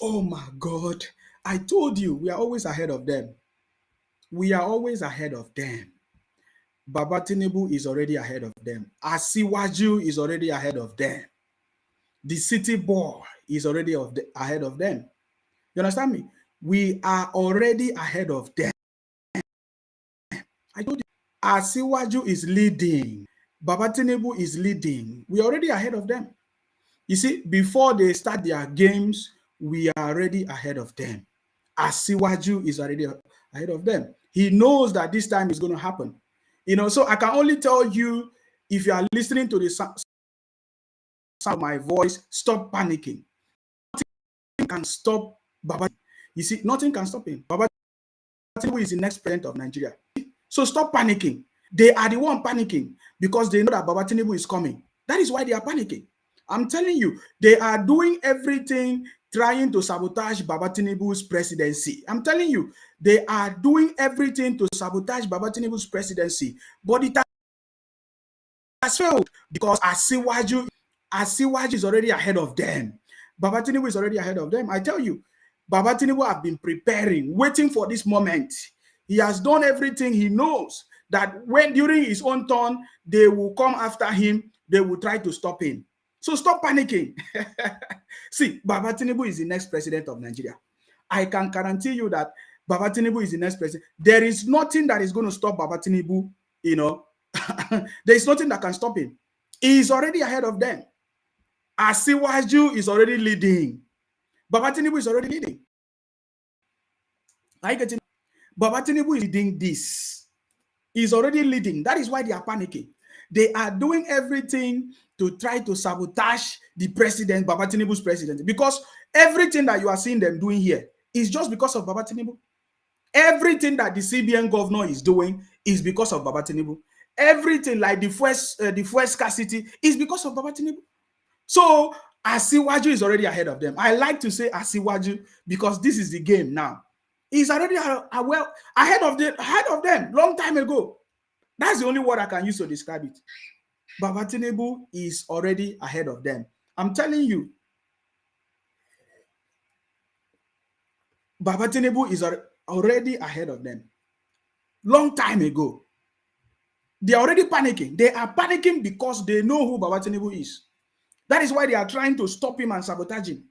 Oh my God. I told you, we are always ahead of them. We are always ahead of them. Baba Tinubu is already ahead of them. Asiwaju is already ahead of them. The city boy is already ahead of them. You understand me? We are already ahead of them. I told you, Asiwaju is leading. Baba Tinubu is leading. We are already ahead of them. You see, before they start their games, we are already ahead of them. Asiwaju is already ahead of them. He knows that this time is going to happen. So I can only tell you, if you are listening to the sound of my voice, stop panicking. Nothing can stop Baba. You see, nothing can stop him. Baba Tinubu is the next president of Nigeria. So stop panicking. They are the one panicking because they know that Baba Tinubu is coming. That is why they are panicking. I'm telling you, they are doing everything trying to sabotage Baba Tinubu's presidency. I'm telling you, they are doing everything to sabotage Baba Tinubu's presidency. But it has failed because Asiwaju is already ahead of them. Baba Tinubu is already ahead of them. I tell you, Baba Tinubu have been preparing, waiting for this moment. He has done everything. He knows that when during his own turn, they will come after him. They will try to stop him. So stop panicking. See, Baba Tinubu is the next president of Nigeria. I can guarantee you that Baba Tinubu is the next president. There is nothing that is going to stop Baba Tinubu, there is nothing that can stop him. He is already ahead of them. Asiwaju is already leading. Baba Tinubu is already leading. Are you getting? Baba Tinubu is leading this. He's already leading. That is why they are panicking. They are doing everything to try to sabotage the president, Baba Tinubu's presidency, because everything that you are seeing them doing here is just because of Baba Tinubu. Everything that the CBN governor is doing is because of Baba Tinubu. Everything like the fuel scarcity is because of Baba Tinubu. So Asiwaju is already ahead of them. I like to say Asiwaju because this is the game now. He's already ahead of them long time ago. That's the only word I can use to describe it. Baba Tinubu is already ahead of them. I'm telling you, Baba Tinubu is already ahead of them. Long time ago. They are already panicking. They are panicking because they know who Baba Tinubu is. That is why they are trying to stop him and sabotage him.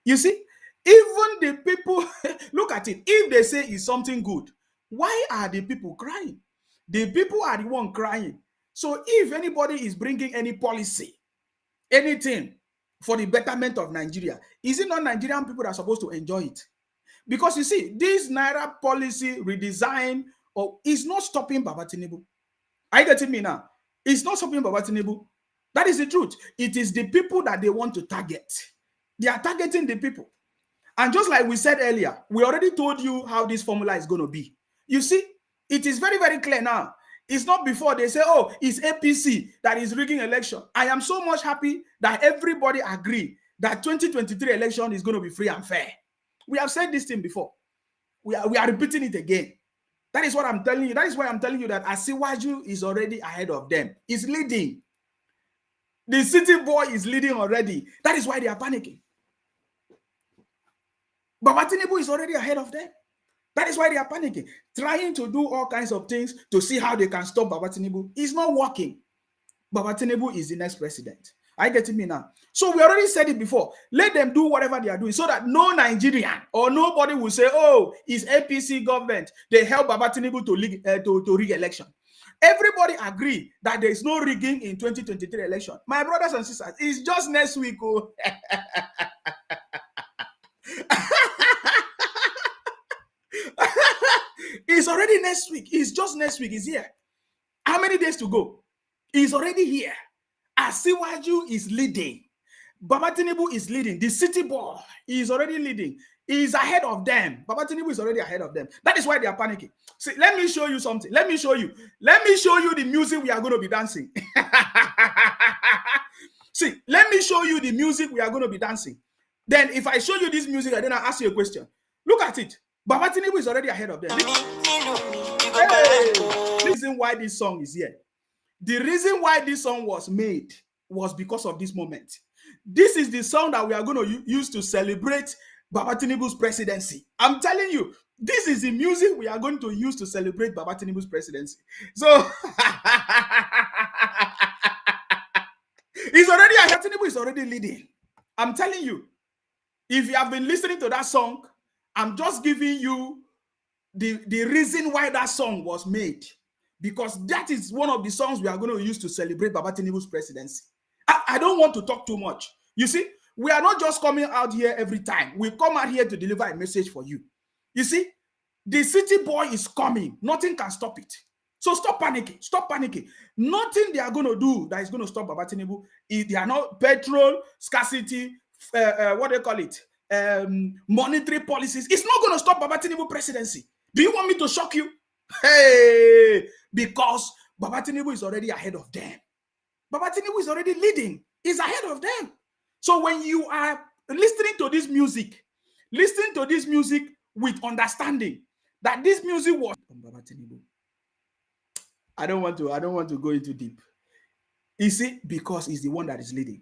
You see, even the people, look at it. If they say it's something good, why are the people crying? The people are the one crying. So if anybody is bringing any policy, anything for the betterment of Nigeria, is it not Nigerian people that are supposed to enjoy it? Because you see, this Naira policy redesign is not stopping Baba Tinubu. Are you getting me now? It's not stopping Baba Tinubu. That is the truth. It is the people that they want to target. They are targeting the people. And just like we said earlier, we already told you how this formula is going to be. You see, it is very, very clear now. It's not before they say, oh, it's APC that is rigging election. I am so much happy that everybody agree that 2023 election is going to be free and fair. We have said this thing before. We are repeating it again. That is what I'm telling you. That is why I'm telling you that Asiwaju is already ahead of them. He's leading. The city boy is leading already. That is why they are panicking. Baba Tinubu is already ahead of them. That is why they are panicking, trying to do all kinds of things to see how they can stop Baba Tinubu. It's not working. Baba Tinubu is the next president. Are you getting me now? So we already said it before. Let them do whatever they are doing so that no Nigerian or nobody will say, oh, it's APC government. They help Baba Tinubu to rig election. Everybody agree that there is no rigging in 2023 election. My brothers and sisters, it's just next week. Oh. It's already next week. It's just next week. It's here. How many days to go? It's already here. Asiwaju is leading. Baba Tinubu is leading. The city boy is already leading. He is ahead of them. Baba Tinubu is already ahead of them. That is why they are panicking. See, let me show you something. Let me show you the music we are going to be dancing. See, let me show you the music we are going to be dancing. Then if I show you this music, then I'll ask you a question. Look at it. Baba Tinubu is already ahead of them. Hey, the reason why this song is here. The reason why this song was made was because of this moment. This is the song that we are going to use to celebrate Baba Tinubu's presidency. I'm telling you, this is the music we are going to use to celebrate Baba Tinubu's presidency. So Tinubu is already leading. I'm telling you, if you have been listening to that song, I'm just giving you the reason why that song was made, because that is one of the songs we are going to use to celebrate Baba Tinubu's presidency. I don't want to talk too much. You see, we are not just coming out here every time. We come out here to deliver a message for you. You see, the city boy is coming. Nothing can stop it. So stop panicking. Stop panicking. Nothing they are going to do that is going to stop Baba Tinubu. They are not petrol, scarcity, what do they call it? Monetary policies. It's not going to stop Baba Tinubu presidency. Do you want me to shock you? Hey, because Baba Tinubu is already ahead of them. Baba Tinubu is already leading. He's ahead of them. So when you are listening to this music with understanding that this music was from Baba Tinubu. I don't want to go into deep. You see, because he's the one that is leading.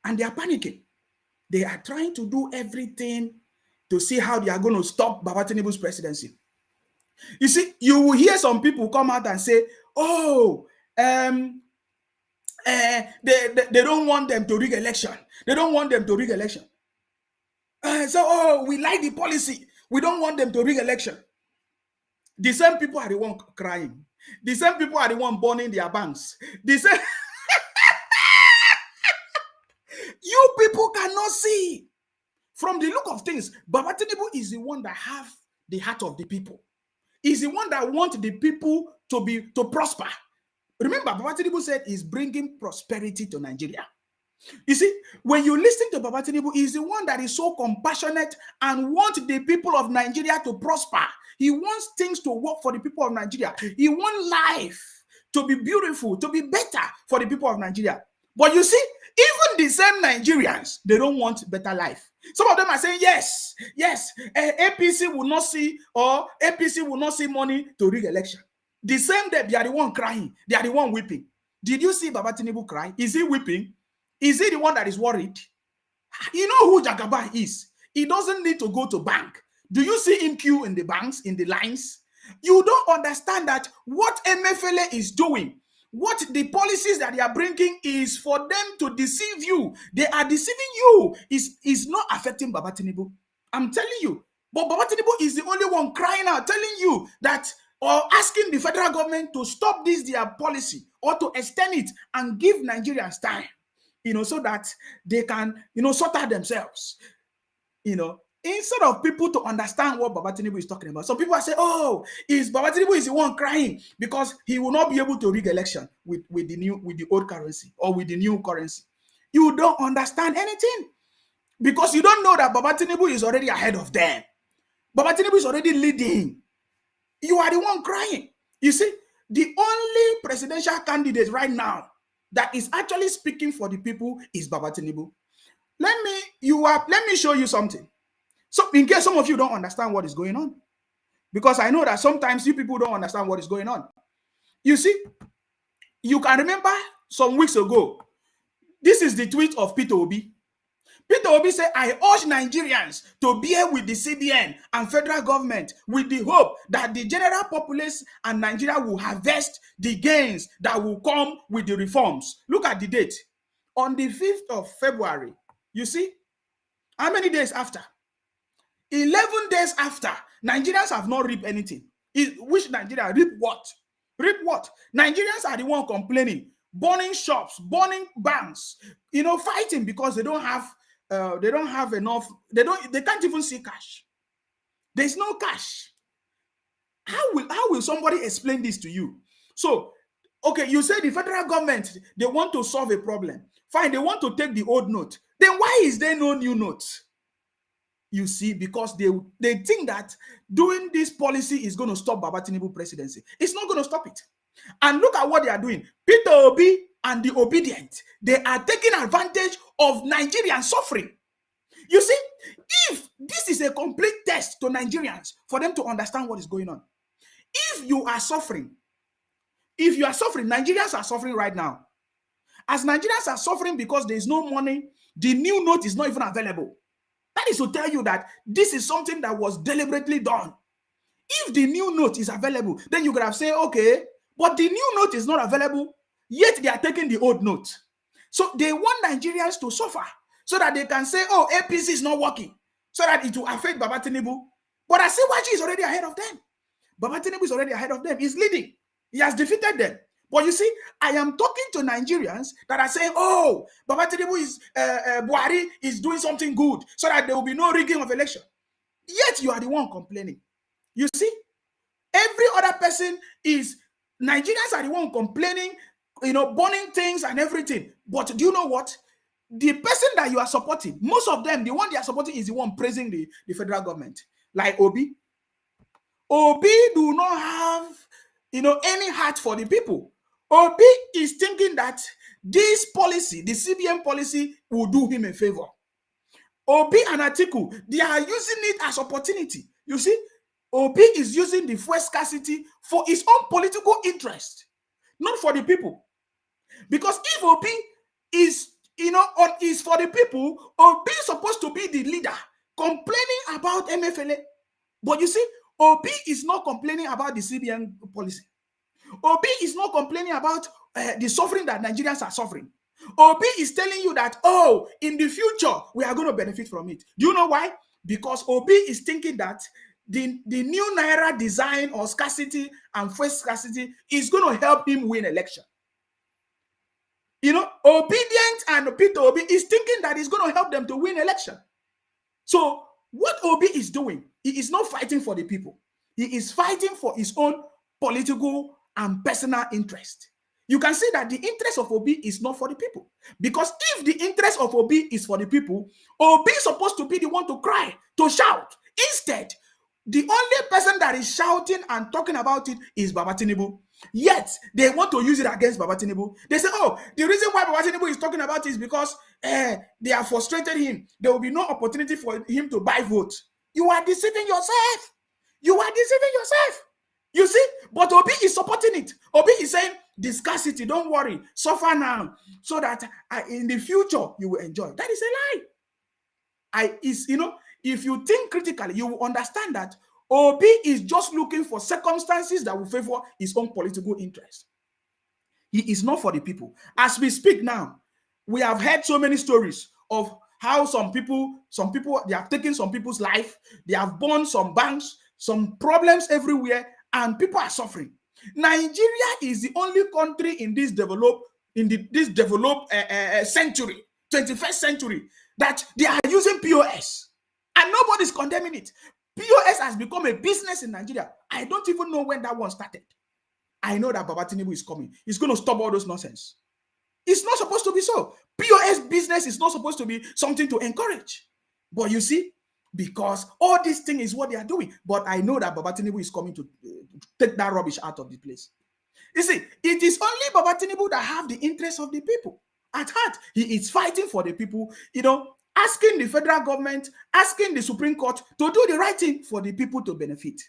And they are panicking. They are trying to do everything to see how they are going to stop Baba Tinubu's presidency. You see, you will hear some people come out and say, oh, they don't want them to rig election. They don't want them to rig election. So, we like the policy. We don't want them to rig election. The same people are the one crying. The same people are the one burning their banks. The same you people cannot see. From the look of things, Baba Tinubu is the one that have the heart of the people. He's the one that wants the people to prosper. Remember, Baba Tinubu said he's bringing prosperity to Nigeria. You see, when you listen to Baba Tinubu, he's the one that is so compassionate and wants the people of Nigeria to prosper. He wants things to work for the people of Nigeria. He wants life to be beautiful, to be better for the people of Nigeria. But you see, even the same Nigerians, they don't want better life. Some of them are saying, yes, APC will not see money to rig election. The same day, they are the one crying. They are the one weeping. Did you see Baba Tinubu cry? Is he weeping? Is he the one that is worried? You know who Jagaba is. He doesn't need to go to bank. Do you see him queue in the banks, in the lines? You don't understand that what MFLA is doing, what the policies that they are bringing is for them to deceive you. They are deceiving you. Is not affecting Baba Tinubu. I'm telling you. But Baba Tinubu is the only one crying out, telling you that, or asking the federal government to stop this their policy or to extend it and give Nigerians time, so that they can, sort out themselves, instead of people to understand what Baba Tinubu is talking about. Some people are saying, oh, Baba Tinubu is the one crying because he will not be able to rig election with the old currency or with the new currency. You don't understand anything because you don't know that Baba Tinubu is already ahead of them. Baba Tinubu is already leading. You are the one crying. You see, the only presidential candidate right now that is actually speaking for the people is Baba Tinubu. Let me show you something. So in case some of you don't understand what is going on, because I know that sometimes you people don't understand what is going on. You see, you can remember some weeks ago, this is the tweet of Peter Obi. Peter Obi said, I urge Nigerians to bear with the CBN and federal government with the hope that the general populace and Nigeria will harvest the gains that will come with the reforms. Look at the date. On the 5th of February, you see, how many days after? 11 days after, Nigerians have not reaped anything. Which Nigeria reap what? Reap what? Nigerians are the one complaining, burning shops, burning banks, fighting because they don't have enough. They can't even see cash. There's no cash. How will somebody explain this to you? So, okay, you say the federal government, they want to solve a problem. Fine, they want to take the old note. Then why is there no new note? You see, because they think that doing this policy is going to stop Baba Tinubu presidency. It's not going to stop it. And look at what they are doing. Peter Obi and the obedient, they are taking advantage of Nigerian suffering. You see, if this is a complete test to Nigerians for them to understand what is going on. If you are suffering, Nigerians are suffering right now. As Nigerians are suffering because there is no money, the new note is not even available. That is to tell you that this is something that was deliberately done. If the new note is available, then you could have said, okay, but the new note is not available, yet they are taking the old note. So they want Nigerians to suffer so that they can say, oh, APC is not working, so that it will affect Baba Tinubu. But Asiwaju is already ahead of them. Baba Tinubu is already ahead of them. He's leading. He has defeated them. But you see, I am talking to Nigerians that are saying, oh, Baba Tinubu is, Buhari is doing something good so that there will be no rigging of election. Yet you are the one complaining. You see, every other person is, Nigerians are the one complaining, burning things and everything. But do you know what? The person that you are supporting, most of them, the one they are supporting is the one praising the federal government. Like Obi. Obi do not have, any heart for the people. Obi is thinking that this policy, the CBN policy, will do him a favor. Obi and Atiku, they are using it as opportunity. You see, Obi is using the fuel scarcity for his own political interest, not for the people. Because if Obi is, is for the people, Obi is supposed to be the leader, complaining about MFLA. But you see, Obi is not complaining about the CBN policy. Obi is not complaining about the suffering that Nigerians are suffering. Obi is telling you that, oh, in the future, we are going to benefit from it. Do you know why? Because Obi is thinking that the new Naira design or scarcity and first scarcity is going to help him win election. Obedient and Peter Obi is thinking that it's going to help them to win election. So what Obi is doing, he is not fighting for the people. He is fighting for his own political and personal interest. You can see that the interest of Obi is not for the people. Because if the interest of Obi is for the people, Obi is supposed to be the one to cry, to shout. Instead, the only person that is shouting and talking about it is Baba Tinubu. Yet, they want to use it against Baba Tinubu. They say, oh, the reason why Baba Tinubu is talking about it is because they have frustrated him. There will be no opportunity for him to buy votes. You are deceiving yourself. You are deceiving yourself. You see? But Obi is supporting it. Obi is saying, the scarcity, don't worry, suffer now, so that in the future you will enjoy. That is a lie. If you think critically, you will understand that Obi is just looking for circumstances that will favor his own political interest. He is not for the people. As we speak now, we have heard so many stories of how some people, they have taken some people's life, they have burned some banks, some problems everywhere, and people are suffering. Nigeria is the only country in this developed century, 21st century, that they are using POS, and nobody's condemning it. POS has become a business in Nigeria. I don't even know when that one started. I know that Baba Tinubu is coming. He's going to stop all those nonsense. It's not supposed to be so. POS business is not supposed to be something to encourage. But you see, because all this thing is what they are doing. But I know that Baba Tinubu is coming to take that rubbish out of the place. You see, it is only Baba Tinubu that have the interest of the people at heart. He is fighting for the people, asking the federal government, asking the Supreme Court to do the right thing for the people to benefit.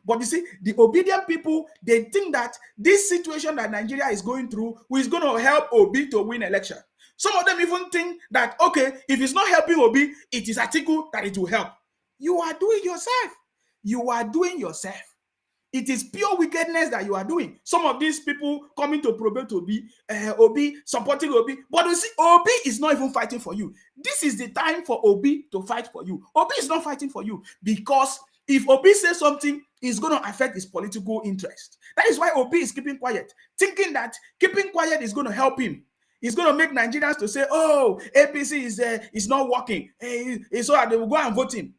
But you see, the obedient people, they think that this situation that Nigeria is going through is going to help Obi to win election. Some of them even think that, okay, if it's not helping Obi, it is Atiku that it will help. You are doing yourself. You are doing yourself. It is pure wickedness that you are doing. Some of these people coming to promote Obi, supporting Obi. But you see, Obi is not even fighting for you. This is the time for Obi to fight for you. Obi is not fighting for you because if Obi says something, it's going to affect his political interest. That is why Obi is keeping quiet, thinking that keeping quiet is going to help him. It's going to make Nigerians to say, oh, APC is not working. So that they will go and vote him.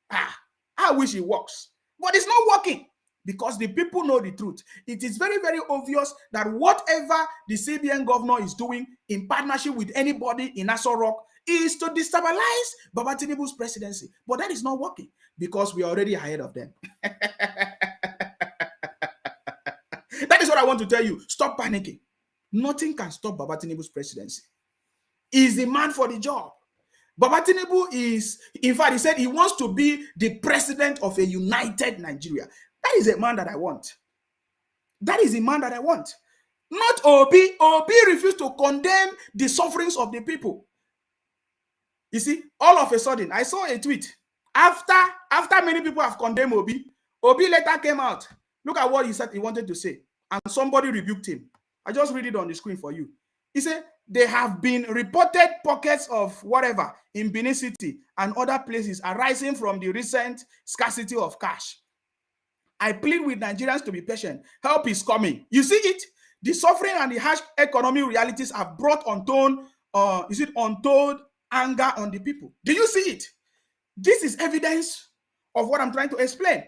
I wish it works. But it's not working because the people know the truth. It is very, very obvious that whatever the CBN governor is doing in partnership with anybody in Aso Rock is to destabilize Baba Tinubu's presidency. But that is not working because we are already ahead of them. That is what I want to tell you. Stop panicking. Nothing can stop Baba Tinubu's presidency. He's the man for the job. Baba Tinubu is, in fact, he said he wants to be the president of a united Nigeria. That is a man that I want. That is the man that I want. Not Obi. Obi refused to condemn the sufferings of the people. You see, all of a sudden, I saw a tweet. After many people have condemned Obi, Obi later came out. Look at what he said he wanted to say. And somebody rebuked him. I just read it on the screen for you. He said, there have been reported pockets of whatever in Benin City and other places arising from the recent scarcity of cash. I plead with Nigerians to be patient. Help is coming. You see it? The suffering and the harsh economic realities have brought untold anger on the people. Do you see it? This is evidence of what I'm trying to explain.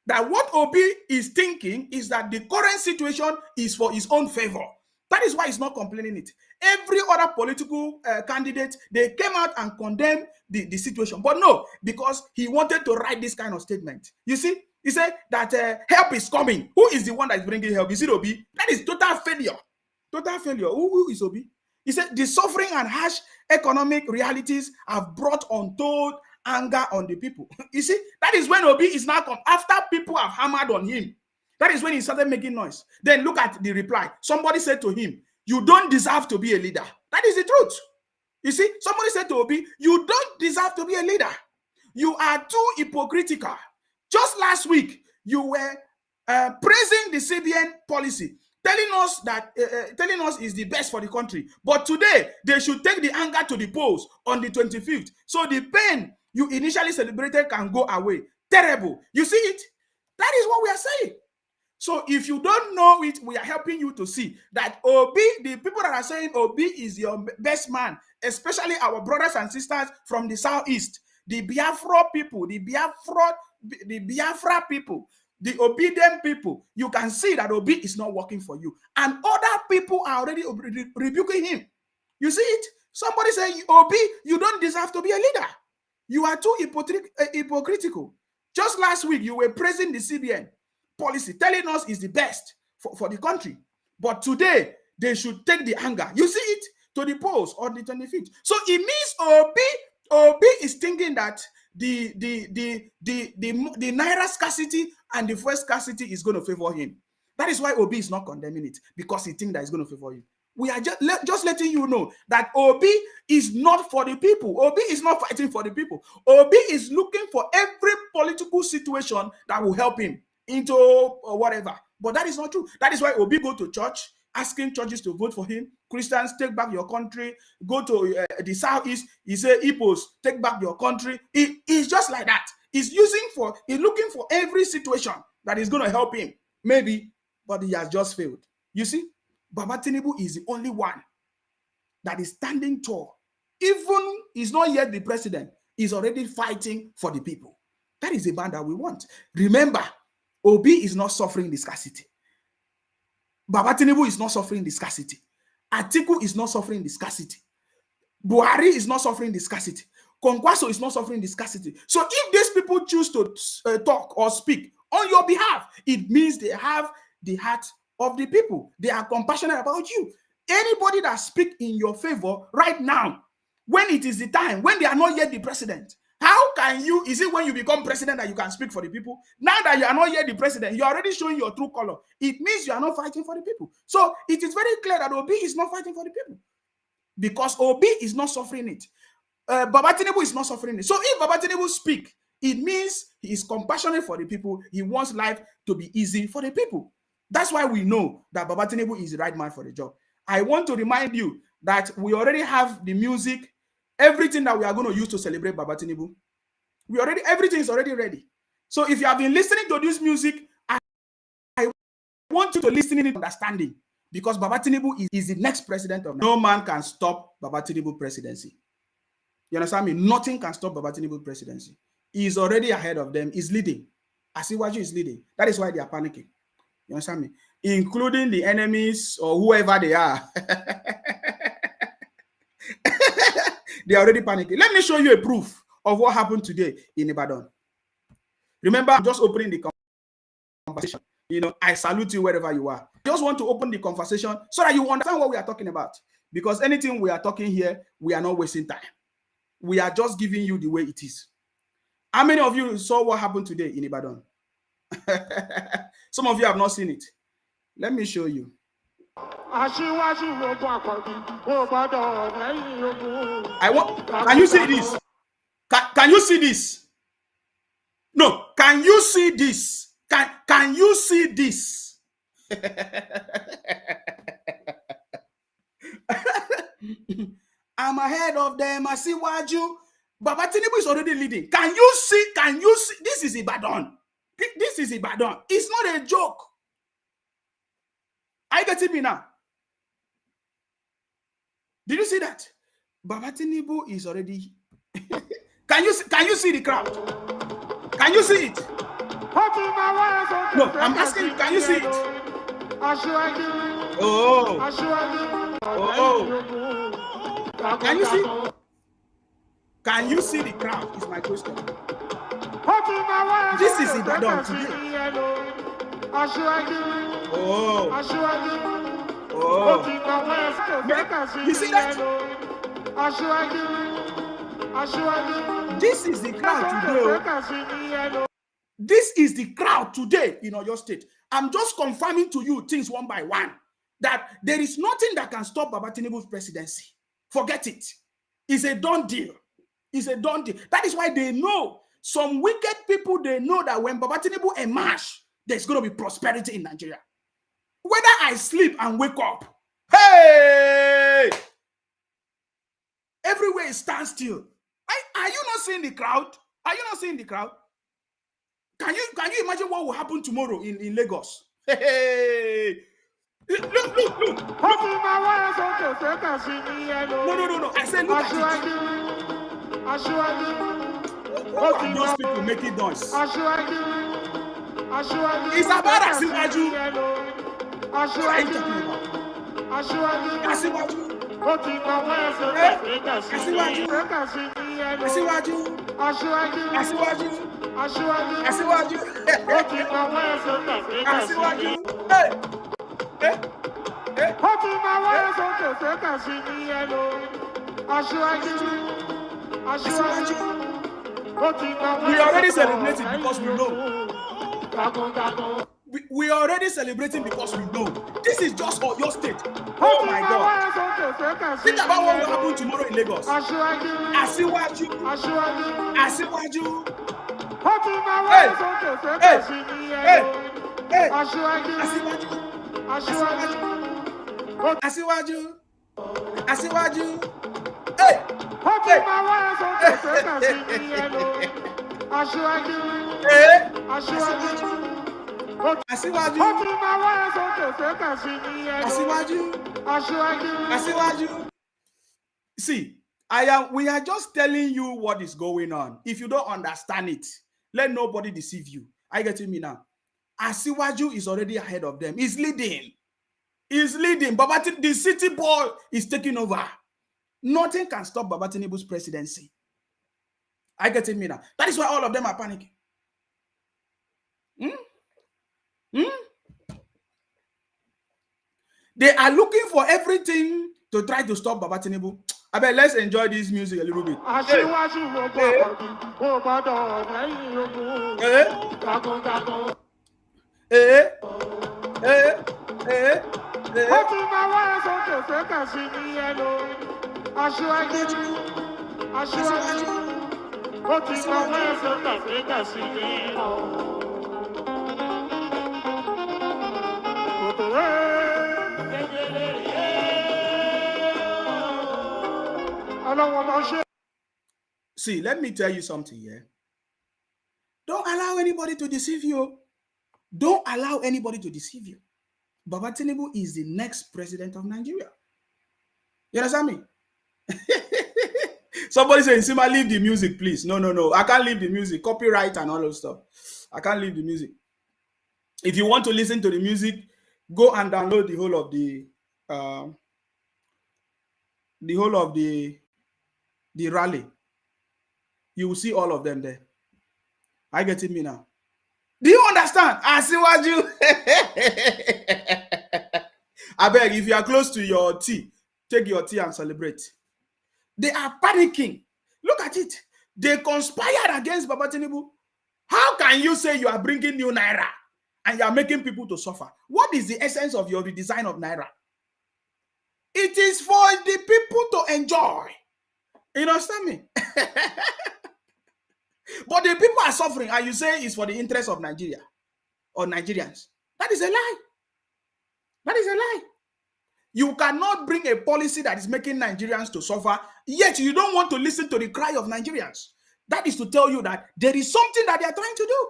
That what Obi is thinking is that the current situation is for his own favor. That is why he's not complaining it. Every other political candidate, they came out and condemned the situation. But no, because he wanted to write this kind of statement. You see, he said that help is coming. Who is the one that is bringing help? Is it Obi? That is total failure. Total failure. Who is Obi? He said the suffering and harsh economic realities have brought untold anger on the people. You see, that is when Obi is now come. After people have hammered on him, that is when he started making noise. Then look at the reply. Somebody said to him, you don't deserve to be a leader. That is the truth. You see, somebody said to Obi, you don't deserve to be a leader. You are too hypocritical. Just last week, you were praising the CBN policy, telling us that telling us is the best for the country. But today, they should take the anger to the polls on the 25th. So the pain you initially celebrated can go away. Terrible. You see it? That is what we are saying. So if you don't know it, we are helping you to see that Obi, the people that are saying Obi is your best man, especially our brothers and sisters from the southeast, the Biafra people, the Biafra people, the obedient people, you can see that Obi is not working for you. And other people are already rebuking him. You see it? Somebody say, Obi, you don't deserve to be a leader. You are too hypocritical. Just last week, you were praising the CBN policy, telling us is the best for the country. But today, they should take the anger. You see it to the polls on the 25th. So it means Obi is thinking that the naira scarcity and the fuel scarcity is going to favor him. That is why Obi is not condemning it, because he thinks that it's going to favor him. We are just letting you know that Obi is not for the people. Obi is not fighting for the people. Obi is looking for every political situation that will help him into whatever. But that is not true. That is why Obi go to church, asking churches to vote for him. Christians, take back your country. Go to the southeast. He say, Igbos, take back your country. He's just like that. He's looking for every situation that is going to help him. Maybe, but he has just failed. You see, Baba Tinubu is the only one that is standing tall. Even he's not yet the president, he's already fighting for the people. That is the man that we want. Remember, Obi is not suffering the scarcity. Baba Tinubu is not suffering the scarcity. Atiku is not suffering the scarcity. Buhari is not suffering the scarcity. Kwankwaso is not suffering the scarcity. So if these people choose to talk or speak on your behalf, it means they have the heart of the people. They are compassionate about you. Anybody that speaks in your favor right now, when it is the time, when they are not yet the president, how can you, is it when you become president that you can speak for the people? Now that you are not yet the president, you're already showing your true color. It means you are not fighting for the people. So it is very clear that Obi is not fighting for the people, because Obi is not suffering it. Baba Tinubu is not suffering it. So if Baba Tinubu speak, it means he is compassionate for the people. He wants life to be easy for the people. That's why we know that Baba Tinubu is the right man for the job. I want to remind you that we already have the music, everything that we are going to use to celebrate Baba Tinubu. Everything is already ready. So if you have been listening to this music, I want you to listen in understanding, because Baba Tinubu is the next president of Nigeria. No man can stop Baba Tinubu presidency. You understand me? Nothing can stop Baba Tinubu presidency. He is already ahead of them. He's leading. Asiwaju is leading. That is why they are panicking. You understand me? Including the enemies or whoever they are. They are already panicking. Let me show you a proof of what happened today in Ibadan. Remember, I'm just opening the conversation. You know, I salute you wherever you are. I just want to open the conversation so that you understand what we are talking about. Because anything we are talking here, we are not wasting time. We are just giving you the way it is. How many of you saw what happened today in Ibadan? Some of you have not seen it. Let me show you. Can you see this? Can you see this? No, can you see this? Can you see this? I'm ahead of them. Asiwaju. Baba Tinubu is already leading. Can you see? This is Ibadan. This is Ibadan. It's not a joke. Are you getting me now? Did you see that? Baba Tinubu is already. Can you see the crowd? Can you see it? No, I'm asking you, can you see it? Oh. Can you see? Can you see the crowd? Is my question. This is Ibadan today. Oh. You see that? This is the crowd today. This is the crowd today in your state. I'm just confirming to you things one by one that there is nothing that can stop Baba Tinubu's presidency. Forget it. It's a done deal. It's a done deal. That is why they know, some wicked people, they know that when Baba Tinubu emerge, there's going to be prosperity in Nigeria. Whether I sleep and wake up, hey, everywhere is standstill. Are you not seeing the crowd? Are you not seeing the crowd? Can you imagine what will happen tomorrow in Lagos? Hey. Look. No. I said, look at it. What are those people making noise? It's about Asiwaju. What are you talking about? Asiwaju. Asiwaju. We are already celebrating because we know. We are already celebrating because we know. This is just for your state. Oh my God. Think about what will happen tomorrow in Lagos. Asiwaju. Hey. Asiwaju. Hey. Asiwaju. See, we are just telling you what is going on. If you don't understand it, let nobody deceive you. Are you getting me now? Asiwaju is already ahead of them. He's leading. Baba, the city boy is taking over. Nothing can stop Baba Tinubu's presidency. Are you getting me now? That is why all of them are panicking. They are looking for everything to try to stop Baba Tinubu. I bet let's enjoy this music a little bit. See, let me tell you something here. Don't allow anybody to deceive you. Don't allow anybody to deceive you. Baba Tinubu is the next president of Nigeria. You understand me? Somebody saying, Sima, leave the music, please. No. I can't leave the music. Copyright and all those stuff. I can't leave the music. If you want to listen to the music, go and download the whole of the rally. You will see all of them there. Are you getting me now? Do you understand? Asiwaju. I beg, if you are close to your tea, take your tea and celebrate. They are panicking. Look at it. They conspired against Baba Tinubu. How can you say you are bringing new Naira and you are making people to suffer? What is the essence of your redesign of Naira? It is for the people to enjoy. You understand me? But the people are suffering, and you say it's for the interest of Nigeria or Nigerians. That is a lie. That is a lie. You cannot bring a policy that is making Nigerians to suffer, yet you don't want to listen to the cry of Nigerians. That is to tell you that there is something that they are trying to do.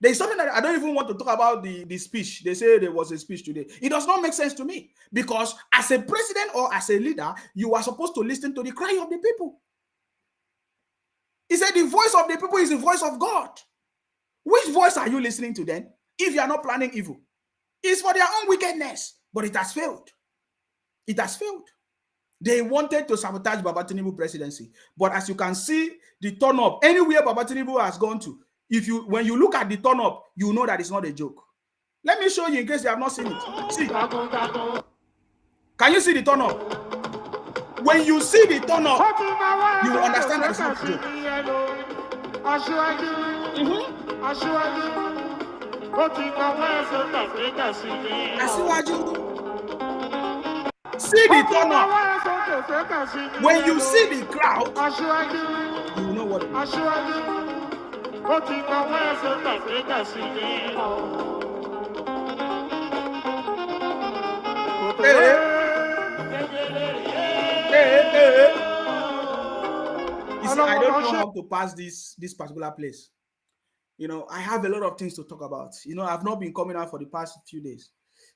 There is something that I don't even want to talk about the speech. They say there was a speech today. It does not make sense to me, because as a president or as a leader, you are supposed to listen to the cry of the people. He said the voice of the people is the voice of God. Which voice are you listening to then if you are not planning evil? It's for their own wickedness, but it has failed. It has failed. They wanted to sabotage Baba Tinubu presidency, but as you can see, the turn up anywhere Baba Tinubu has gone to, when you look at the turn up, you know that it's not a joke. Let me show you in case you have not seen it. See, can you see the turn up? When you see the turn up, you will understand that it's not a joke. Asiwaju. See the turn up. When you see the crowd, you will know what it is. You see, I don't know how to pass this particular place. You know, I have a lot of things to talk about. You know, I've not been coming out for the past few days.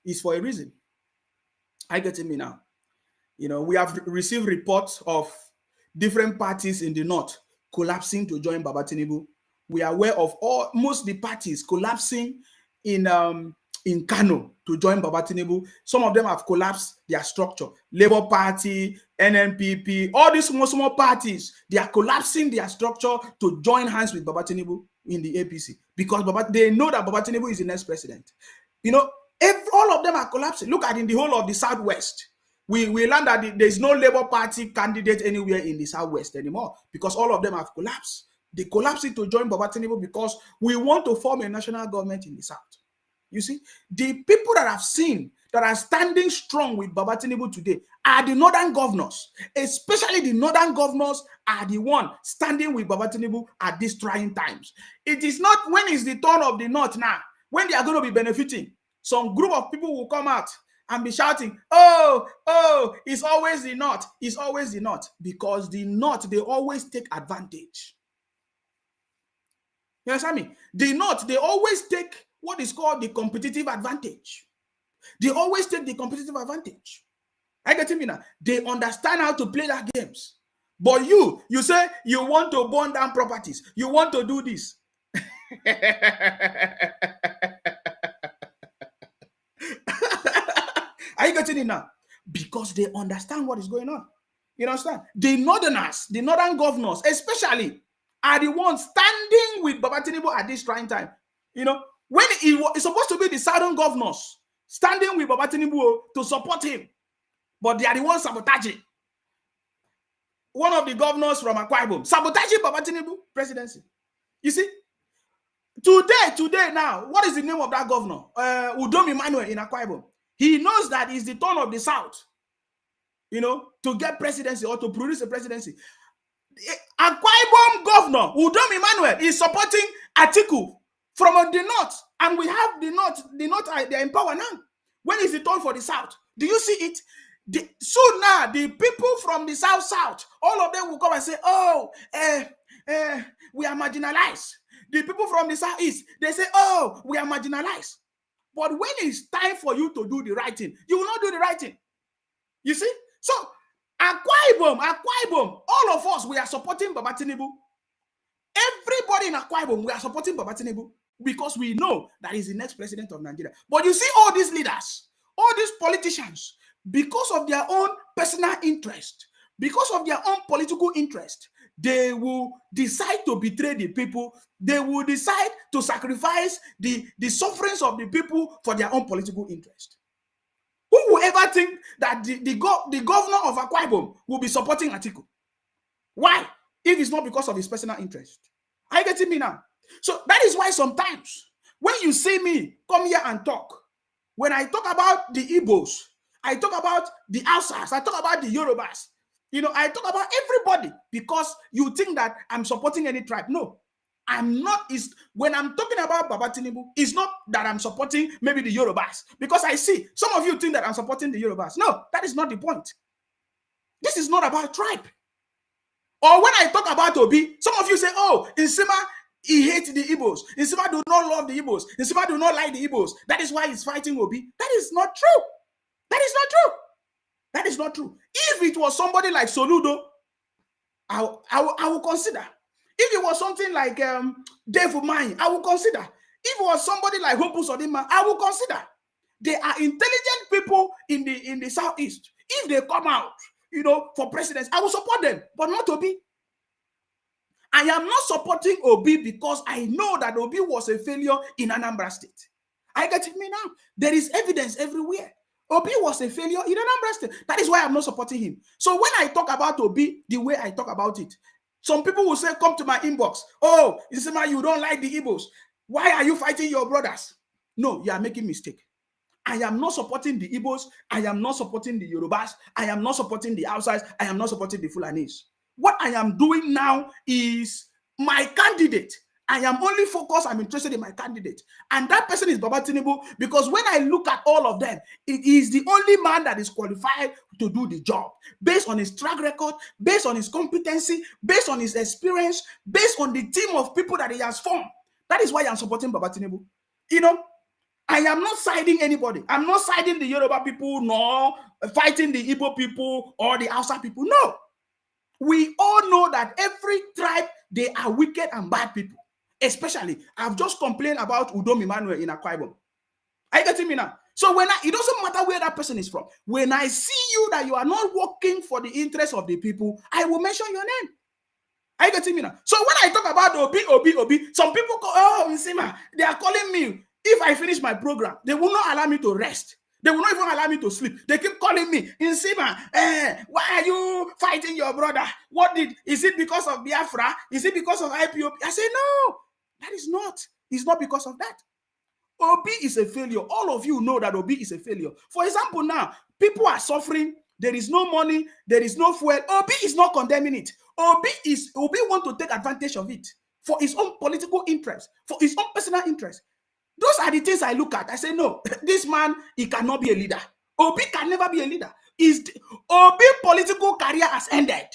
It's for a reason. Are you getting me now? You know, we have received reports of different parties in the north collapsing to join Baba Tinubu. We are aware of most the parties collapsing in Kano to join Baba Tinubu. Some of them have collapsed their structure. Labour Party, NNPP, all these small parties, they are collapsing their structure to join hands with Baba Tinubu in the APC, because they know that Baba Tinubu is the next president. You know, all of them are collapsing. Look at in the whole of the Southwest. We learned that there is no Labour Party candidate anywhere in the Southwest anymore, because all of them have collapsed. They collapsed it to join Baba Tinubu because we want to form a national government in the South. You see, the people that I've seen that are standing strong with Baba Tinubu today are the northern governors. Especially the northern governors are the one standing with Baba Tinubu at these trying times. It is not when it's the turn of the north now, when they are going to be benefiting. Some group of people will come out and be shouting, oh, it's always the north. It's always the north. Because the north, they always take advantage. You understand me? The north, they always take what is called the competitive advantage. They always take the competitive advantage. I get me now. They understand how to play that games. But you say you want to burn down properties. You want to do this. Are you getting it now? Because they understand what is going on. You understand? The northerners, the northern governors, especially, are the ones standing with Baba Tinubu at this trying time. You know, when it's supposed to be the southern governors standing with Baba Tinubu to support him, but they are the ones sabotaging. One of the governors from Akwa Ibom sabotaging Baba Tinubu presidency. You see, today now, what is the name of that governor? Udom Emmanuel in Akwa Ibom. He knows that it's the turn of the South, you know, to get presidency or to produce a presidency. Akwa Ibom governor Udom Emmanuel is supporting Atiku from the north, and we have the north they are in power now. When is the turn for the South? Do you see it? Soon now, the people from the South, all of them will come and say, oh, we are marginalized. The people from the Southeast, they say, oh, we are marginalized. But when it's time for you to do the right thing, you will not do the right thing. You see? So, Akwa Ibom, all of us, we are supporting Baba Tinubu. Everybody in Akwa Ibom, we are supporting Baba Tinubu because we know that he's the next president of Nigeria. But you see all these leaders, all these politicians, because of their own personal interest, because of their own political interest, they will decide to betray the people. They will decide to sacrifice the sufferings of the people for their own political interest. Who will ever think that the governor of Akwa Ibom will be supporting Atiku? Why? If it's not because of his personal interest. Are you getting me now? So that is why sometimes when you see me come here and talk, When I talk about the Igbos, I talk about the Hausas, I talk about the Yorubas. I talk about everybody, because you think that I'm supporting any tribe. No, I'm not. Is when I'm talking about Baba Tinubu, it's not that I'm supporting maybe the Yorubas, because I see some of you think that I'm supporting the Yorubas. No, that is not the point. This is not about tribe. Or when I talk about Obi, some of you say, oh, Nsima, he hates the Igbos. Nsima do not love the Igbos. Nsima do not like the Igbos. That is why he's fighting Obi. That is not true. That is not true. That is not true. If it was somebody like Soludo, I will consider. If it was something like Dave Umahi, I will consider. If it was somebody like Hopu Sodima, I will consider. They are intelligent people in the Southeast. If they come out, for presidents, I will support them, but not Obi. I am not supporting Obi because I know that Obi was a failure in Anambra State. I get me now. There is evidence everywhere. Obi was a failure in Anambra State. That is why I'm not supporting him. So when I talk about Obi, the way I talk about it, some people will say, come to my inbox. Oh, Isima, you don't like the Igbos. Why are you fighting your brothers? No, you are making mistake. I am not supporting the Igbos. I am not supporting the Yorubas. I am not supporting the Hausas. I am not supporting the Fulanis. What I am doing now is my candidate. I am only focused, I'm interested in my candidate. And that person is Baba Tinubu, because when I look at all of them, it is the only man that is qualified to do the job, based on his track record, based on his competency, based on his experience, based on the team of people that he has formed. That is why I'm supporting Baba Tinubu. I am not siding anybody. I'm not siding the Yoruba people, nor fighting the Igbo people or the Hausa people. No. We all know that every tribe, they are wicked and bad people. Especially, I've just complained about Udom Emmanuel in Akwa Ibom. Are you getting me now? So it doesn't matter where that person is from. When I see you that you are not working for the interest of the people, I will mention your name. Are you getting me now? So when I talk about Obi, some people call, oh, Nsima, they are calling me. If I finish my program, they will not allow me to rest. They will not even allow me to sleep. They keep calling me, Nsima, why are you fighting your brother? Is it because of Biafra? Is it because of IPOP? I say, no, that is not. It's not because of that. Obi is a failure. All of you know that Obi is a failure. For example, now, people are suffering. There is no money. There is no fuel. Obi is not condemning it. Obi want to take advantage of it for his own political interest, for his own personal interest. Those are the things I look at. I say, no, this man, he cannot be a leader. Obi can never be a leader. Obi political career has ended.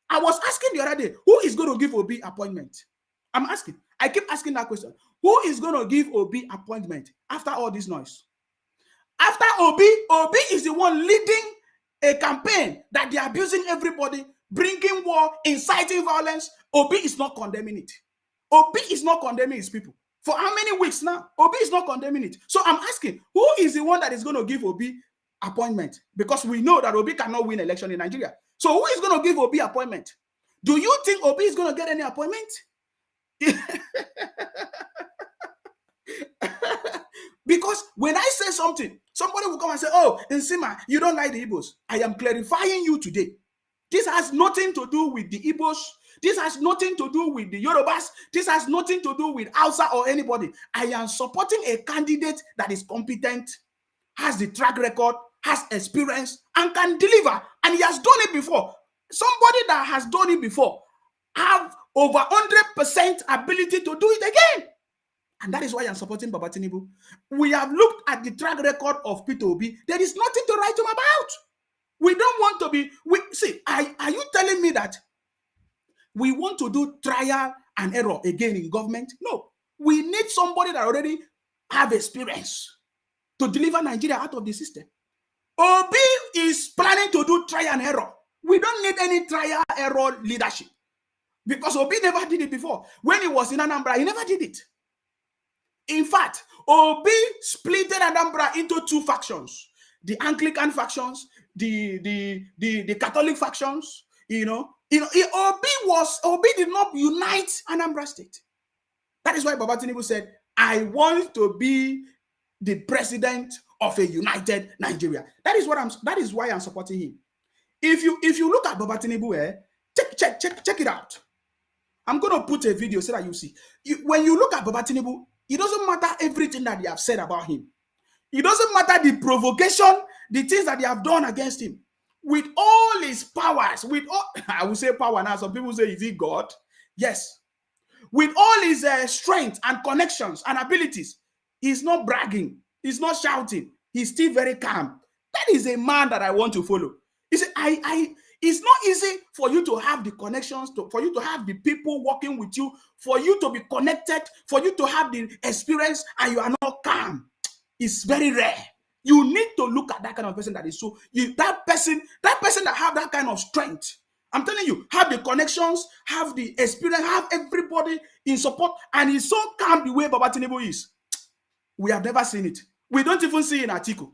I was asking the other day, who is going to give Obi appointment? I'm asking. I keep asking that question. Who is going to give Obi appointment after all this noise? After Obi is the one leading a campaign that they are abusing everybody, bringing war, inciting violence. Obi is not condemning it. Obi is not condemning his people. For how many weeks now? Obi is not condemning it. So I'm asking, who is the one that is going to give Obi appointment? Because we know that Obi cannot win election in Nigeria. So who is going to give Obi appointment? Do you think Obi is going to get any appointment? Because when I say something, somebody will come and say, oh, Nsima, you don't like the Igbos. I am clarifying you today. This has nothing to do with the Igbos. This has nothing to do with the Yorubas. This has nothing to do with Hausa or anybody. I am supporting a candidate that is competent, has the track record, has experience, and can deliver. And he has done it before. Somebody that has done it before have over 100% ability to do it again. And that is why I'm supporting Baba Tinubu. We have looked at the track record of Peter Obi. There is nothing to write him about. We don't want to be... Are you telling me that we want to do trial and error again in government? No. We need somebody that already have experience to deliver Nigeria out of the system. Obi is planning to do trial and error. We don't need any trial error leadership. Because Obi never did it before. When he was in Anambra, he never did it. In fact, Obi split Anambra into two factions. The Anglican factions, the Catholic factions, Obi did not unite Anambra State. That is why Baba Tinubu said, I want to be the president of a united Nigeria. That is why I'm supporting him. If you look at Baba Tinubu, check it out. I'm going to put a video so that you see. When you look at Baba Tinubu, it doesn't matter everything that they have said about him. It doesn't matter the provocation, the things that they have done against him. With all his powers, with all, I will say power now. Some people say, is he God? Yes. With all his strength and connections and abilities, he's not bragging. He's not shouting. He's still very calm. That is a man that I want to follow. You see, it's not easy for you to have the connections, for you to have the people working with you, for you to be connected, for you to have the experience, and you are not calm. It's very rare. You need to look at that kind of person that is so that person that have that kind of strength. I'm telling you, have the connections, have the experience, have everybody in support, and he's so calm the way Baba Tinubu is. We have never seen it. We don't even see it in Atiku.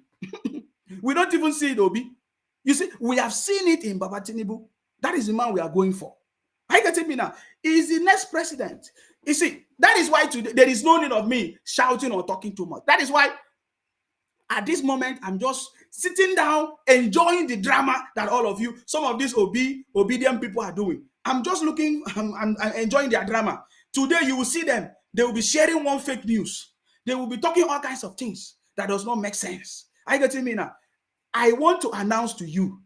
We don't even see it, Obi. You see, we have seen it in Baba Tinubu. That is the man we are going for. Are you getting me now? He's the next president. You see, that is why today there is no need of me shouting or talking too much. That is why at this moment, I'm just sitting down, enjoying the drama that all of you, some of these obedient people are doing. I'm just looking, I'm enjoying their drama. Today, you will see them. They will be sharing one fake news. They will be talking all kinds of things that does not make sense. Are you getting me now? I want to announce to you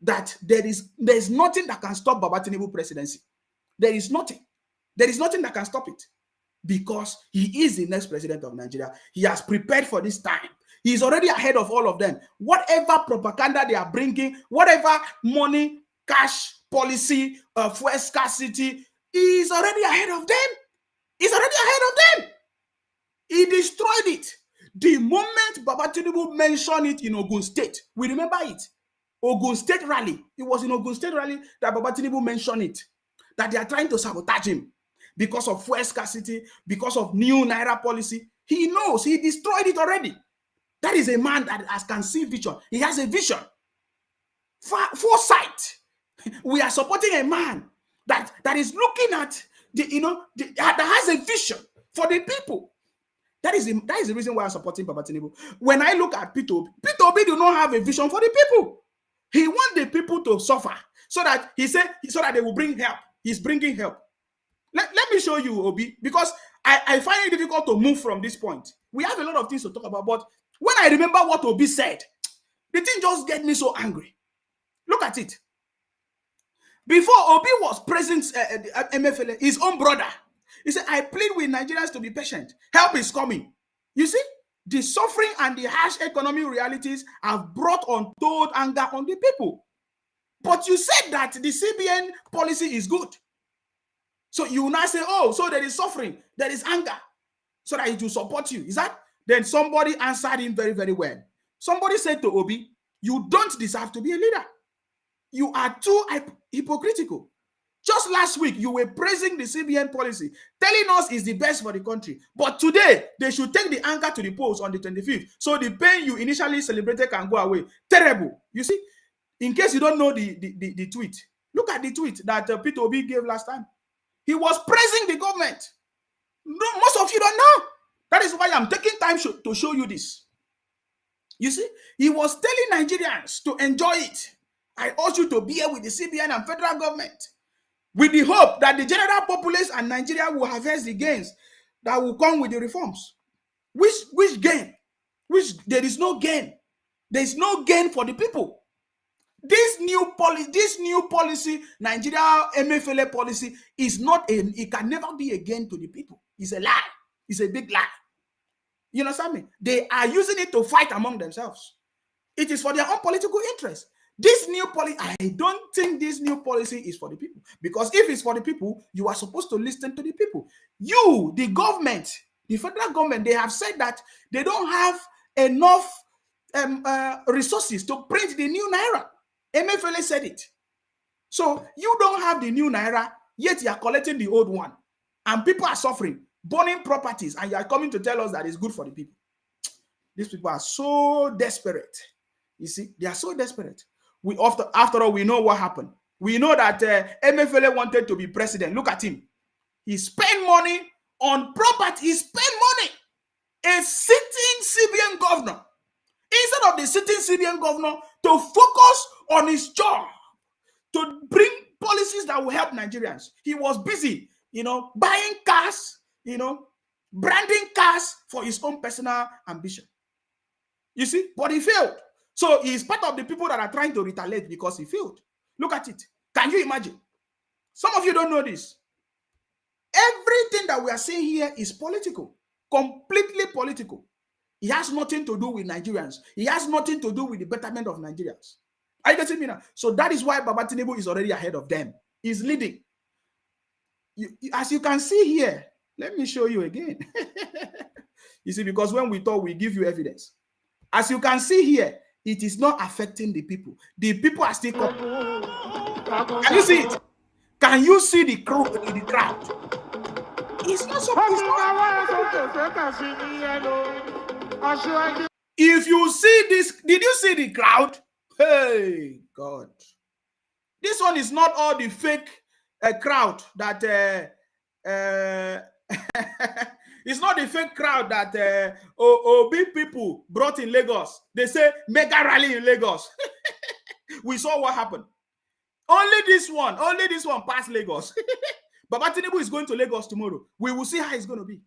that there is nothing that can stop Baba Tinubu presidency. There is nothing. There is nothing that can stop it because he is the next president of Nigeria. He has prepared for this time. He's already ahead of all of them. Whatever propaganda they are bringing, whatever money, cash policy, fuel scarcity, he's already ahead of them. He's already ahead of them. He destroyed it. The moment Baba Tinubu mentioned it in Ogun State, we remember it. Ogun State rally. It was in Ogun State rally that Baba Tinubu mentioned it. That they are trying to sabotage him because of fuel scarcity, because of new Naira policy. He knows. He destroyed it already. That is a man that can see vision. He has a vision. Foresight. We are supporting a man that is looking at that has a vision for the people. That is the reason why I'm supporting Baba Tinubu. When I look at Peter Obi do not have a vision for the people. He wants the people to suffer so that so that they will bring help. He's bringing help. Let me show you, Obi, because I find it difficult to move from this point. We have a lot of things to talk about, but when I remember what Obi said, the thing just gets me so angry. Look at it. Before Obi was praising MFLA, his own brother, he said, I plead with Nigerians to be patient. Help is coming. You see, the suffering and the harsh economic realities have brought untold anger on the people. But you said that the CBN policy is good. So you now say, oh, so there is suffering, there is anger, so that it will support you. Is that? Then somebody answered him very, very well. Somebody said to Obi, you don't deserve to be a leader. You are too hypocritical. Just last week, you were praising the CBN policy, telling us it's the best for the country. But today, they should take the anger to the polls on the 25th. So the pain you initially celebrated can go away. Terrible. You see, in case you don't know the tweet, look at the tweet that Peter Obi gave last time. He was praising the government. No, most of you don't know. That is why I'm taking time to show you this. You see, he was telling Nigerians to enjoy it. I urge you to be here with the CBN and federal government with the hope that the general populace and Nigeria will harvest the gains that will come with the reforms. Which gain? There is no gain. There is no gain for the people. This new policy, Nigeria MFLA policy, is not it can never be a gain to the people. It's a lie. It's a big lie. You understand me? They are using it to fight among themselves. It is for their own political interest. This new policy, I don't think this new policy is for the people. Because if it's for the people, you are supposed to listen to the people. You, the government, the federal government, they have said that they don't have enough resources to print the new Naira. MFLA said it. So you don't have the new Naira, yet you are collecting the old one. And people are suffering, burning properties, and you are coming to tell us that it's good for the people. These people are so desperate. You see, they are so desperate. After all, we know what happened. We know that MFLA wanted to be president. Look at him. He spent money on property. He spent money. A sitting CBN governor. Instead of the sitting CBN governor to focus on his job, to bring policies that will help Nigerians, he was busy, buying cars, branding cars for his own personal ambition. You see, but he failed. So he's part of the people that are trying to retaliate because he failed. Look at it. Can you imagine? Some of you don't know this. Everything that we are saying here is political, completely political. It has nothing to do with Nigerians. It has nothing to do with the betterment of Nigerians. Are you getting me now? So that is why Baba Tinubu is already ahead of them. He's leading. As you can see here, let me show you again. You see, because when we talk, we give you evidence. As you can see here, it is not affecting the people. The people are still coming. Can you see it? Can you see the crowd? It's not supposed to. If you see this, did you see the crowd? Hey, God. This one is not all the fake crowd that it's not the fake crowd that big people brought in Lagos. They say mega rally in Lagos. We saw what happened. Only this one passed Lagos. Baba Tinubu is going to Lagos tomorrow. We will see how it's going to be.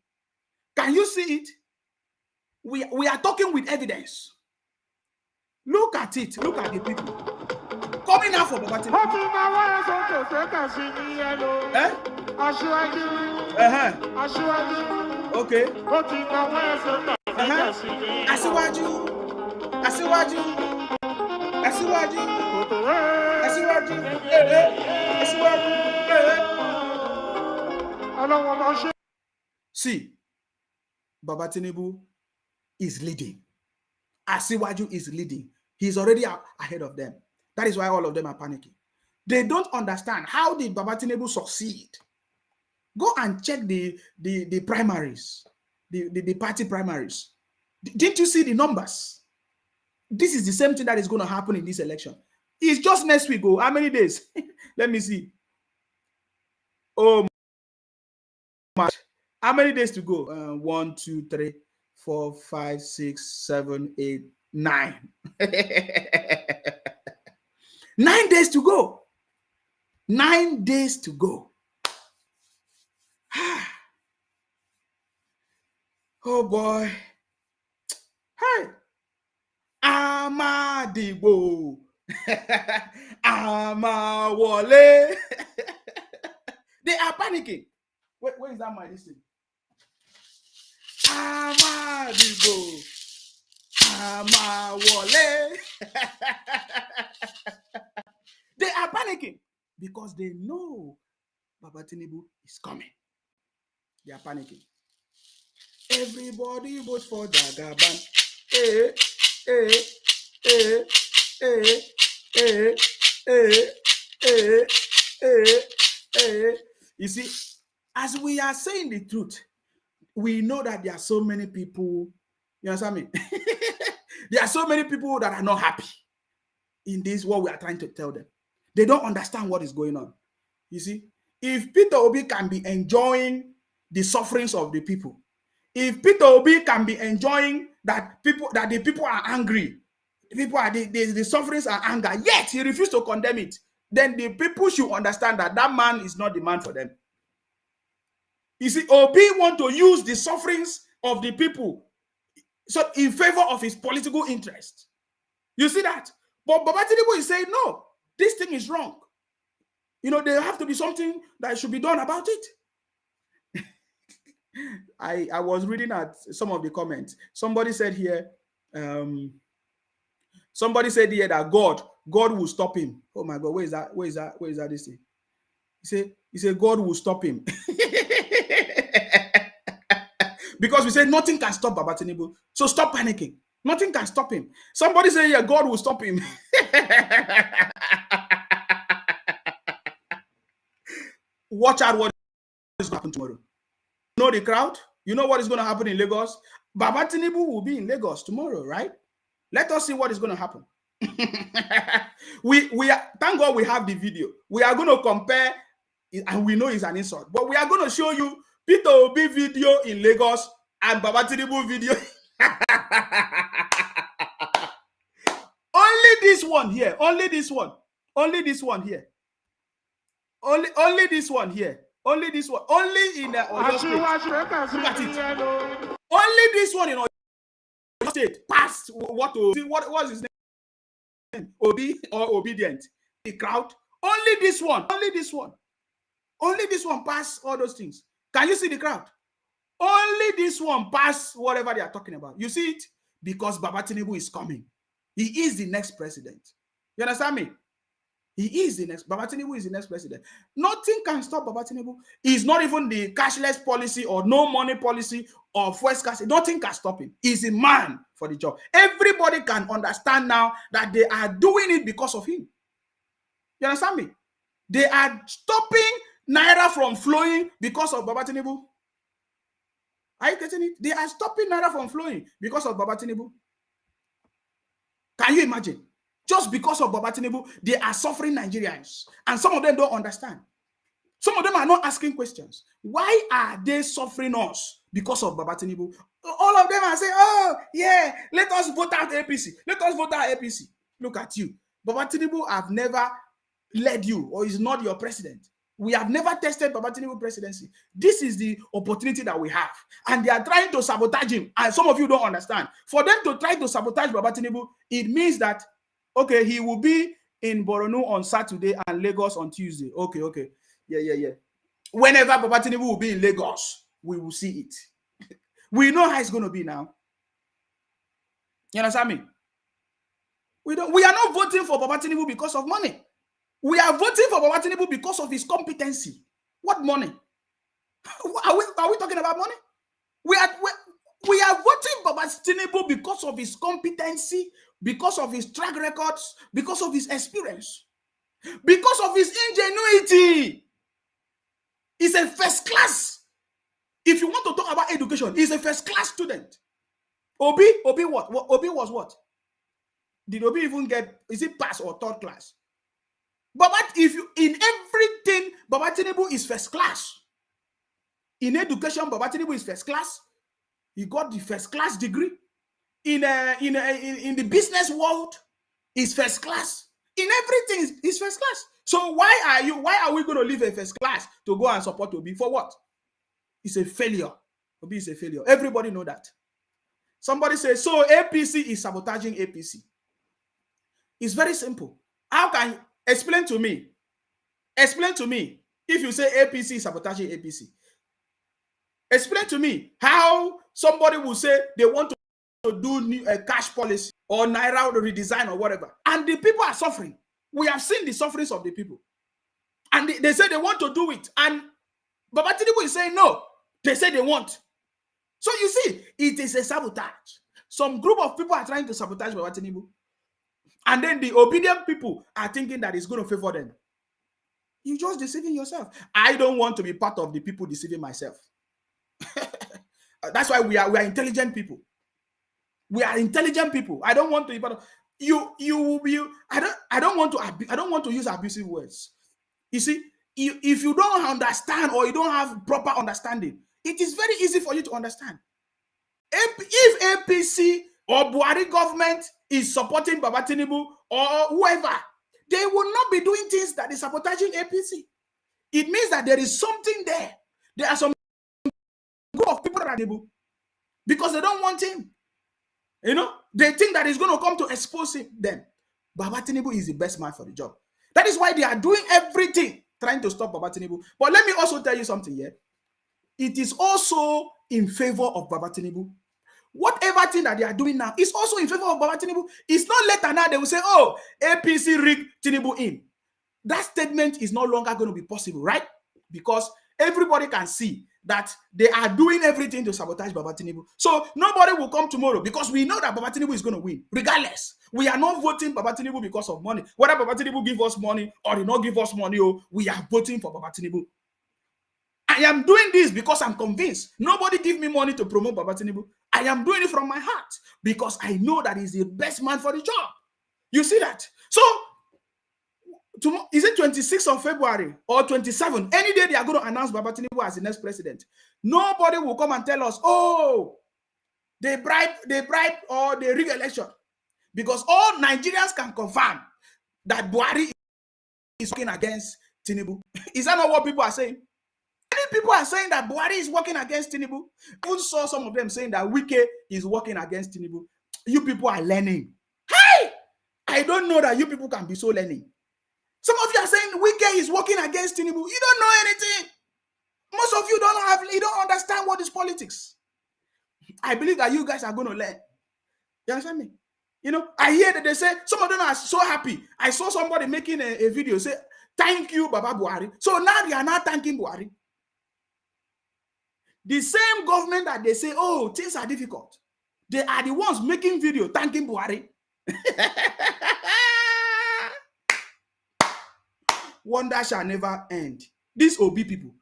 Can you see it? We are talking with evidence. Look at it. Look at the people coming out for Baba Tinubu. Okay. Asiwaju. Asiwaju. Asiwaju. Asiwaju. Asiwaju. See, Baba Tinubu is leading. Asiwaju is leading. He's already ahead of them. That is why all of them are panicking. They don't understand how did Baba Tinubu succeed. Go and check the primaries, the party primaries. Didn't you see the numbers? This is the same thing that is going to happen in this election. It's just next week. Oh, how many days? Let me see. Oh, March. How many days to go? 1, 2, 3, 4, 5, 6, 7, 8, 9. 9 days to go. 9 days to go. Oh boy. Hey. Amadibo. Amawole. They are panicking. Where is that my listing? Amadibo. Amawole. They are panicking because they know Baba Tinubu is coming. They are panicking. Everybody vote for Jagaban. Eh, eh, eh, eh, eh, eh, eh, eh, eh. You see, as we are saying the truth, we know that there are so many people, you understand me? There are so many people that are not happy in this, what we are trying to tell them. They don't understand what is going on. You see, if Peter Obi can be enjoying the sufferings of the people, if Peter Obi can be enjoying that the people are angry, the sufferings are anger, yet he refused to condemn it, then the people should understand that that man is not the man for them. You see, Obi want to use the sufferings of the people so in favor of his political interest. You see that? But Baba Tinubu is saying, no, this thing is wrong. You know, there have to be something that should be done about it. I was reading at some of the comments. Somebody said here that God will stop him. Oh my God, where is that this thing? He said God will stop him. Because we say nothing can stop Baba Tinubu. So stop panicking. Nothing can stop him. Somebody say, yeah, God will stop him. Watch out what is going to happen tomorrow. You know the crowd? You know what is going to happen in Lagos? Baba Tinubu will be in Lagos tomorrow, right? Let us see what is going to happen. Thank God we have the video. We are going to compare, and we know it's an insult, but we are going to show you Peter Obi video in Lagos and Baba Tinubu video. Only this one here. Only this one. Only this one here. Only this one here. Only this one. Only in Oyo State. Look at it. Only this one in Oyo State passed what was his name? Obi or Obedient. The crowd. Only this one pass all those things. Can you see the crowd? Only this one pass whatever they are talking about. You see it? Because Baba Tinubu is coming. He is the next president. You understand me? He is the next. Baba Tinubu is the next president. Nothing can stop Baba Tinubu. It's not even the cashless policy or no money policy or West Cash. Nothing can stop him. He's a man for the job. Everybody can understand now that they are doing it because of him. You understand me? They are stopping Naira from flowing because of Baba Tinubu. Are you getting it? They are stopping Naira from flowing because of Baba Tinubu. Can you imagine? Just because of Baba Tinubu, they are suffering Nigerians. And some of them don't understand. Some of them are not asking questions. Why are they suffering us because of Baba Tinubu? All of them are saying, oh, yeah, let us vote out APC. Let us vote out APC. Look at you. Baba Tinubu have never led you or is not your president. We have never tested Baba Tinubu presidency. This is the opportunity that we have. And they are trying to sabotage him. And some of you don't understand. For them to try to sabotage Baba Tinubu, it means that, okay, he will be in Borno on Saturday and Lagos on Tuesday. Okay. Yeah. Whenever Baba Tinubu will be in Lagos, we will see it. We know how it's going to be now. You understand me? We are not voting for Baba Tinubu because of money. We are voting for Baba Tinubu because of his competency. What money? Are we talking about money? We are voting Baba Tinubu because of his competency, because of his track records, because of his experience, because of his ingenuity. He's a first class. If you want to talk about education, he's a first class student. Obi what? Obi was what? Did Obi even get, is it pass or third class? But if you, in everything, Baba Tinubu is first class. In education, Baba Tinubu is first class. He got the first class degree. In the business world, he's first class. In everything, he's first class. So why are we going to leave a first class to go and support Obi? For what? It's a failure. Obi is a failure. Everybody know that. Somebody says, so APC is sabotaging APC. It's very simple. How can you explain to me if you say APC is sabotaging APC? Explain to me how somebody will say they want to do a cash policy or Naira redesign or whatever, and the people are suffering. We have seen the sufferings of the people, and they say they want to do it, and Baba Tinubu is saying no. They say they want. So you see, it is a sabotage. Some group of people are trying to sabotage Baba Tinubu, and then the obedient people are thinking that it's going to favor them. You're just deceiving yourself. I don't want to be part of the people deceiving myself. That's why we are intelligent people. We are intelligent people. I don't want to be part of I don't want to use abusive words. You see, if you don't understand or you don't have proper understanding, it is very easy for you to understand. If APC or Buhari government is supporting Baba Tinubu or whoever, they will not be doing things that is sabotaging APC. It means that there is something there. There are some group of people that are able because they don't want him. You know, they think that he's going to come to expose them. Baba Tinubu is the best man for the job. That is why they are doing everything trying to stop Baba Tinubu. But let me also tell you something here. It is also in favor of Baba Tinubu. Whatever thing that they are doing now is also in favor of Baba Tinubu. It's not later now they will say, oh, APC rigged Tinubu in. That statement is no longer going to be possible, right? Because everybody can see that they are doing everything to sabotage Baba Tinubu. So nobody will come tomorrow because we know that Baba Tinubu is going to win. Regardless, we are not voting Baba Tinubu because of money. Whether Baba Tinubu give us money or did not give us money, we are voting for Baba Tinubu. I am doing this because I'm convinced. Nobody give me money to promote Baba Tinubu. I am doing it from my heart because I know that he's the best man for the job. You see that? So, is it 26th of February or 27th? Any day they are going to announce Baba Tinubu as the next president. Nobody will come and tell us, oh, they bribe or they rig election. Because all Nigerians can confirm that Buhari is working against Tinubu. Is that not what people are saying? people are saying that Buhari is working against Tinubu. Even saw some of them saying that Wike is working against Tinubu. You people are learning. Hey, I don't know that you people can be so learning. Some of you are saying Wike is working against Tinubu. You don't know anything. Most of you don't understand what is politics. I believe that you guys are going to learn. You understand me? You know, I hear that they say some of them are so happy. I saw somebody making a video say, "Thank you, Baba Buhari." So now they are not thanking Buhari. The same government that they say, "Oh, things are difficult," they are the ones making video thanking Buhari. Wonder shall never end. These Obi people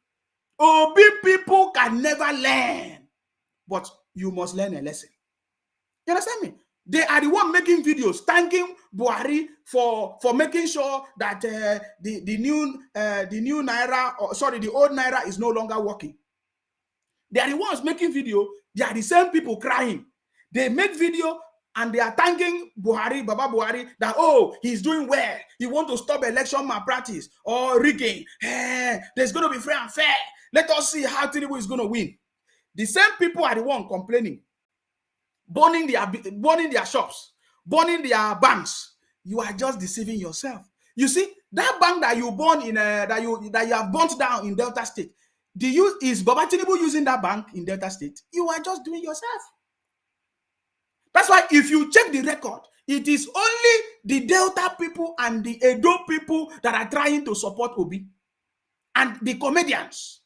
can never learn, but you must learn a lesson. You understand me? They are the one making videos thanking Buhari for making sure that the new naira, or sorry, the old naira is no longer working. They are the ones making video. They are the same people crying. They make video and they are thanking Buhari, Baba Buhari, that, oh, he's doing well. He wants to stop election malpractice or rigging. There's going to be fair and fair. Let us see how Tinubu is going to win. The same people are the one complaining, burning their shops, burning their banks. You are just deceiving yourself. You see, that bank that you burn in that you have burnt down in Delta State, is Baba Tinubu using that bank in Delta State? You are just doing yourself. That's why if you check the record, it is only the Delta people and the Edo people that are trying to support Obi. And the comedians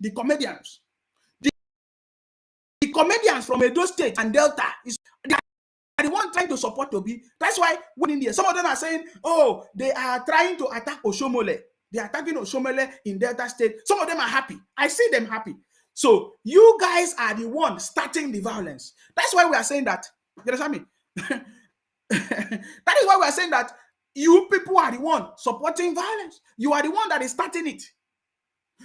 from Edo State and Delta, they are the one trying to support Obi. That's why when India, some of them are saying, oh, they are trying to attack Oshomole. They are attacking Oshomole in Delta State. Some of them are happy. I see them happy. So you guys are the one starting the violence. That's why we are saying that. You understand me? That is why we are saying that you people are the one supporting violence. You are the one that is starting it.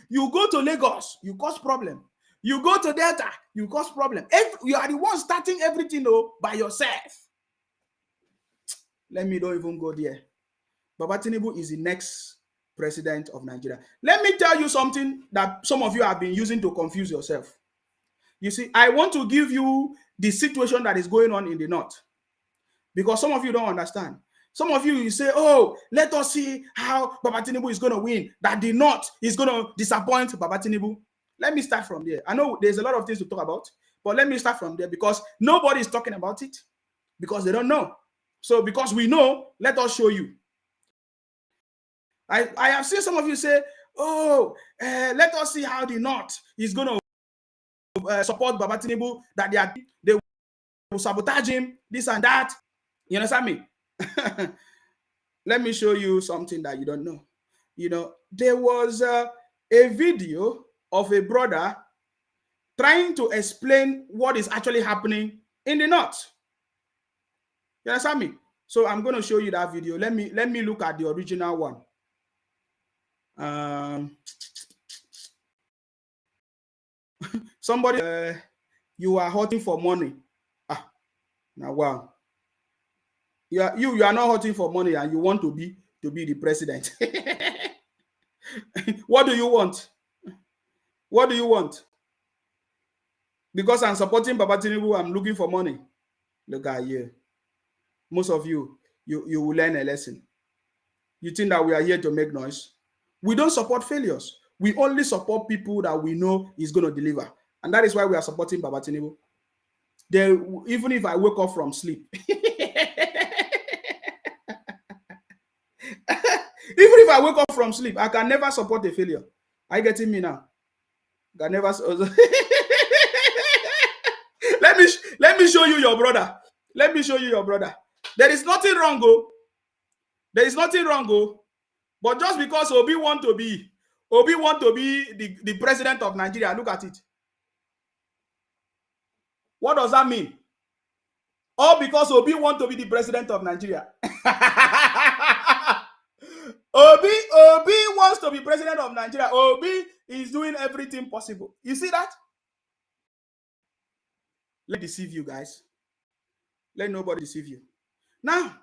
You go to Lagos, you cause problem. You go to Delta, you cause problem. You are the one starting everything by yourself. Let me don't even go there. Baba Tinubu is the next president of Nigeria. Let me tell you something that some of you have been using to confuse yourself. You see, I want to give you the situation that is going on in the north, because some of you don't understand. Some of you say, oh, let us see how Baba Tinubu is going to win, that the north is going to disappoint Baba Tinubu. Let me start from there. I know there's a lot of things to talk about, but let me start from there, because nobody is talking about it, because they don't know. So because we know, let us show you. I have seen some of you say, oh, let us see how the north is going to support Baba Tinubu, that they will sabotage him, this and that. You understand me? Let me show you something that you don't know. You know, there was a video of a brother trying to explain what is actually happening in the north. You understand me? So I'm going to show you that video. Let me look at the original one. Somebody, you are hurting for money. Now wow. You are not hurting for money, and you want to be the president. What do you want? What do you want? Because I'm supporting Baba Tinubu, I'm looking for money. Look at you. Most of you will learn a lesson. You think that we are here to make noise? We don't support failures. We only support people that we know is going to deliver. And that is why we are supporting Baba Tinubu. Even if I wake up from sleep, even if I wake up from sleep, I can never support a failure. Are you getting me now? I can never. Let me show you your brother. Let me show you your brother. There is nothing wrong, oh. There is nothing wrong, oh. But just because Obi want to be the president of Nigeria, look at it. What does that mean? All because Obi want to be the president of Nigeria. Obi wants to be president of Nigeria. Obi is doing everything possible. You see that? Let me deceive you guys. Let nobody deceive you. Now,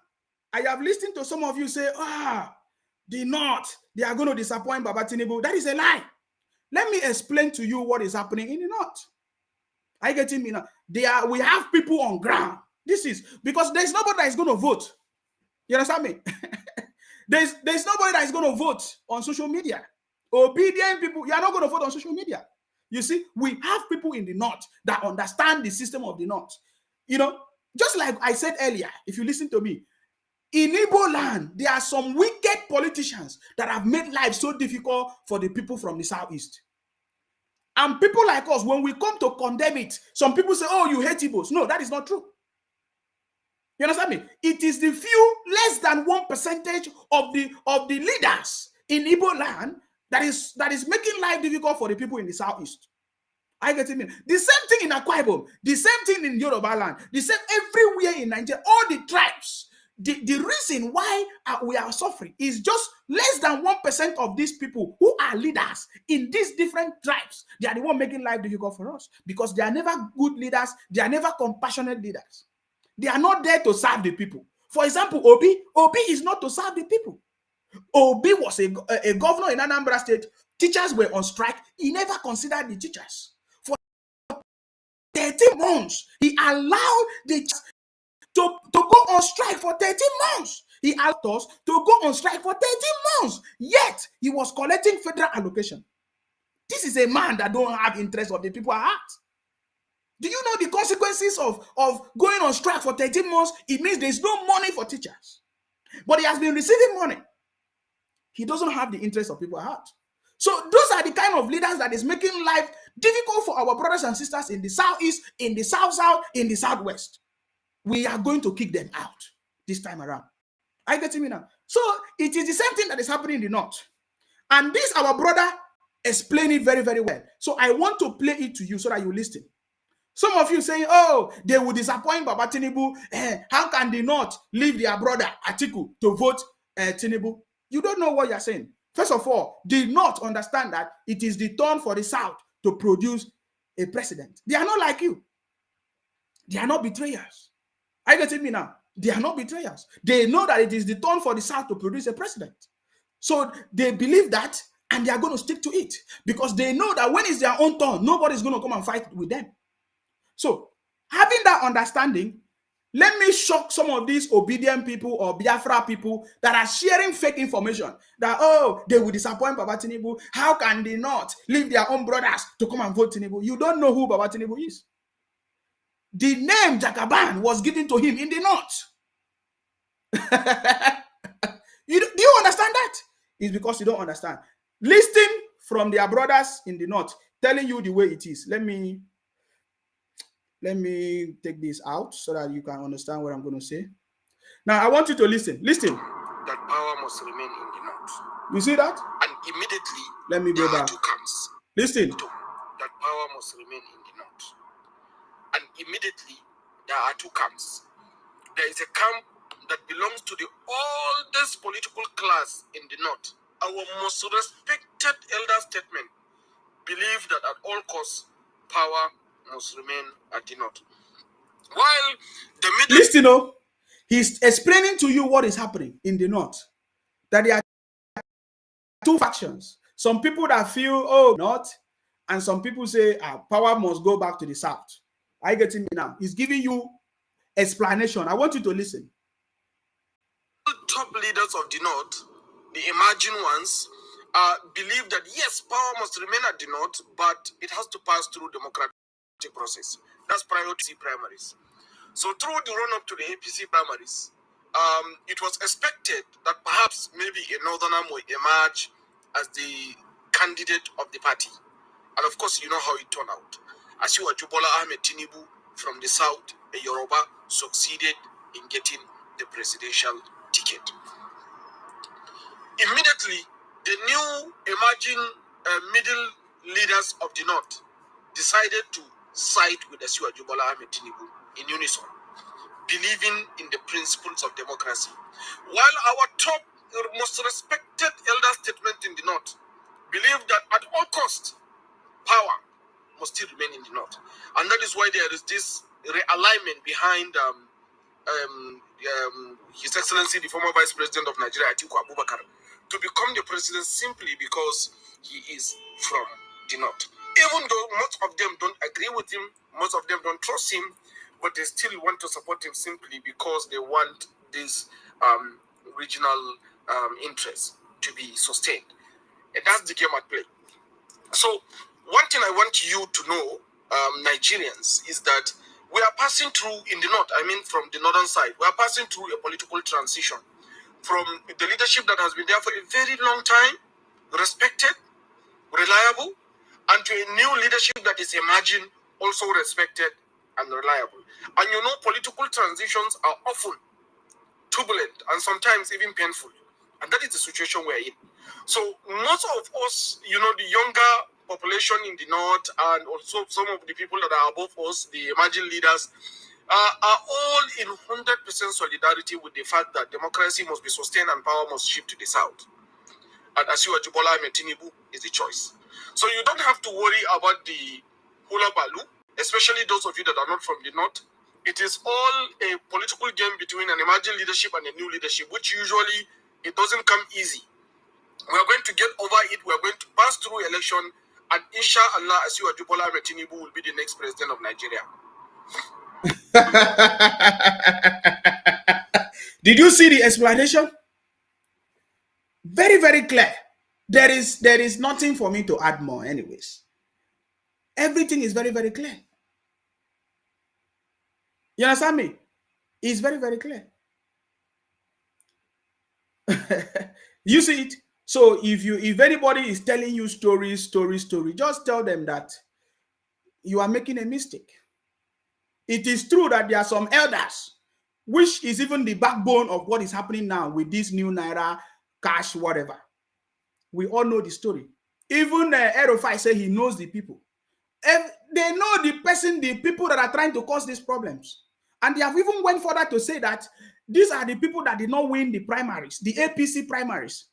I have listened to some of you say, the North, they are going to disappoint Baba Tinubu. That is a lie. Let me explain to you what is happening in the north. Are you getting me now? We have people on ground. This is because there's nobody that is going to vote. You understand me? there's nobody that is going to vote on social media. Obedient people, you are not going to vote on social media. You see, we have people in the north that understand the system of the north. You know, just like I said earlier, if you listen to me, in Igbo land, there are some wicked politicians that have made life so difficult for the people from the southeast. And people like us, when we come to condemn it, some people say, oh, you hate Igbos. No, that is not true. You understand me? It is the few, less than 1% of the leaders in Igbo land that is making life difficult for the people in the southeast. I get it. The same thing in Akwa Ibom, the same thing in Yoruba land, the same everywhere in Nigeria, all the tribes. The reason why we are suffering is just less than 1% of these people who are leaders in these different tribes. They are the one making life difficult for us because they are never good leaders. They are never compassionate leaders. They are not there to serve the people. For example, Obi is not to serve the people. Obi was a governor in Anambra State. Teachers were on strike. He never considered the teachers. For 13 months, he allowed the teachers to go on strike for 13 months. He allowed us to go on strike for 13 months. Yet, he was collecting federal allocation. This is a man that don't have interest of the people at heart. Do you know the consequences of going on strike for 13 months? It means there's no money for teachers. But he has been receiving money. He doesn't have the interest of people at heart. So those are the kind of leaders that is making life difficult for our brothers and sisters in the southeast, in the south, in the southwest. We are going to kick them out this time around. Are you getting me now? So it is the same thing that is happening in the north. And this, our brother, explained it very, very well. So I want to play it to you so that you listen. Some of you saying, oh, they will disappoint Baba Tinubu. How can they not leave their brother Atiku to vote Tinubu? You don't know what you're saying. First of all, they not understand that it is the turn for the South to produce a president. They are not like you. They are not betrayers. Are you getting me now? They are not betrayers. They know that it is the turn for the South to produce a president. So they believe that and they are going to stick to it because they know that when it's their own turn, nobody's going to come and fight with them. So having that understanding, let me shock some of these obedient people or Biafra people that are sharing fake information that, oh, they will disappoint Baba Tinubu. How can they not leave their own brothers to come and vote Tinubu? You don't know who Baba Tinubu is. The name Jagaban was given to him in the north. Do you understand that? It's because you don't understand. Listen from their brothers in the north telling you the way it is. Let me take this out so that you can understand what I'm going to say. Now, I want you to listen. Listen. That power must remain in the north. You see that? And immediately, let me go back. Two camps. Listen. That power must remain in the north. And immediately, there are two camps. There is a camp that belongs to the oldest political class in the north. Our most respected elder statesmen believe that at all costs, power must remain at the north. While the middle... Listen, oh, he's explaining to you what is happening in the north. That there are two factions. Some people that feel, oh, north, and some people say power must go back to the south. Are you getting me now? He's giving you explanation. I want you to listen. Top leaders of the north, the emerging ones, believe that yes, power must remain at the north, but it has to pass through democratic process. That's priority primaries. So through the run-up to the APC primaries, it was expected that perhaps maybe a northerner will emerge as the candidate of the party. And of course, you know how it turned out. Asiwaju Tinubu from the south, a Yoruba, succeeded in getting the presidential ticket. Immediately, the new emerging middle leaders of the north decided to side with Asiwaju Tinubu in unison, believing in the principles of democracy. While our top, most respected elder statesmen in the north believe that at all costs, power must still remain in the north. And that is why there is this realignment behind His Excellency, the former Vice President of Nigeria, Atiku Abubakar, to become the president simply because he is from the North. Even though most of them don't agree with him, most of them don't trust him, but they still want to support him simply because they want this regional interest to be sustained. And that's the game at play. So one thing I want you to know, Nigerians, is that we are passing through in the north, I mean from the northern side, we are passing through a political transition from the leadership that has been there for a very long time, respected, reliable, and to a new leadership that is emerging, also respected and reliable. And you know, political transitions are often turbulent and sometimes even painful. And that is the situation we're in. So most of us, you know, the younger population in the north and also some of the people that are above us, the emerging leaders, are all in 100% solidarity with the fact that democracy must be sustained and power must shift to the south. And Asiwaju Tinubu is the choice. So you don't have to worry about the hula balu, especially those of you that are not from the north. It is all a political game between an emerging leadership and a new leadership, which usually it doesn't come easy. We are going to get over it. We are going to pass through election, and inshallah, Asiwaju Tinubu will be the next president of Nigeria. Did you see the explanation? Very, very clear. There is nothing for me to add more anyways. Everything is very, very clear. You understand me? It's very, very clear. You see it? So if anybody is telling you story, just tell them that you are making a mistake. It is true that there are some elders, which is even the backbone of what is happening now with this new Naira, cash, whatever. We all know the story. Even Erofai said he knows the people. They know the people that are trying to cause these problems. And they have even went further to say that these are the people that did not win the primaries, the APC primaries.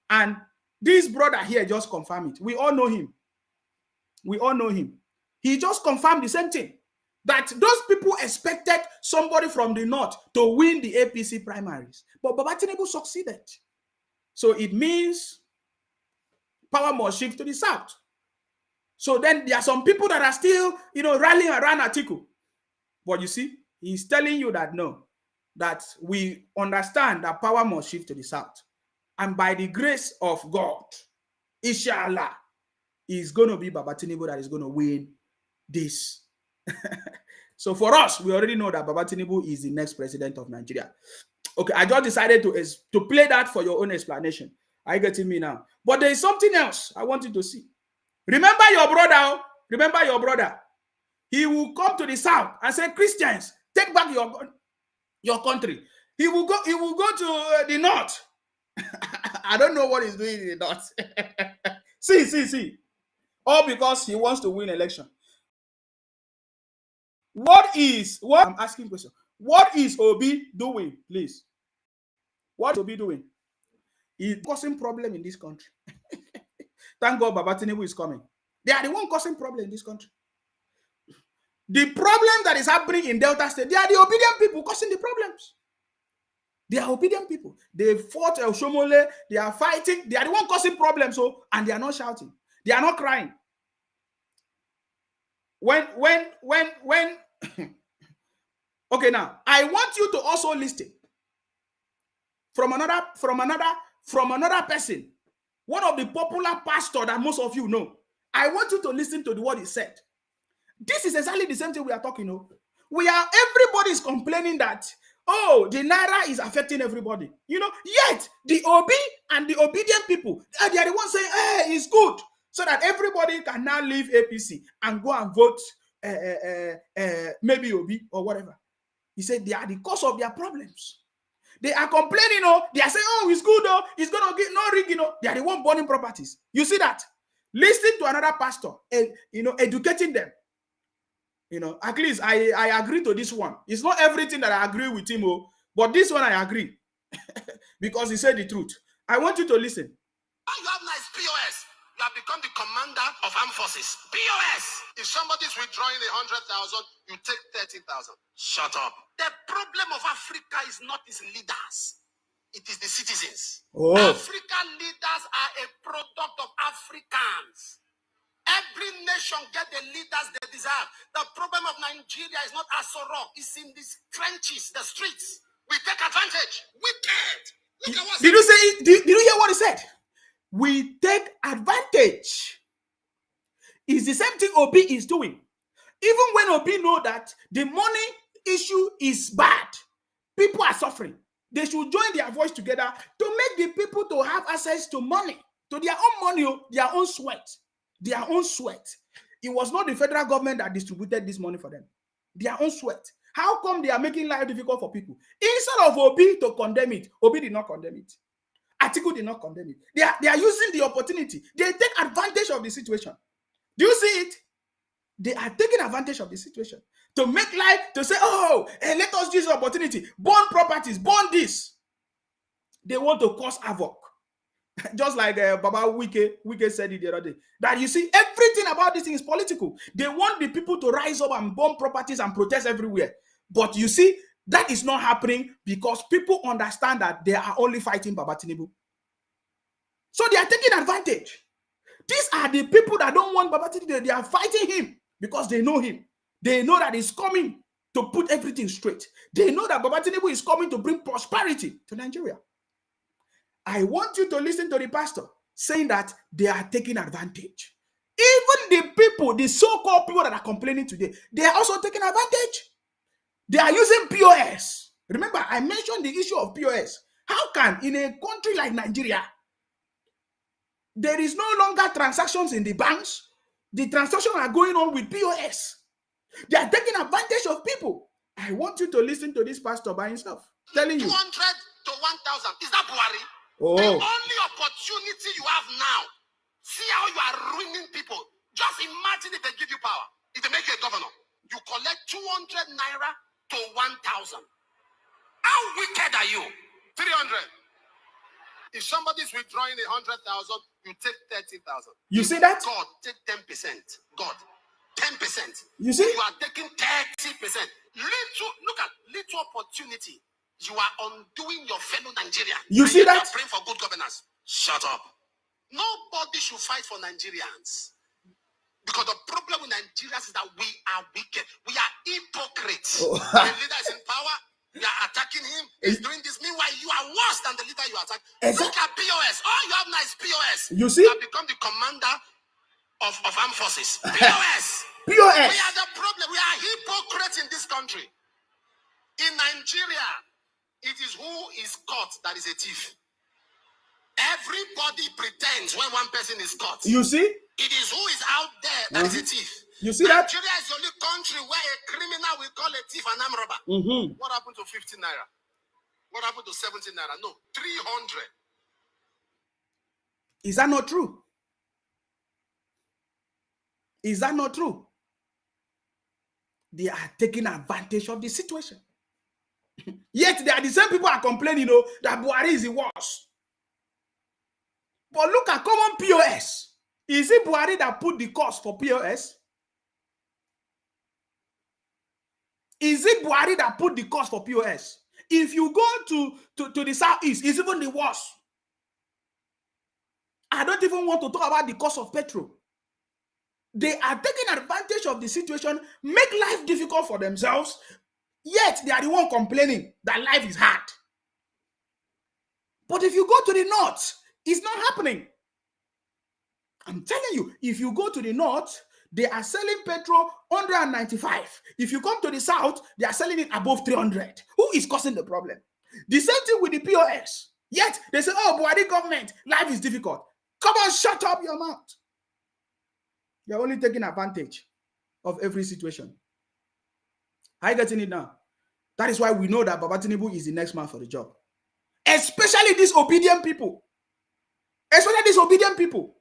And this brother here just confirmed it. We all know him. We all know him. He just confirmed the same thing. That those people expected somebody from the north to win the APC primaries. But Baba Tinubu succeeded. So it means power must shift to the south. So then there are some people that are still, rallying around Atiku. But you see, he's telling you that no, that we understand that power must shift to the south. And by the grace of God, inshallah, it's going to be Baba Tinubu that is going to win this. So for us, we already know that Baba Tinubu is the next president of Nigeria. Okay, I just decided to play that for your own explanation. Are you getting me now? But there is something else I want you to see. Remember your brother. Remember your brother. He will come to the south and say, Christians, take back your country. He will go to the north. I don't know what he's doing in the north. See. All because he wants to win election. I'm asking question. What is Obi doing, please? What is Obi doing? He's causing problem in this country. Thank God Baba Tinubu is coming. They are the one causing problem in this country. The problem that is happening in Delta State, they are the obedient people causing the problems. They are obedient people. They fought El Shomole. They are fighting. They are the one causing problems. And they are not shouting. They are not crying. When okay, now I want you to also listen from another person, one of the popular pastor that most of you know. I want you to listen to what he said. This is exactly the same thing we are talking about. Everybody is complaining that, the Naira is affecting everybody. Yet the Obi and the obedient people, they are the ones saying, hey, it's good. So that everybody can now leave APC and go and vote maybe Obi or whatever. He said they are the cause of their problems. They are complaining, they are saying, it's good, it's going to get no rig, They are the one burning properties. You see that? Listen to another pastor, educating them. At least I agree to this one. It's not everything that I agree with him, but this one I agree because he said the truth. I want you to listen. You have nice POS. You have become the commander of armed forces. POS. If somebody's withdrawing 100,000, you take 30,000. Shut up. The problem of Africa is not its leaders. It is the citizens. African leaders are a product of Africans. every nation get the leaders they deserve. The problem of Nigeria is not Aso Rock. It's in these trenches, the streets. We take advantage. Wicked. Look at what's Did you say? Did you hear what he said? We take advantage. It's the same thing Obi is doing. Even when Obi know that the money issue is bad, people are suffering. They should join their voice together to make the people to have access to money, to their own money, their own sweat, their own sweat. It was not the federal government that distributed this money for them. Their own sweat. How come they are making life difficult for people? Instead of Obi to condemn it, Obi did not condemn it. Atiku did not condemn it. They are using the opportunity. They take advantage of the situation. Do you see it? They are taking advantage of the situation to make life, to say, oh, let us use the opportunity. Burn properties, burn this. They want to cause havoc. Just like Baba Wike said it the other day. That you see, everything about this thing is political. They want the people to rise up and burn properties and protest everywhere. But you see, that is not happening because people understand that they are only fighting Baba Tinubu. So they are taking advantage. These are the people that don't want Baba Tinubu. They are fighting him because they know him. They know that he's coming to put everything straight. They know that Baba Tinubu is coming to bring prosperity to Nigeria. I want you to listen to the pastor saying that they are taking advantage. Even the people, the so-called people that are complaining today, they are also taking advantage. They are using POS. Remember, I mentioned the issue of POS. How can, in a country like Nigeria, there is no longer transactions in the banks? The transactions are going on with POS. They are taking advantage of people. I want you to listen to this pastor by himself telling you. 200 to 1,000. Is that Buhari? Oh. The only opportunity you have now, see how you are ruining people. Just imagine if they give you power, if they make you a governor. You collect 200 naira to 1,000. How wicked are you? 300. If somebody is withdrawing 100,000, you take 30,000. You see that? God, take 10%. God, 10%. You see? You are taking 30%. Look at little opportunity. You are undoing your fellow Nigerians. You see that? You are praying for good governance. Shut up. Nobody should fight for Nigerians. Because the problem with Nigerians is that we are wicked. We are hypocrites. Oh. The leader is in power. You are attacking him. He's doing this. Meanwhile, you are worse than the leader you attack. Look at POS. Oh, you have nice POS. You see? You have become the commander of armed forces. POS. POS. We are the problem. We are hypocrites in this country. In Nigeria, it is who is caught that is a thief. Everybody pretends when one person is caught. You see? It is who is out there that is a thief. You see that? Nigeria is the only country where a criminal will call a thief an armed robber. What happened to 15 naira? What happened to 17 naira? No, 300. Is that not true? Is that not true? They are taking advantage of the situation. Yet they are the same people are complaining, that Buhari is the worst. But look at common POS. Is it Buhari that put the cost for POS? Is it Buhari that put the cost for POS? If you go to the southeast, it's even the worst. I don't even want to talk about the cost of petrol. They are taking advantage of the situation, make life difficult for themselves, yet they are the one complaining that life is hard. But if you go to the north, it's not happening. I'm telling you, if you go to the north, they are selling petrol 195. If you come to the south, they are selling it above 300. Who is causing the problem? The same thing with the POS. Yet they say, oh, Buhari government, life is difficult. Come on, shut up your mouth. You're only taking advantage of every situation. Are you getting it now? That is why we know that Baba Tinubu is the next man for the job. Especially these obedient people. Especially these obedient people.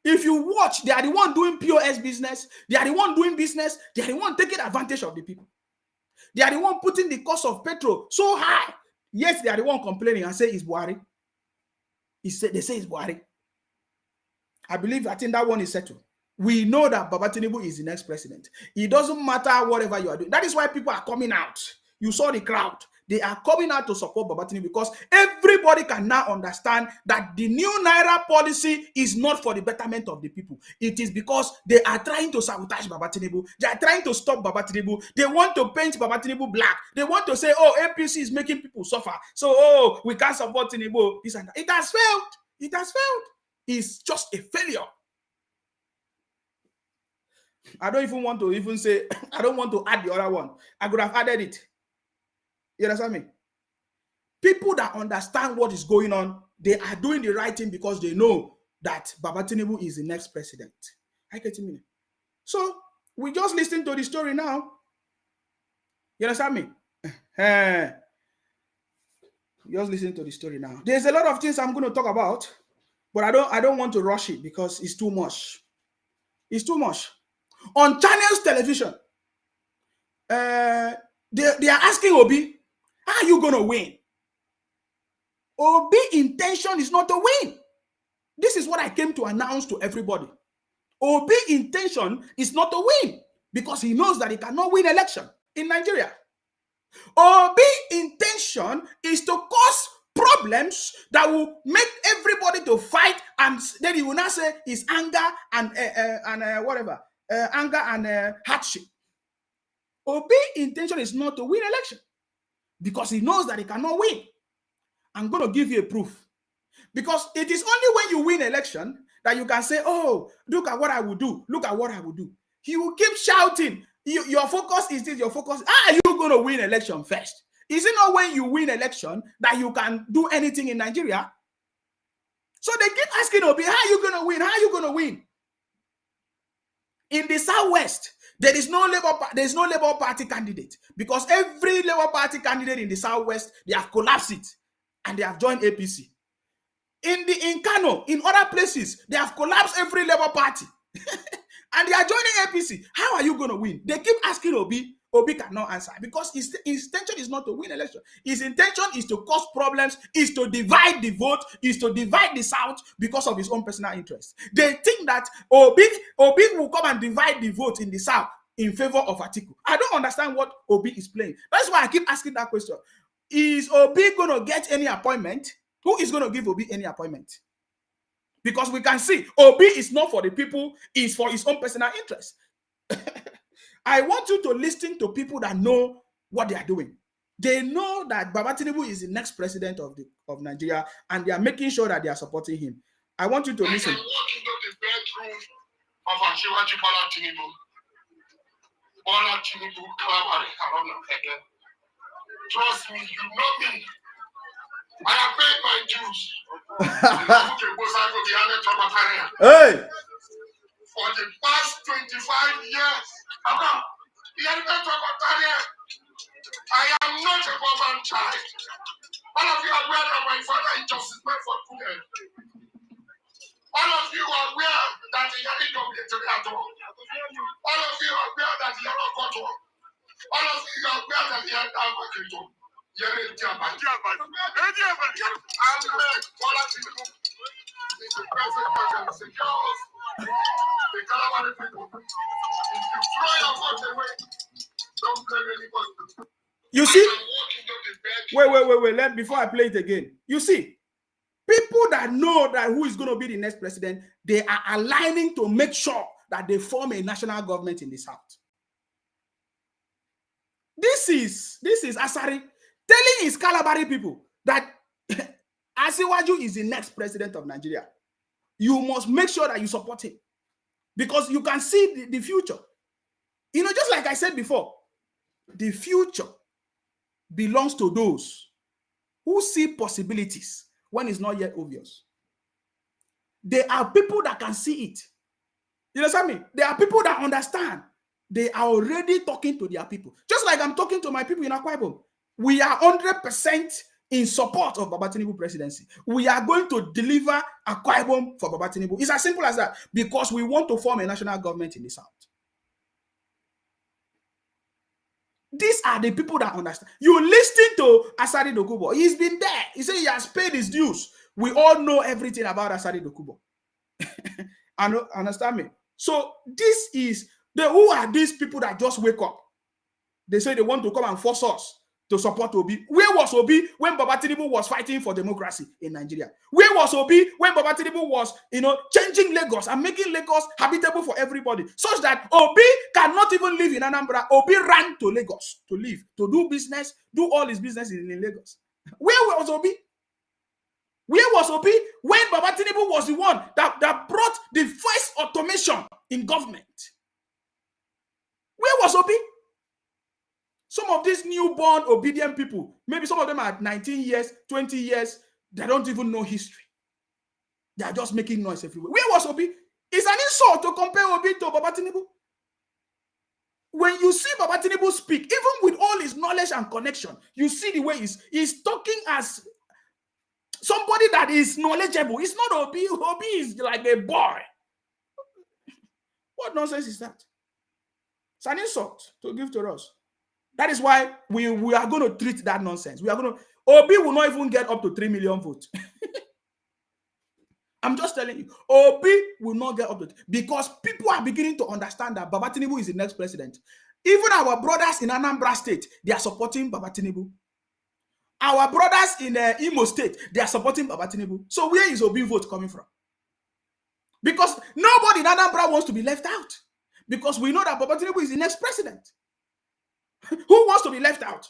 If you watch, they are the one doing POS business. They are the one doing business. They are the one taking advantage of the people. They are the one putting the cost of petrol so high. Yes, they are the one complaining and say it's Buhari. They say it's Buhari. I think that one is settled. We know that Baba Tinubu is the next president. It doesn't matter whatever you are doing. That is why people are coming out. You saw the crowd. They are coming out to support Baba Tinubu because everybody can now understand that the new Naira policy is not for the betterment of the people. It is because they are trying to sabotage Baba Tinubu. They are trying to stop Baba Tinubu. They want to paint Baba Tinubu black. They want to say, oh, APC is making people suffer. So, oh, we can't support Tinubu. This and that. It has failed. It has failed. It's just a failure. I don't even want to even say, I don't want to add the other one. I could have added it. You understand me? People that understand what is going on, they are doing the right thing because they know that Baba Tinubu is the next president. I get you. So we just listen to the story now. You understand me? Just listen to the story now. There's a lot of things I'm going to talk about, but I don't want to rush it because it's too much. It's too much. On Channels Television, they are asking Obi, how are you going to win? Obi's intention is not to win. This is what I came to announce to everybody. Obi's intention is not to win because he knows that he cannot win election in Nigeria. Obi's intention is to cause problems that will make everybody to fight, and then he will not say his anger and anger and hardship. Obi's intention is not to win election because he knows that he cannot win. I'm going to give you a proof. Because it is only when you win election that you can say, oh, look at what I will do. Look at what I will do. He will keep shouting. Your focus is this, your focus. How are you going to win election first? Is it not when you win election that you can do anything in Nigeria? So they keep asking Obi, how are you going to win? How are you going to win? In the Southwest, there is no Labour Party candidate because every Labour Party candidate in the Southwest, they have collapsed it and they have joined APC. In Kano, in other places, they have collapsed every Labour Party and they are joining APC. How are you going to win? They keep asking Obi. Obi cannot answer because his intention is not to win election. His intention is to cause problems, is to divide the vote, is to divide the South because of his own personal interest. They think that Obi will come and divide the vote in the South in favor of Atiku. I don't understand what Obi is playing. That's why I keep asking that question. Is Obi going to get any appointment? Who is going to give Obi any appointment? Because we can see Obi is not for the people, it's for his own personal interest. I want you to listen to people that know what they are doing. They know that Baba Tinubu is the next president of Nigeria, and they are making sure that they are supporting him. I want you to listen. I can walk into the bedroom of Asiwaju Bola Tinubu. Bola Tinubu, trust me, you know me. I have paid my dues. Hey! For the past 25 years, I am not a government child. All of you are aware that my father is justice man for Kuden. All of you are aware that he had to be at all. All of you are aware that he had a cut off. All of you are aware that he had a cut. You see? Wait. Before I play it again. You see? People that know that who is going to be the next president, they are aligning to make sure that they form a national government in the South. This is Asari telling his Kalabari people that Asiwaju is the next president of Nigeria. You must make sure that you support him because you can see the future. You know, just like I said before, the future belongs to those who see possibilities when it's not yet obvious. There are people that can see it. You understand me? There are people that understand. They are already talking to their people. Just like I'm talking to my people in Akwa Ibom. We are 100% in support of Baba Tinubu presidency. We are going to deliver Akwa Ibom for Baba Tinubu. It's as simple as that because we want to form a national government in the South. These are the people that understand. You listen to Asari Dokubo. He's been there. He said he has paid his dues. We all know everything about Asari Dokubo. Understand me? So this is who are these people that just wake up? They say they want to come and force us to support Obi? Where was Obi when Baba Tinubu was fighting for democracy in Nigeria? Where was Obi when Baba Tinubu was, changing Lagos and making Lagos habitable for everybody, such that Obi cannot even live in Anambra? Obi ran to Lagos to live, to do business, do all his business in Lagos. Where was Obi? Where was Obi when Baba Tinubu was the one that brought the first automation in government? Where was Obi? Some of these newborn obedient people, maybe some of them are 19 years, 20 years, they don't even know history. They are just making noise everywhere. Where was Obi? It's an insult to compare Obi to Baba Tinubu. When you see Baba Tinubu speak, even with all his knowledge and connection, you see the way he's talking as somebody that is knowledgeable. It's not Obi. Obi is like a boy. What nonsense is that? It's an insult to give to us. That is why we are going to treat that nonsense. Obi will not even get up to 3 million votes. I'm just telling you, Obi will not get up to, because people are beginning to understand that Baba Tinubu is the next president. Even our brothers in Anambra State, they are supporting Baba Tinubu. Our brothers in Imo State, they are supporting Baba Tinubu. So where is Obi vote coming from? Because nobody in Anambra wants to be left out. Because we know that Baba Tinubu is the next president. Who wants to be left out?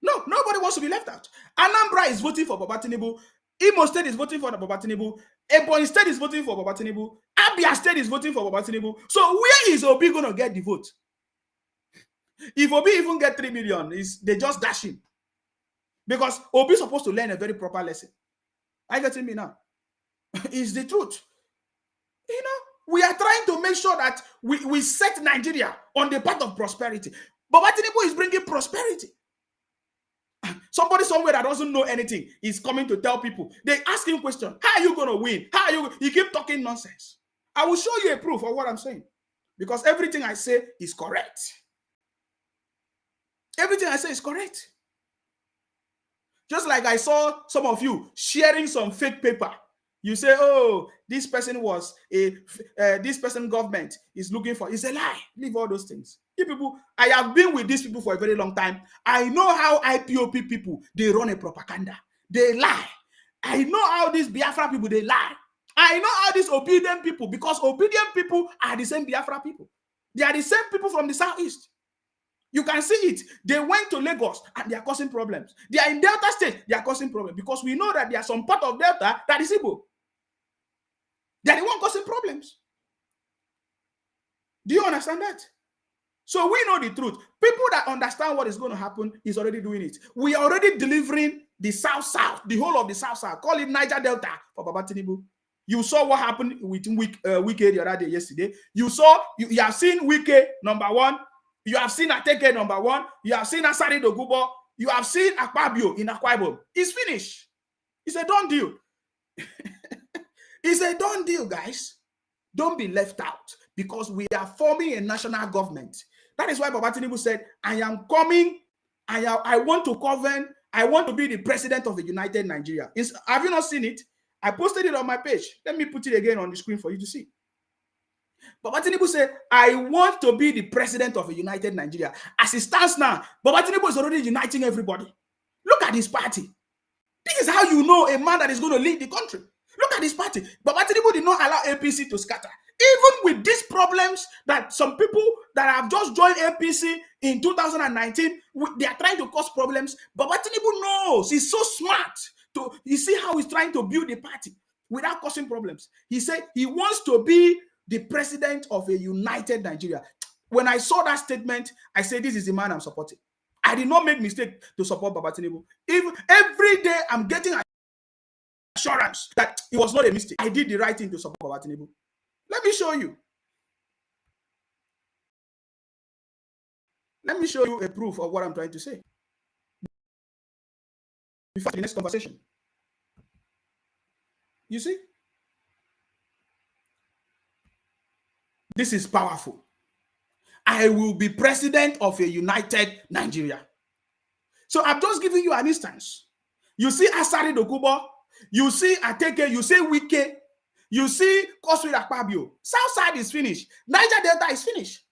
No, nobody wants to be left out. Anambra is voting for Baba Tinubu. Imo State is voting for Baba Tinubu. Ebonyi State is voting for Baba Tinubu. Abia State is voting for Baba Tinubu. So where is Obi going to get the vote? If Obi even get 3 million, they just dash him. Because Obi is supposed to learn a very proper lesson. Are you getting me now? It's the truth. We are trying to make sure that we set Nigeria on the path of prosperity. Baba Tinubu is bringing prosperity. Somebody somewhere that doesn't know anything is coming to tell people. They ask him question. How are you going to win? You keep talking nonsense. I will show you a proof of what I'm saying. Because everything I say is correct. Everything I say is correct. Just like I saw some of you sharing some fake paper. You say, oh, this person was this person government is looking for. It's a lie. Leave all those things. I have been with these people for a very long time. I know how IPOP people, they run a propaganda. They lie. I know how these Biafra people, they lie. I know how these obedient people, because obedient people are the same Biafra people. They are the same people from the southeast. You can see it. They went to Lagos and they are causing problems. They are in Delta State, they are causing problems because we know that there are some part of Delta that is Igbo. They are the one causing problems. Do you understand that? So we know the truth. People that understand what is going to happen is already doing it. We are already delivering the South, the whole of the South. Call it Niger Delta for Baba Tinubu. You saw what happened with Wike the other day, yesterday. You have seen Wike, number one. You have seen Ateke, number one. You have seen Asari Dogubo. You have seen Akpabio in Akwa Ibom. It's finished. It's a done deal. It's a done deal, guys. Don't be left out, because we are forming a national government. That is why Baba Tinubu said, I am coming. I want to govern. I want to be the president of the United Nigeria. Have you not seen it? I posted it on my page. Let me put it again on the screen for you to see. Baba Tinubu said, I want to be the president of a United Nigeria. As it stands now, Baba Tinubu is already uniting everybody. Look at his party. This is how you know a man that is going to lead the country. Look at this party. Baba Tinubu did not allow APC to scatter. Even with these problems that some people that have just joined APC in 2019, they are trying to cause problems. Baba Tinubu knows. He's so smart. You see how he's trying to build the party without causing problems. He said he wants to be the president of a united Nigeria. When I saw that statement, I said, this is the man I'm supporting. I did not make mistake to support Baba Tinubu. Even every day I'm getting assurance that it was not a mistake. I did the right thing to support Baba Tinubu. Let me show you. Let me show you a proof of what I'm trying to say. Before the next conversation. You see? This is powerful. I will be president of a united Nigeria. So I'm just giving you an instance. You see Asari Dokubo, you see Ateke, you see Wike, you see Koswira Akpabio. South side is finished. Niger Delta is finished.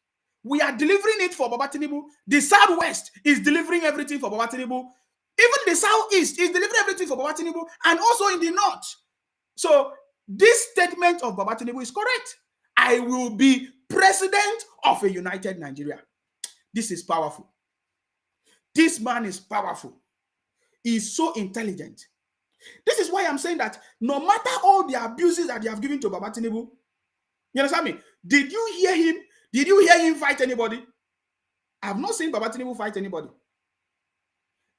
We are delivering it for Baba Tinubu. The Southwest is delivering everything for Baba Tinubu. Even the Southeast is delivering everything for Baba Tinubu, and also in the North. So this statement of Baba Tinubu is correct. I will be president of a united Nigeria. This is powerful. This man is powerful. He's so intelligent. This is why I'm saying that no matter all the abuses that they have given to Baba Tinubu, you understand me? Did you hear him? Did you hear him fight anybody? I have not seen Baba Tinubu fight anybody.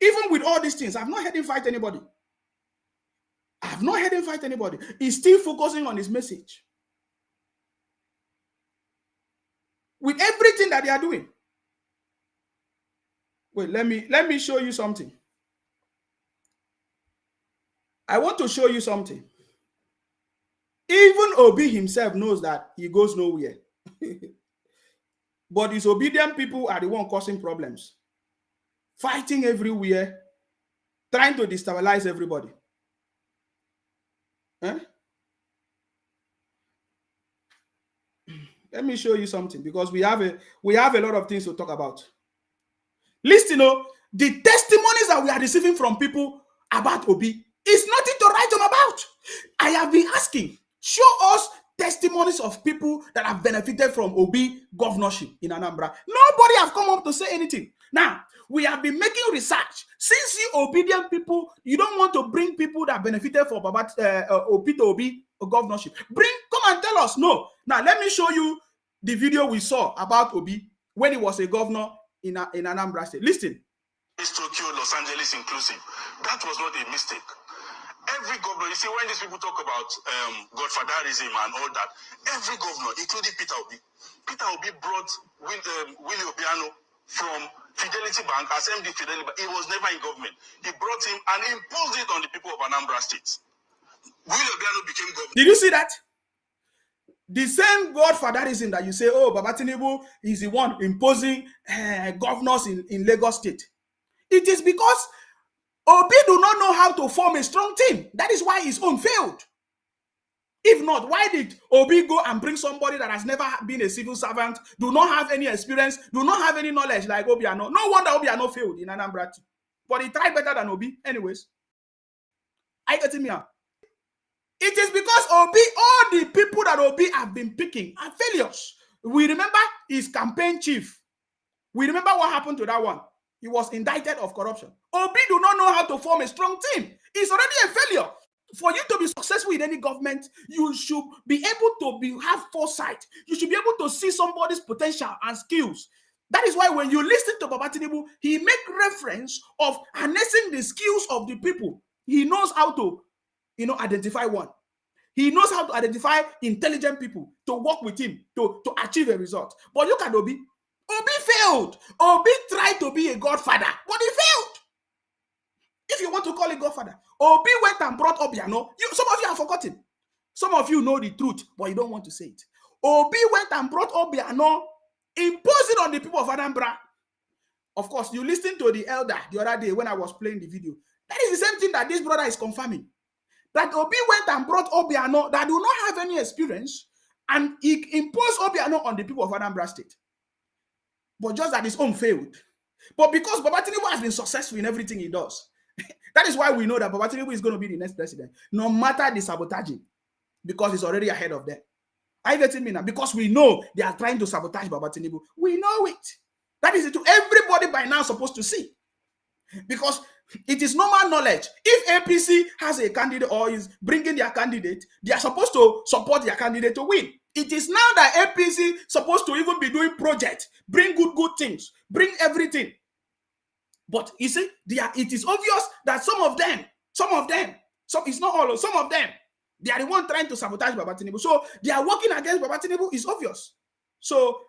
Even with all these things, I have not heard him fight anybody. I have not heard him fight anybody. He's still focusing on his message. With everything that they are doing. Wait, let me show you something. I want to show you something. Even Obi himself knows that he goes nowhere. But his obedient people are the one causing problems. Fighting everywhere, trying to destabilize everybody. Huh? Let me show you something, because we have a lot of things to talk about. Listen, the testimonies that we are receiving from people about Obi is nothing to write them about. I have been asking, show us testimonies of people that have benefited from Obi governorship in Anambra. Nobody have come up to say anything. Now, we have been making research. Since you obedient people, you don't want to bring people that benefited from Obi governorship. Come and tell us. No. Now, let me show you the video we saw about Obi when he was a governor in Anambra State. Listen. Tokyo, Los Angeles inclusive. That was not a mistake. Every governor, you see, when these people talk about godfatherism and all that, every governor, including Peter Obi brought Willie Obiano from Fidelity Bank as MD Fidelity Bank. He was never in government. He brought him and imposed it on the people of Anambra State. Willie Obiano became governor. Did you see that? The same godfatherism that you say, oh, Baba Tinubu is the one imposing governors in Lagos State. It is because Obi do not know how to form a strong team. That is why his own failed. If not, why did Obi go and bring somebody that has never been a civil servant, do not have any experience, do not have any knowledge like Obiano? No wonder Obiano failed in Anambra. But he tried better than Obi. Anyways, I get me out. It is because Obi, all the people that Obi have been picking are failures. We remember his campaign chief. We remember what happened to that one. He was indicted of corruption. Obi do not know how to form a strong team. He's already a failure. For you to be successful in any government, you should be able to have foresight. You should be able to see somebody's potential and skills. That is why when you listen to Baba Tinubu, he make reference of harnessing the skills of the people. He knows how to, identify one. He knows how to identify intelligent people to work with him to achieve a result. But look at Obi. Obi failed. Obi tried to be a godfather, but he failed. If you want to call it godfather, Obi went and brought Obiano. Some of you have forgotten. Some of you know the truth, but you don't want to say it. Obi went and brought Obiano, imposing on the people of Anambra. Of course, you listened to the elder the other day when I was playing the video. That is the same thing that this brother is confirming. That Obi went and brought Obiano that do not have any experience, and he imposed Obiano on the people of Anambra State. But just that his own failed. But because Baba Tinubu has been successful in everything he does, that is why we know that Baba Tinubu is going to be the next president, no matter the sabotaging, because he's already ahead of them. Are you getting me now? Because we know they are trying to sabotage Baba Tinubu. We know it. That is it. Everybody by now supposed to see. Because it is normal knowledge. If APC has a candidate or is bringing their candidate, they are supposed to support their candidate to win. It is now that APC supposed to even be doing projects, bring good things, bring everything. But you see, it is obvious that some of them, so it's not all, some of them, they are the one trying to sabotage Baba Tinubu. So they are working against Baba Tinubu, is obvious. So,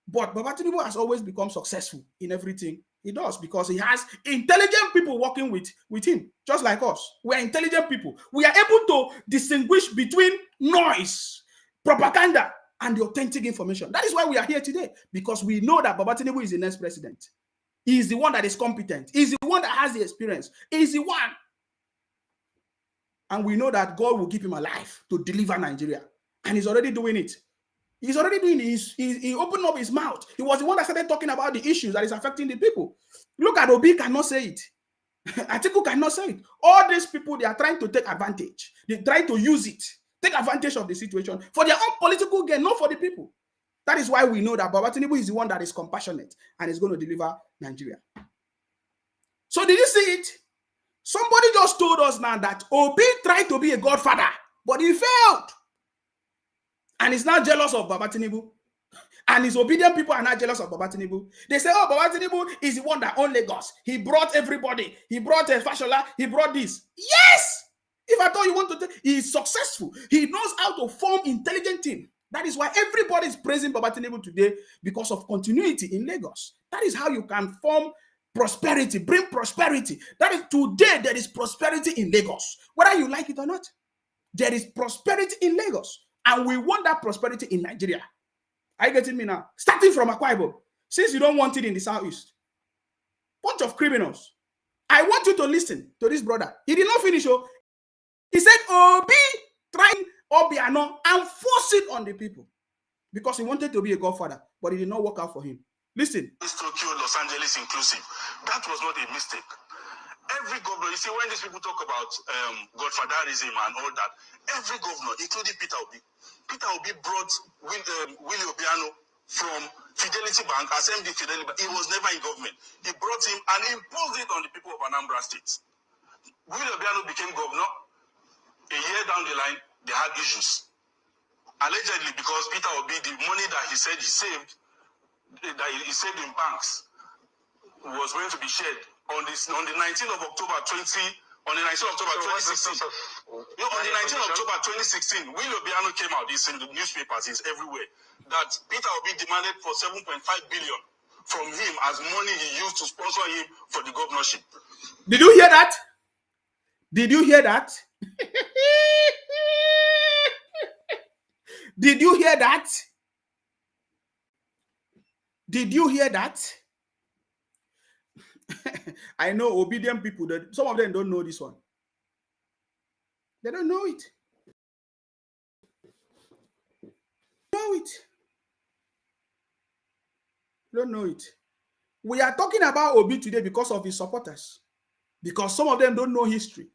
but Baba Tinubu has always become successful in everything he does because he has intelligent people working with him, just like us. We are intelligent people. We are able to distinguish between noise, propaganda, and the authentic information. That is why we are here today, because we know that Baba Tinubu is the next president. He is the one that is competent. He is the one that has the experience. He is the one. And we know that God will keep him alive to deliver Nigeria. And he's already doing it. He's already doing this. He opened up his mouth. He was the one that started talking about the issues that is affecting the people. Look at Obi cannot say it. Atiku cannot say it. All these people, they are trying to take advantage. They try to use it, take advantage of the situation for their own political gain, not for the people. That is why we know that Baba Tinubu is the one that is compassionate and is going to deliver Nigeria. So did you see it? Somebody just told us now that Obi tried to be a godfather, but he failed. And he's now jealous of Baba Tinubu. And his obedient people are not jealous of Baba Tinubu. They say, oh, Baba Tinubu is the one that owned Lagos. He brought everybody. He brought Fashola. He brought this. Yes! If I thought you want to, he is successful. He knows how to form intelligent team. That is why everybody is praising Baba Tinubu today, because of continuity in Lagos. That is how you can form prosperity, bring prosperity. That is today there is prosperity in Lagos. Whether you like it or not, there is prosperity in Lagos. And we want that prosperity in Nigeria. Are you getting me now? Starting from Akwa Ibom, since you don't want it in the southeast. Bunch of criminals. I want you to listen to this brother. He did not finish. Oh. He said, Obi trying Obiano and force it on the people because he wanted to be a godfather, but it did not work out for him. Listen. Tokyo, Los Angeles inclusive. That was not a mistake. Every governor, you see, when these people talk about godfatherism and all that, every governor, including Peter Obi brought Willie Obiano from Fidelity Bank as MD Fidelity Bank. He was never in government. He brought him and imposed it on the people of Anambra State. Willie Obiano became governor. A year down the line, they had issues. Allegedly, because Peter Obi, the money that he said he saved, that he saved in banks, was going to be shared on the 19th of October 2016. On the 19th of October 2016, Willie Obiano came out. It's in the newspapers. It's everywhere. That Peter Obi demanded for 7.5 billion from him as money he used to sponsor him for the governorship. Did you hear that? Did you hear that? Did you hear that? Did you hear that? I know obedient people, that some of them don't know this one. They don't know it. Don't know it. We are talking about Obi today because of his supporters. Because some of them don't know history.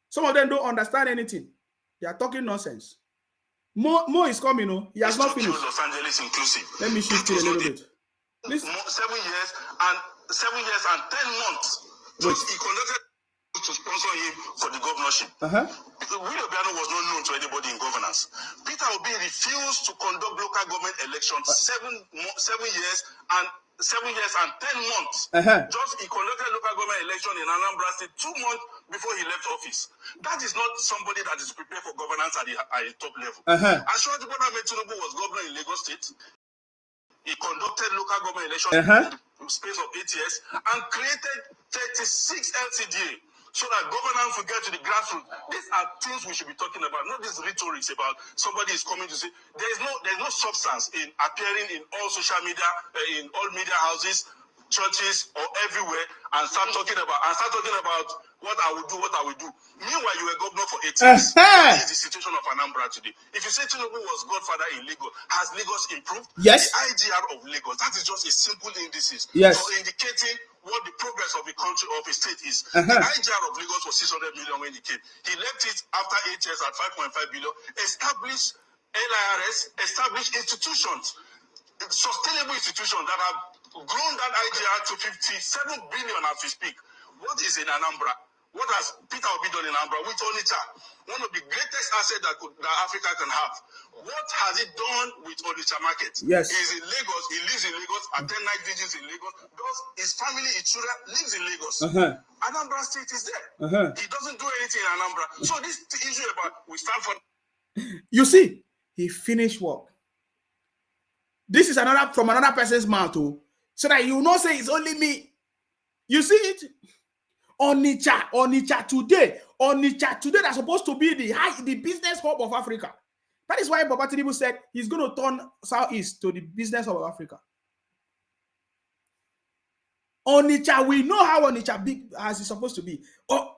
Some of them don't understand anything. They are talking nonsense. Mo is coming, no? He has not finished. Los Angeles inclusive. Let me shift it a little bit. Listen. 7 years and 10 months. Just he conducted to sponsor him for the governorship. Willie Obiano was not known to anybody in governance. Peter Obi refused to conduct local government elections 7 years and 10 months. Just he conducted local government election in Anambra State 2 months before he left office. That is not somebody that is prepared for governance at the top level. Asiwaju Tinubu was governor in Lagos State. He conducted local government elections in the space of 8 years and created 36 LCDA so that governance will get to the grassroots. These are things we should be talking about, not these rhetorics about somebody is coming to say there's no substance in appearing in all social media, in all media houses, churches, or everywhere, and start talking about what I will do. Meanwhile, you were governor for 8 years. That is the situation of Anambra today. If you say Tinubu was godfather in Lagos, has Lagos improved? Yes. The IGR of Lagos, that is just a simple indices. Yes. For indicating what the progress of the country, of a state is. The IGR of Lagos was 600 million when he came. He left it after 8 years at 5.5 billion, established LIRS, established institutions, sustainable institutions that have grown that IGR to 57 billion as we speak. What is in Anambra? What has Peter Obi done in Anambra with Onitsha? One of the greatest assets that Africa can have. What has it done with Onitsha market? Yes. He's in Lagos. He lives in Lagos. Attend night vigils in Lagos. Because his family, his children, lives in Lagos. Anambra State is there. He doesn't do anything in Anambra. So this issue about we stand for. You see, he finished work. This is from another person's mouth, too, so that you will not say it's only me. You see it? Onitsha today that's supposed to be the business hub of Africa. That is why Baba Tinubu said he's going to turn Southeast to the business hub of Africa. Onitsha, we know how Onitsha big as it's supposed to be. How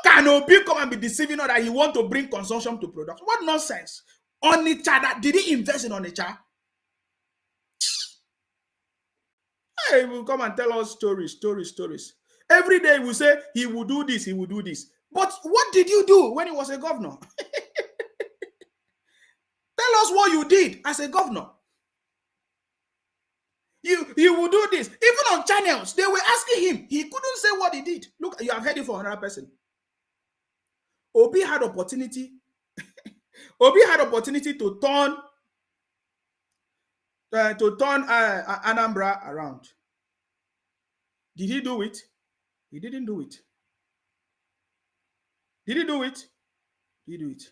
can Obi come and be deceiving us that he want to bring consumption to production? What nonsense! Onitsha, did he invest in Onitsha? He will come and tell us stories. Every day we say he will do this, he will do this. But what did you do when he was a governor? Tell us what you did as a governor. You will do this. Even on channels, they were asking him. He couldn't say what he did. Look, you have heard it from another person. Obi had opportunity. Obi had opportunity to turn Anambra around. Did he do it? He didn't do it. Did he do it? Did he do it?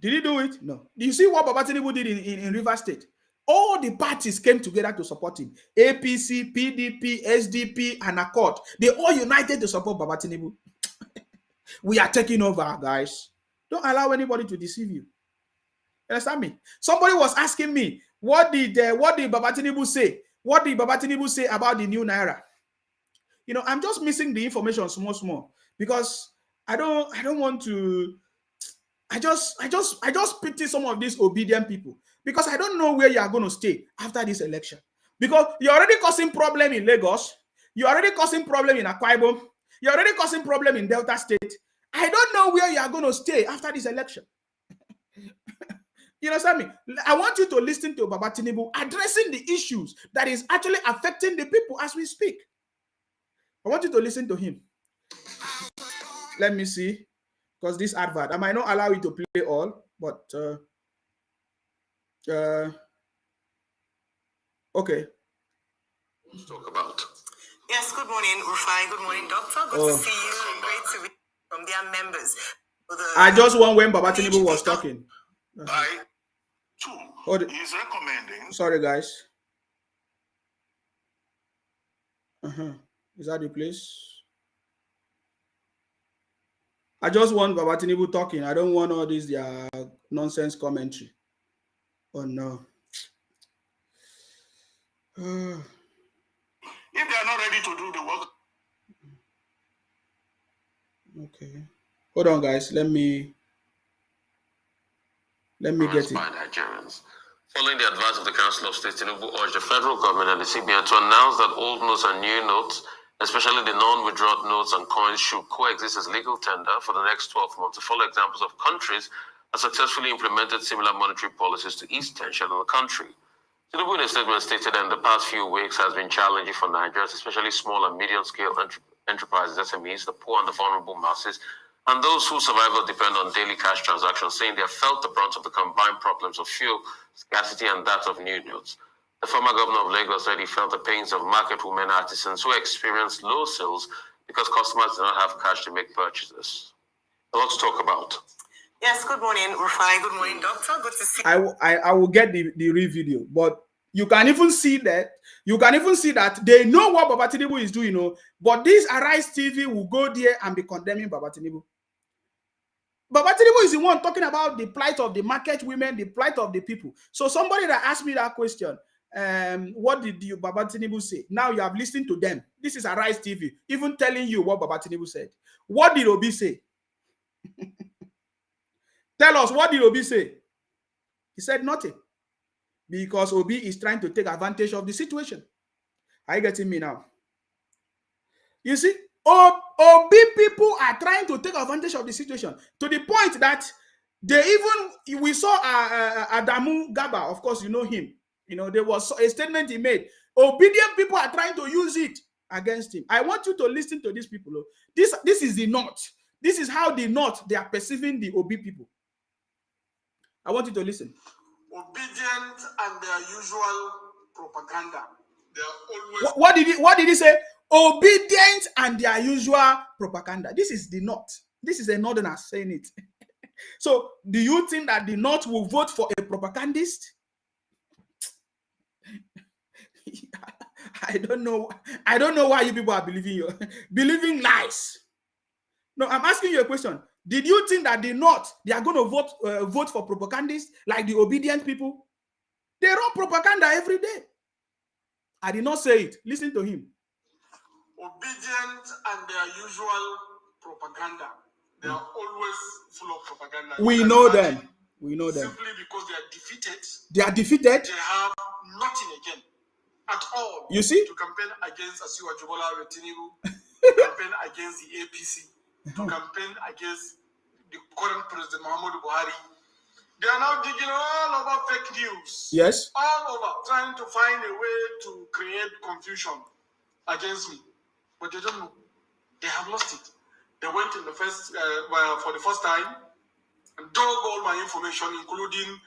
Did he do it? No. Do you see what Baba Tinubu did in River State? All the parties came together to support him. APC, PDP, SDP, and Accord. They all united to support Baba Tinubu. We are taking over, guys. Don't allow anybody to deceive you. Understand me? Somebody was asking me, what did Baba Tinubu say? What did Baba Tinubu say about the new Naira? You know, I'm just missing the information small because I don't want to. I just pity some of these obedient people because I don't know where you are going to stay after this election. Because you're already causing problem in Lagos, you're already causing problem in Akwa Ibom, you're already causing problem in Delta State. I don't know where you are going to stay after this election. You understand me? I want you to listen to Baba Tinubu addressing the issues that is actually affecting the people as we speak. I want you to listen to him. Let me see. Because this advert, I might not allow you to play all, but okay. Let's talk about. Yes, good morning, Rufai. Good morning, Doctor. Good to see you. Great to be from their members. I just want when Baba Tinubu was talking. By two, he's recommending. Sorry, guys. Is that the place? I just want Baba Tinubu talking. I don't want all this nonsense commentary. Oh no. If they are not ready to do the work. Okay. Hold on, guys. Let me get it. By Nigerians. Following the advice of the Council of State, Tinubu urged the federal government and the CBN to announce that old notes and new notes, especially the non-withdrawal notes and coins, should coexist as legal tender for the next 12 months, to follow examples of countries that successfully implemented similar monetary policies to ease tension in the country. Tinubu, in a statement, stated that in the past few weeks has been challenging for Nigerians, especially small and medium-scale enterprises, SMEs, the poor and the vulnerable masses, and those whose survival depend on daily cash transactions, saying they have felt the brunt of the combined problems of fuel scarcity and that of new notes. The former governor of Lagos said he felt the pains of market women artisans who experienced low sales because customers did not have cash to make purchases. A lot to talk about. Yes, good morning, Rufai. Good morning, Doctor. Good to see you. I will get the real video, but you can even see that. You can even see that they know what Baba Tinubu is doing, you know, but this Arise TV will go there and be condemning Baba Tinubu. Baba Tinubu is the one talking about the plight of the market women, the plight of the people. So somebody that asked me that question, what did you Baba Tinubu say? Now you have listened to them. This is Arise TV, even telling you what Baba Tinubu said. What did Obi say? Tell us, what did Obi say? He said nothing. Because Obi is trying to take advantage of the situation. Are you getting me now? You see, Obi people are trying to take advantage of the situation to the point that we saw Adamu Gaba, of course, you know him. You know, there was a statement he made. Obedient people are trying to use it against him. I want you to listen to these people. This is the North. This is how the North, they are perceiving the Obi people. I want you to listen. Obedient and their usual propaganda. They are always. What did he say? Obedient and their usual propaganda. This is the North. This is a Northerner saying it. So, do you think that the North will vote for a propagandist? I don't know. I don't know why you people are believing lies. No, I'm asking you a question. Did you think that the North, they are going to vote for propagandists like the obedient people? They run propaganda every day. I did not say it. Listen to him. Obedient and their usual propaganda. They are always full of propaganda. We know them. We know them. Simply because they are defeated. They are defeated. They have nothing again at all. You see? To campaign against Asiwaju Tinubu, to campaign against the APC, to campaign against the current President Muhammadu Buhari. They are now digging all over fake news. Yes. All over, trying to find a way to create confusion against me. But they don't know. They have lost it. They went in the first, for the first time, and dug all my information, including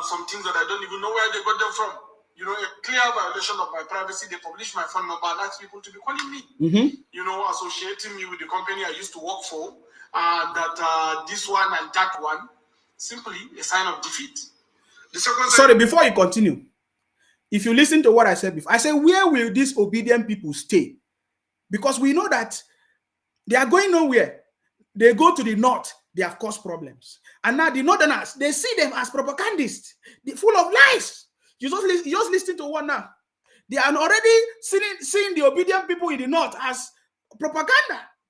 some things that I don't even know where they got them from. You know, a clear violation of my privacy. They published my phone number and asked people to be calling me. You know, associating me with the company I used to work for, that this one and that one, simply a sign of defeat. The second Sorry, before you continue, if you listen to what I said before, I said, where will these obedient people stay? Because we know that they are going nowhere. They go to the north, they have caused problems. And now the northerners, they see them as propagandists, full of lies. You just listen to one now. They are already seeing the obedient people in the north as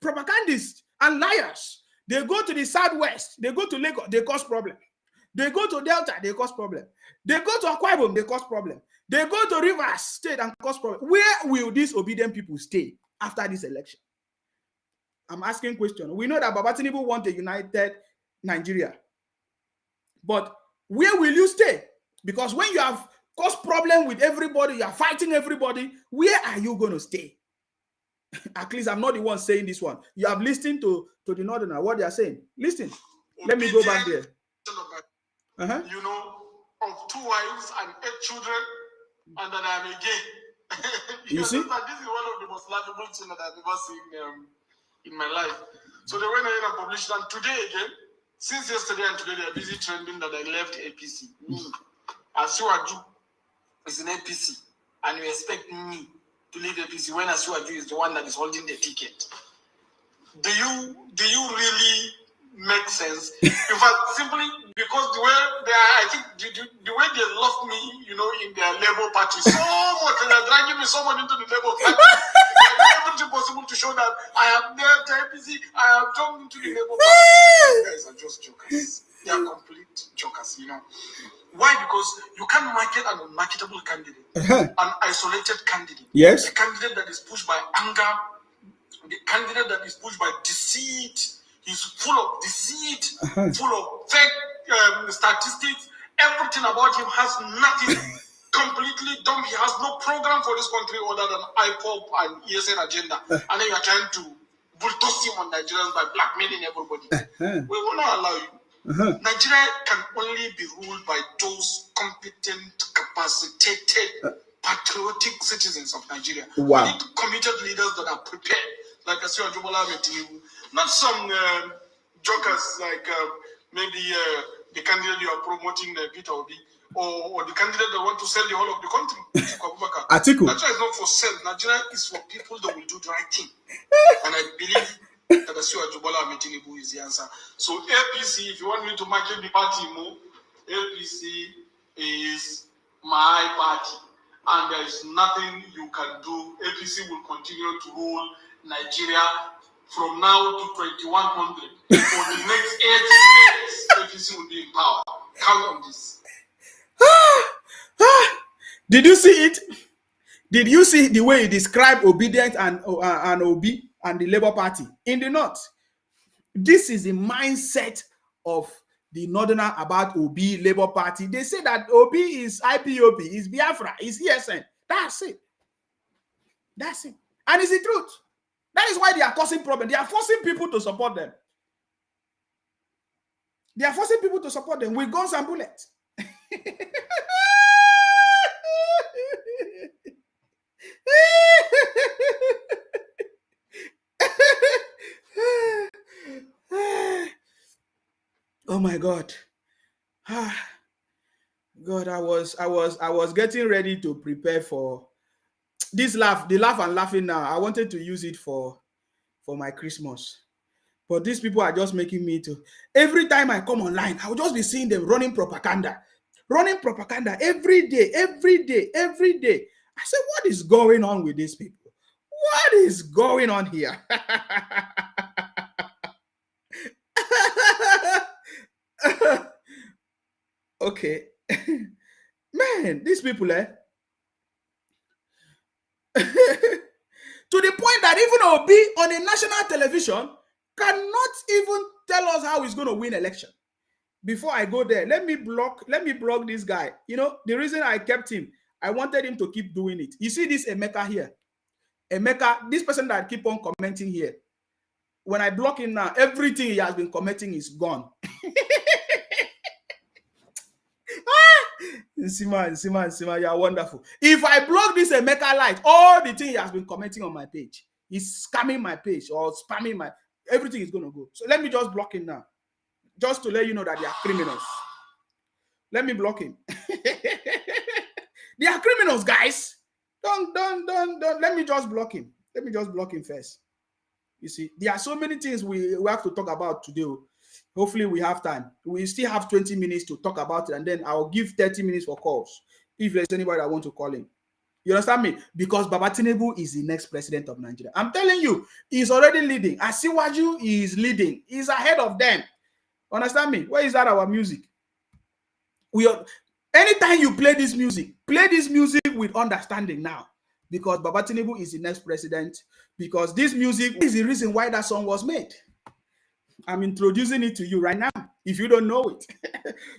propagandists and liars. They go to the southwest, they go to Lagos, they cause problem. They go to Delta, they cause problem. They go to Akwa Ibom, they cause problem. They go to Rivers State and cause problem. Where will these obedient people stay after this election? I'm asking question. We know that Baba Tinubu wants a united Nigeria. But where will you stay? Because when you have caused problem with everybody, you are fighting everybody, where are you going to stay? At least I'm not the one saying this one. You have listened to the northerner, what they are saying. Listen. Let me go back there. You know, of 2 wives and 8 children, and that I'm a gay. You see? This is one of the most laughable things that I've ever seen in my life. So they went ahead and published it. And today again, since yesterday and today, they are busy trending that I left APC. Me, Asiwaju is in APC, and you expect me to leave APC when Asiwaju is the one that is holding the ticket. Do you really make sense? In fact, simply because the way they are, I think the way they love me, you know, in their Labour Party so much, and they're dragging me so much into the Labour Party. They're doing everything possible to show that I have left APC, I have jumped into the Labour Party. You guys are just jokers. They are complete jokers, you know. Why? Because you can't market an unmarketable candidate, an isolated candidate, yes, a candidate that is pushed by anger, the candidate that is pushed by deceit. He's full of deceit, full of fake statistics. Everything about him has nothing, completely dumb. He has no program for this country other than IPOP and ESN agenda. And then you are trying to bulldoze him on Nigerians by blackmailing everybody. We will not allow you. Nigeria can only be ruled by those competent, capacitated, patriotic citizens of Nigeria. Wow. We need committed leaders that are prepared, like Asiwaju Tinubu. Not some jokers like maybe the candidate you are promoting, Peter Obi, or the candidate that want to sell the whole of the country. Atiku. Nigeria is not for sale. Nigeria is for people that will do the right thing. And I believe that Asiwaju Tinubu is the answer. So APC, if you want me to market the party more, APC is my party. And there is nothing you can do. APC will continue to rule Nigeria from now to 2100. For the next 80 years, APC will be in power. Count on this. Did you see it? Did you see the way he described Obedient and Obi and the Labour Party in the North? This is the mindset of the Northerner about Obi, Labour Party. They say that Obi is IPOP, is Biafra, is ESN. That's it. That's it. And it's the truth. That is why they are causing problems. They are forcing people to support them. They are forcing people to support them with guns and bullets. Oh my God. God, I was getting ready to prepare for this laugh. The laugh I'm laughing now, I wanted to use it for my Christmas. But these people are just making me to. Every time I come online, I'll just be seeing them running propaganda every day. I said, what is going on with these people? What is going on here? Okay. Man, these people, to the point that even Obi on a national television cannot even tell us how he's going to win election. Before I go there, let me block this guy. You know, the reason I kept him, I wanted him to keep doing it. You see this Emeka here? Emeka, this person that keep on commenting here. When I block him now, everything he has been commenting is gone. Nsima, you are wonderful. If I block this Emeka Light, all the thing he has been commenting on my page, he's scamming my page or spamming my, everything is going to go. So let me just block him now. Just to let you know that they are criminals. Let me block him. They are criminals, guys. Don't. Let me just block him. Let me just block him first. You see, there are so many things we have to talk about today. Hopefully we have time. We still have 20 minutes to talk about it, and then I'll give 30 minutes for calls if there's anybody that want to call in. You understand me? Because Baba Tinubu is the next president of Nigeria. I'm telling you, he's already leading. Asiwaju is leading. He's ahead of them. Understand me? Where is that our music? Anytime you play this music with understanding now. Because Baba Tinubu is the next president. Because this music is the reason why that song was made. I'm introducing it to you right now. If you don't know it,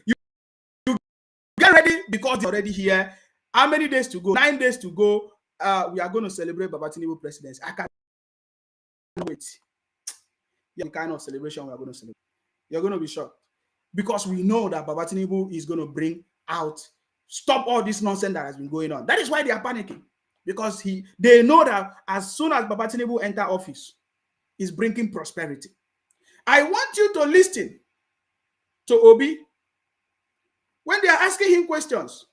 you get ready because it's already here. How many days to go? 9 days to go. We are going to celebrate Baba Tinubu presidency. I can't wait. The kind of celebration we are going to celebrate. You're going to be shocked because we know that Baba Tinubu is going to bring out, stop all this nonsense that has been going on. That is why they are panicking, because they know that as soon as Baba Tinubu enter office, he's bringing prosperity. I want you to listen to Obi when they are asking him questions.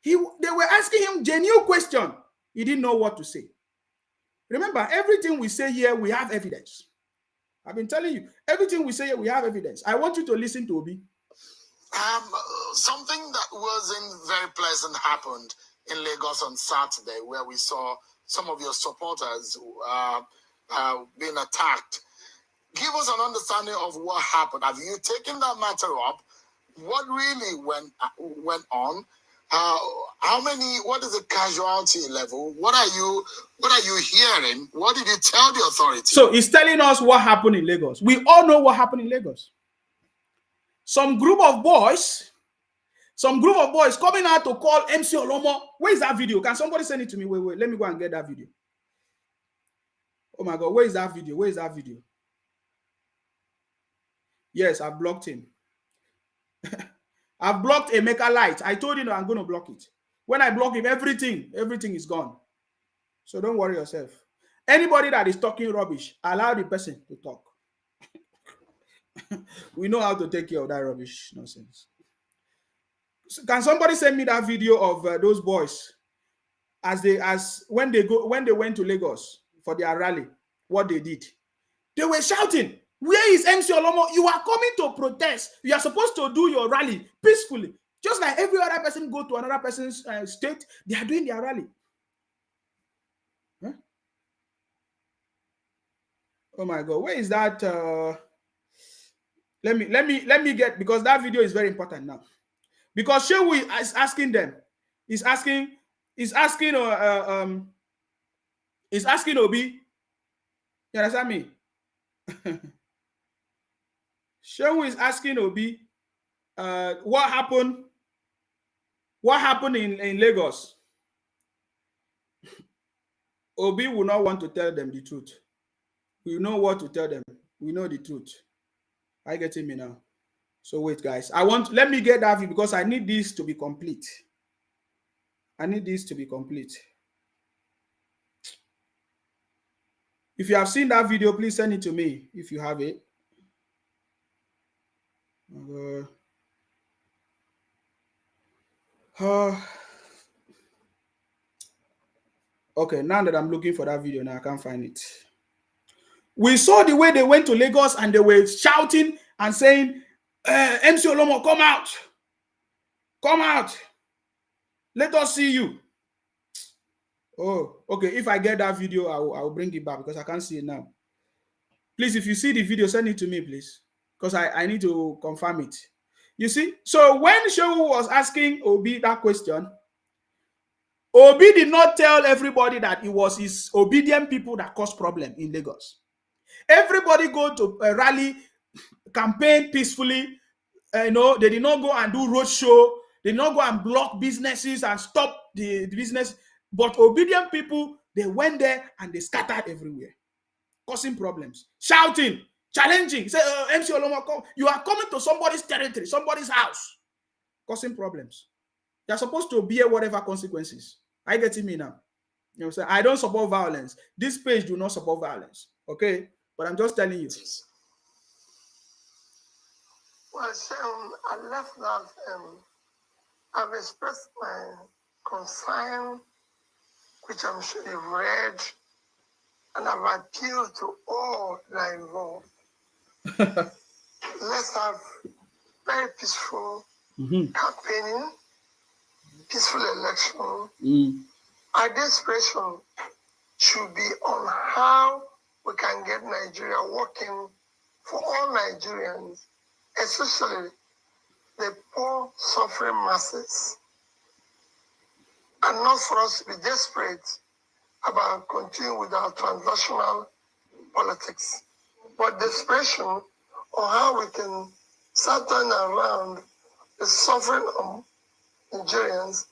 They were asking him genuine question. He didn't know what to say. Remember, everything we say here, we have evidence. I've been telling you, everything we say here, we have evidence. I want you to listen to Obi. Something that wasn't very pleasant happened in Lagos on Saturday, where we saw some of your supporters being attacked. Give us an understanding of what happened. Have you taken that matter up? What really went on? What is the casualty level? What are you hearing? What did you tell the authorities? So he's telling us what happened in Lagos. We all know what happened in Lagos. Some group of boys coming out to call MC Olomo. Where is that video? Can somebody send it to me? Wait. Let me go and get that video. Oh my God, where is that video? Where is that video? Yes, I've blocked him. I've blocked Emeka Light. I told you I'm going to block it. When I block him, everything is gone. So don't worry yourself. Anybody that is talking rubbish, allow the person to talk. We know how to take care of that rubbish nonsense. So can somebody send me that video of those boys when they went to Lagos for their rally? What they did? They were shouting, "Where is MC Olomo? You are coming to protest. You are supposed to do your rally peacefully. Just like every other person go to another person's state, they are doing their rally." Huh? Oh my God, where is that? Let me get, because that video is very important now. Because Shehu is asking them, is asking Obi. You understand me? Shehu is asking Obi, what happened in Lagos? Obi will not want to tell them the truth. We know what to tell them. We know the truth. Are you getting me now? So wait, guys. Let me get that video because I need this to be complete. If you have seen that video, please send it to me if you have it. Okay, now that I'm looking for that video now, I can't find it. We saw the way they went to Lagos and they were shouting and saying, MC Olomo, come out. Come out. Let us see you. Oh, okay. If I get that video, I will bring it back because I can't see it now. Please, if you see the video, send it to me, please. Because I need to confirm it. You see? So when Shehu was asking Obi that question, Obi did not tell everybody that it was his obedient people that caused problem in Lagos. Everybody go to a rally, campaign peacefully. They did not go and do roadshow. They did not go and block businesses and stop the business. But obedient people, they went there and they scattered everywhere, causing problems, shouting, challenging. Say, MC Olomo, you are coming to somebody's territory, somebody's house, causing problems. You're supposed to bear whatever consequences. Are you getting me now? You know what I'm saying? I don't support violence. This page do not support violence. Okay? But I'm just telling you. Well, I left that. I've expressed my concern, which I'm sure you've read, and I've appealed to all that are involved. Let's have very peaceful campaigning, peaceful election. Our desperation should be on how we can get Nigeria working for all Nigerians, especially the poor, suffering masses, and not for us to be desperate about continuing with our transnational politics, but desperation on how we can start turning around the suffering of Nigerians.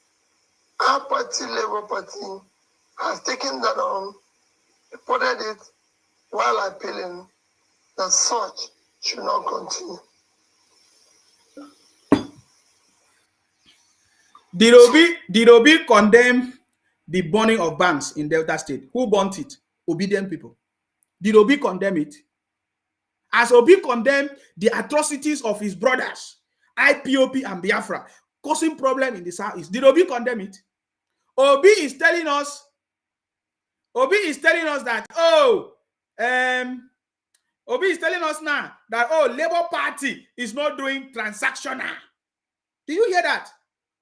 Our party, Labour Party, has taken that on, reported it while appealing that such should not continue. Did Obi condemn the burning of banks in Delta State? Who burnt it? Obedient people. Did Obi condemn it? As Obi condemned the atrocities of his brothers, IPOP and Biafra, causing problem in the Southeast, did Obi condemn it? Obi is telling us that, Obi is telling us now that, Labour Party is not doing transactional. Do you hear that?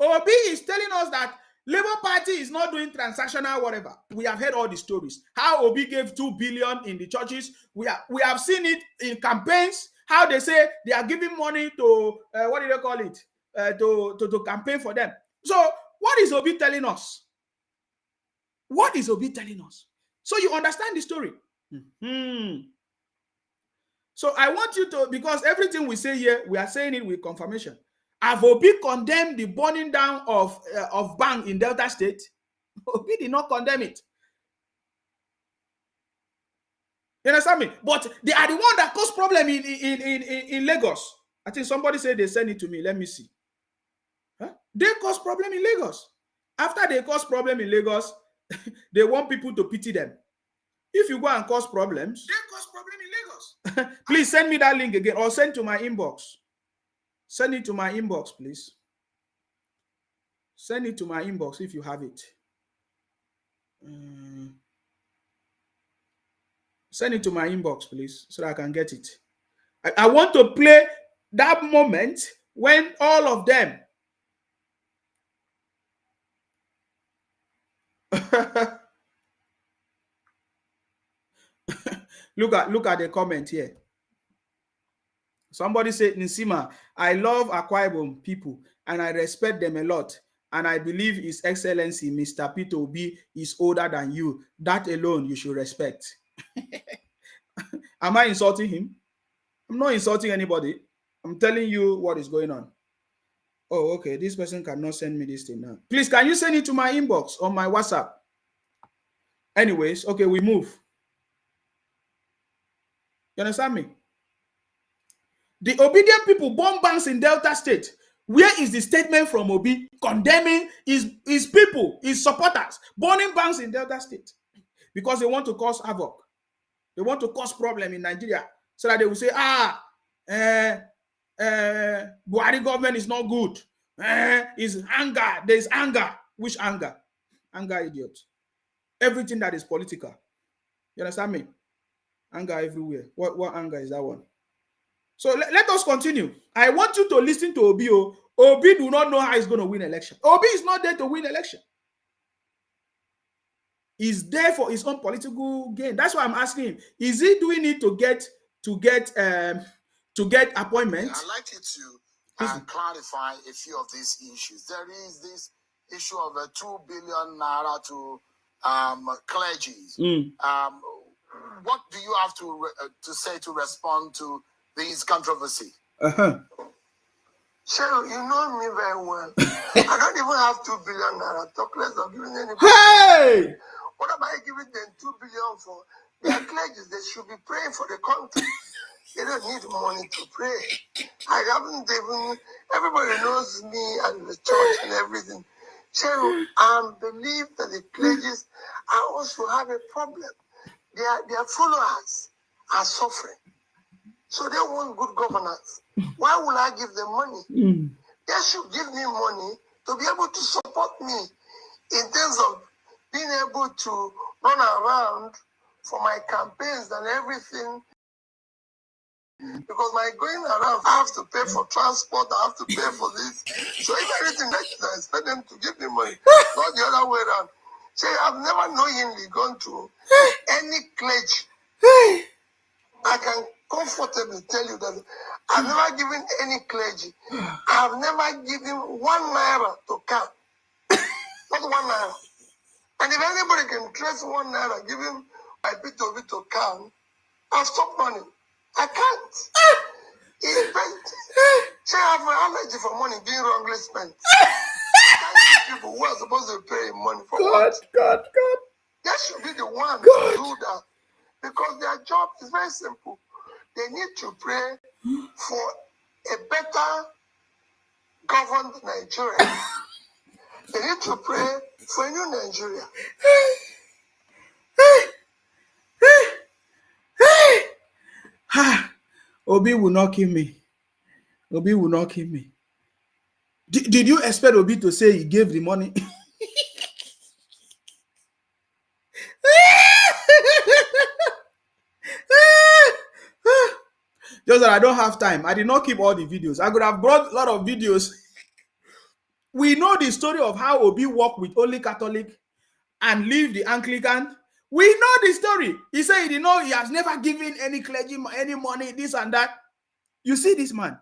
Obi is telling us that Labour Party is not doing transactional whatever. We have heard all the stories. How Obi gave 2 billion in the churches. We have seen it in campaigns. How they say they are giving money to, what do they call it? To campaign for them. So what is Obi telling us? What is Obi telling us? So you understand the story. So I want you to, because everything we say here, we are saying it with confirmation. Have Obi condemned the burning down of bank in Delta State? Obi did not condemn it. You understand me? But they are the one that caused problem in Lagos. I think somebody said they sent it to me. Let me see. Huh? They caused problem in Lagos. After they cause problem in Lagos, they want people to pity them. If you go and cause problems, they cause problem in Lagos. Please send me that link again or send to my inbox. Send it to my inbox, please. Send it to my inbox if you have it. Send it to my inbox, please, so that I can get it. I want to play that moment when all of them look at the comment here. Somebody said, Nsima, I love Akwa Ibom people and I respect them a lot. And I believe His Excellency, Mr. Peter Obi, is older than you. That alone you should respect. Am I insulting him? I'm not insulting anybody. I'm telling you what is going on. Oh, okay. This person cannot send me this thing now. Please, can you send it to my inbox on my WhatsApp? Anyways, okay, we move. You understand me? The obedient people bomb banks in Delta State. Where is the statement from Obi condemning his people, his supporters, burning banks in Delta State? Because they want to cause havoc. They want to cause problem in Nigeria so that they will say, Buhari government is not good. It's anger. There's anger. Which anger? Anger, idiot. Everything that is political. You understand me? Anger everywhere. What anger is that one? So let us continue. I want you to listen to Obi. Obi do not know how he's going to win election. Obi is not there to win election. He's there for his own political gain. That's why I'm asking him. Is he doing it to get appointment? I'd like you to clarify a few of these issues. There is this issue of a 2 billion naira to clergies. What do you have to say to respond to this controversy? Cheryl, you know me very well. I don't even have 2 billion naira. Talk less of giving anybody. Hey! What am I giving them 2 billion for? They are clergies. They should be praying for the country. They don't need money to pray. I haven't even, everybody knows me and the church and everything. So I believe that the clergies also have a problem. Their followers are suffering. So they want good governance. Why would I give them money? They should give me money to be able to support me in terms of being able to run around for my campaigns and everything. Because my going around, I have to pay for transport, I have to pay for this. So if everything I expect them to give me money, not the other way around. Say, I've never knowingly gone to any clergy. I can comfortably tell you that I've never given any clergy. I've never given 1 naira to count. Not 1 naira. And if anybody can trace 1 naira, give him a bit of it to count, I'll stop money. I can't. Say I have my allergy for money being wrongly spent. I can't give people who are supposed to pay money for what? God. They should be the ones to do that. Because their job is very simple. They need to pray for a better governed Nigeria. They need to pray for a new Nigeria. Obi will not kill me. Obi will not kill me. Did you expect Obi to say he gave the money? Just that I don't have time. I did not keep all the videos. I could have brought a lot of videos. We know the story of how Obi worked with only Catholic and leave the Anglican. We know the story. He said he has never given any clergy any money, this and that. You see this man.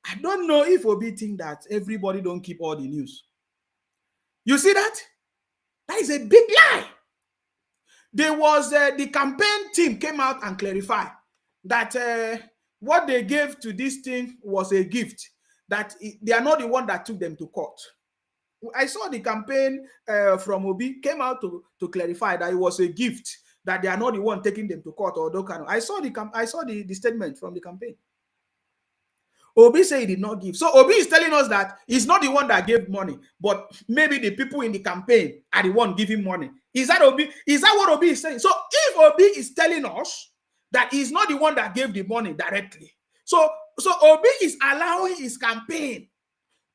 I don't know if Obi think that everybody don't keep all the news. You see that? That is a big lie. There was the campaign team came out and clarified that what they gave to this thing was a gift, that they are not the one that took them to court. I saw the campaign from Obi came out to clarify that it was a gift, that they are not the one taking them to court or those kind of. I saw the statement from the campaign. Obi said he did not give. So Obi is telling us that he's not the one that gave money, but maybe the people in the campaign are the one giving money. Is that Obi? Is that what Obi is saying? So if Obi is telling us that he's not the one that gave the money directly, so Obi is allowing his campaign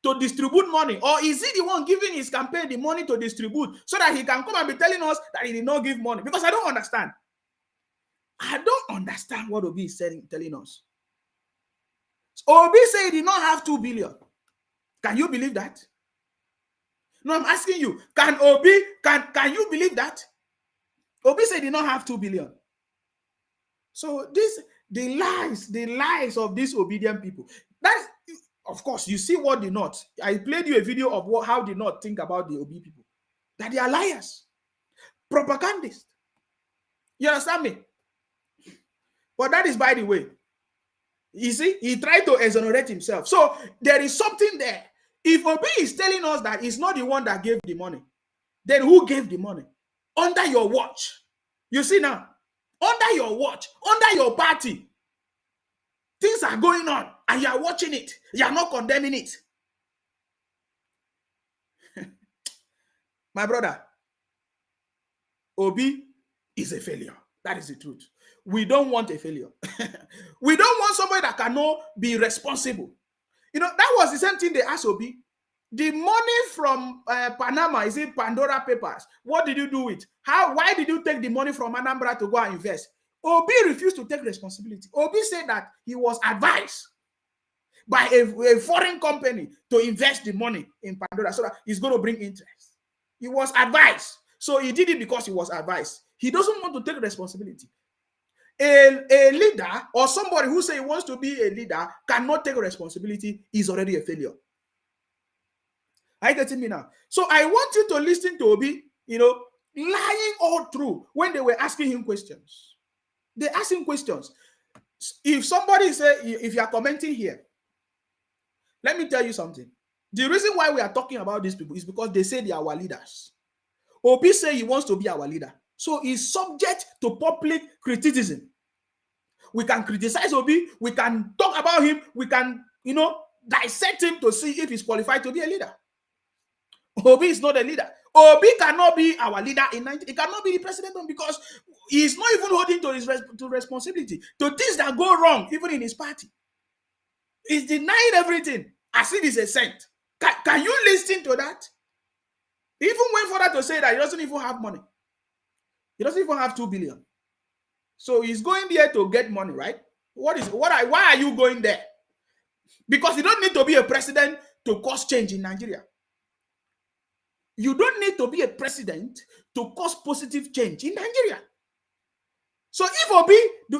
to distribute money, or is he the one giving his campaign the money to distribute so that he can come and be telling us that he did not give money? Because I don't understand. I don't understand what Obi is telling us. Obi said he did not have 2 billion. Can you believe that? No, I'm asking you. Can you believe that? Obi said he did not have 2 billion. So the lies of these obedient people. That is, of course, you see what the North. I played you a video of how the North think about the Obi people. That they are liars, propagandists. You understand me? But that is by the way. You see, he tried to exonerate himself. So there is something there. If Obi is telling us that he's not the one that gave the money, then who gave the money? Under your watch. You see now, under your watch, under your party, things are going on and you are watching it. You are not condemning it. My brother, Obi is a failure. That is the truth. We don't want a failure. We don't want somebody that cannot be responsible. You know, that was the same thing they asked Obi. The money from Panama, is it Pandora Papers? What did you do with? Why did you take the money from Anambra to go and invest? Obi refused to take responsibility. Obi said that he was advised by a foreign company to invest the money in Pandora so that it's going to bring interest. He was advised. So he did it because he was advised. He doesn't want to take responsibility. A leader or somebody who say he wants to be a leader cannot take responsibility is already a failure. Are you getting me now? So I want you to listen to Obi, lying all through when they were asking him questions. They asked him questions. If somebody say, if you are commenting here, let me tell you something. The reason why we are talking about these people is because they say they are our leaders. Obi say he wants to be our leader. So he's subject to public criticism. We can criticize Obi. We can talk about him. We can, dissect him to see if he's qualified to be a leader. Obi is not a leader. Obi cannot be our leader in Nigeria. He cannot be the president because he's not even holding to his responsibility to things that go wrong, even in his party. He's denying everything as if he's a saint. Can you listen to that? He even went further to say that he doesn't even have money. He doesn't even have 2 billion. So he's going there to get money, right? Why are you going there? Because you don't need to be a president to cause change in Nigeria. You don't need to be a president to cause positive change in Nigeria. So if Obi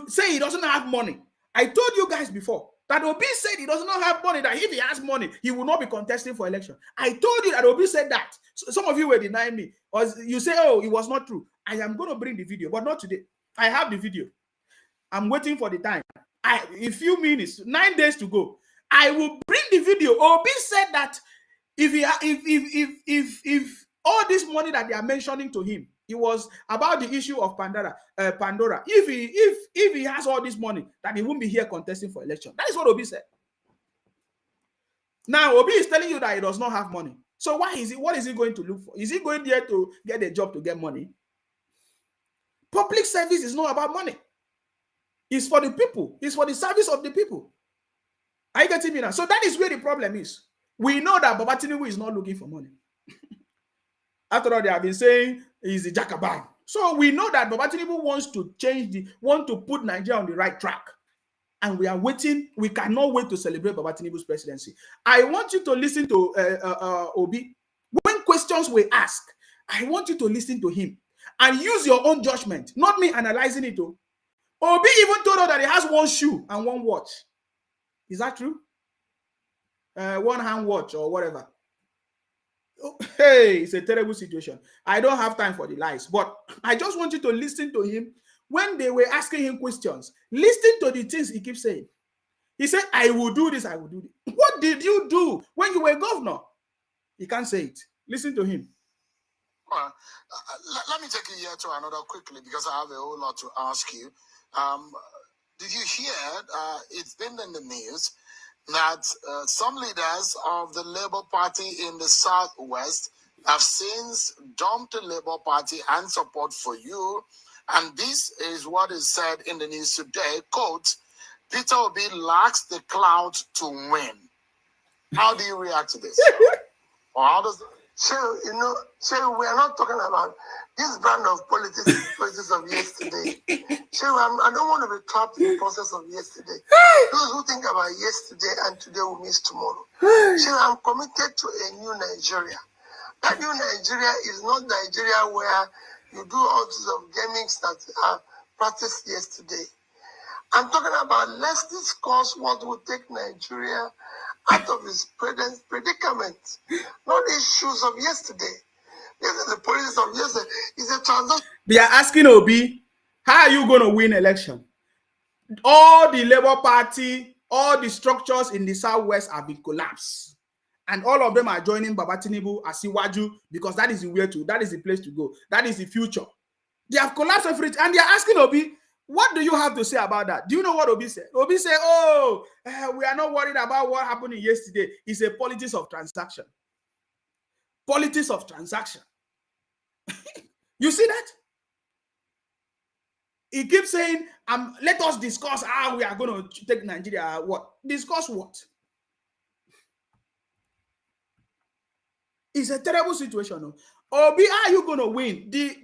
say he doesn't have money, I told you guys before that Obi said he does not have money, that if he has money, he will not be contesting for election. I told you that Obi said that. So some of you were denying me. Or you say, oh, it was not true. I am going to bring the video, but not today. I have the video. I'm waiting for the time. A few minutes, 9 days to go. I will bring the video. Obi said that if all this money that they are mentioning to him, it was about the issue of Pandora. If he has all this money, that he won't be here contesting for election. That is what Obi said. Now Obi is telling you that he does not have money. So what is he going to look for? Is he going there to get a job to get money? Public service is not about money. It's for the people. It's for the service of the people. Are you getting me now? So that is where the problem is. We know that Baba Tinubu is not looking for money. After all, they have been saying he's the Jacobin. So we know that Baba Tinubu wants to put Nigeria on the right track. And we are waiting. We cannot wait to celebrate Baba Tinubu's presidency. I want you to listen to Obi. When questions were asked, I want you to listen to him and use your own judgment, not me analyzing it. Obi even told us that he has one shoe and one watch. Is that true? One hand watch or whatever. Hey, it's a terrible situation. I don't have time for the lies, but I just want you to listen to him when they were asking him questions. Listen to the things he keeps saying. He said, I will do this, I will do this. What did you do when you were governor? He can't say it. Listen to him. Well, let me take you here to another quickly because I have a whole lot to ask you. Did you hear, it's been in the news, that some leaders of the Labour Party in the Southwest have since dumped the Labour Party and support for you. And this is what is said in the news today, quote, Peter Obi lacks the clout to win. How do you react to this? Or how does it? So we are not talking about this brand of politics of yesterday. So I don't want to be trapped in the process of yesterday. Those who think about yesterday and today will miss tomorrow. So I'm committed to a new Nigeria. That new Nigeria is not Nigeria where you do all sorts of gamings that are practiced yesterday. I'm talking about let's discuss what will take Nigeria out of its present predicament, not issues of yesterday. This is the politics of yesterday. It's a transaction. They are asking Obi, how are you going to win election? All the Labour Party, all the structures in the Southwest have been collapsed. And all of them are joining Baba Tinubu, Asiwaju, because that is the way to, that is the place to go. That is the future. They have collapsed everything. And they are asking Obi, what do you have to say about that? Do you know what Obi said? Obi said, we are not worried about what happened yesterday. It's a politics of transaction. Politics of transaction. You see that? He keeps saying, let us discuss how we are going to take Nigeria. What? Discuss what? It's a terrible situation. Obi, how are you going to win? The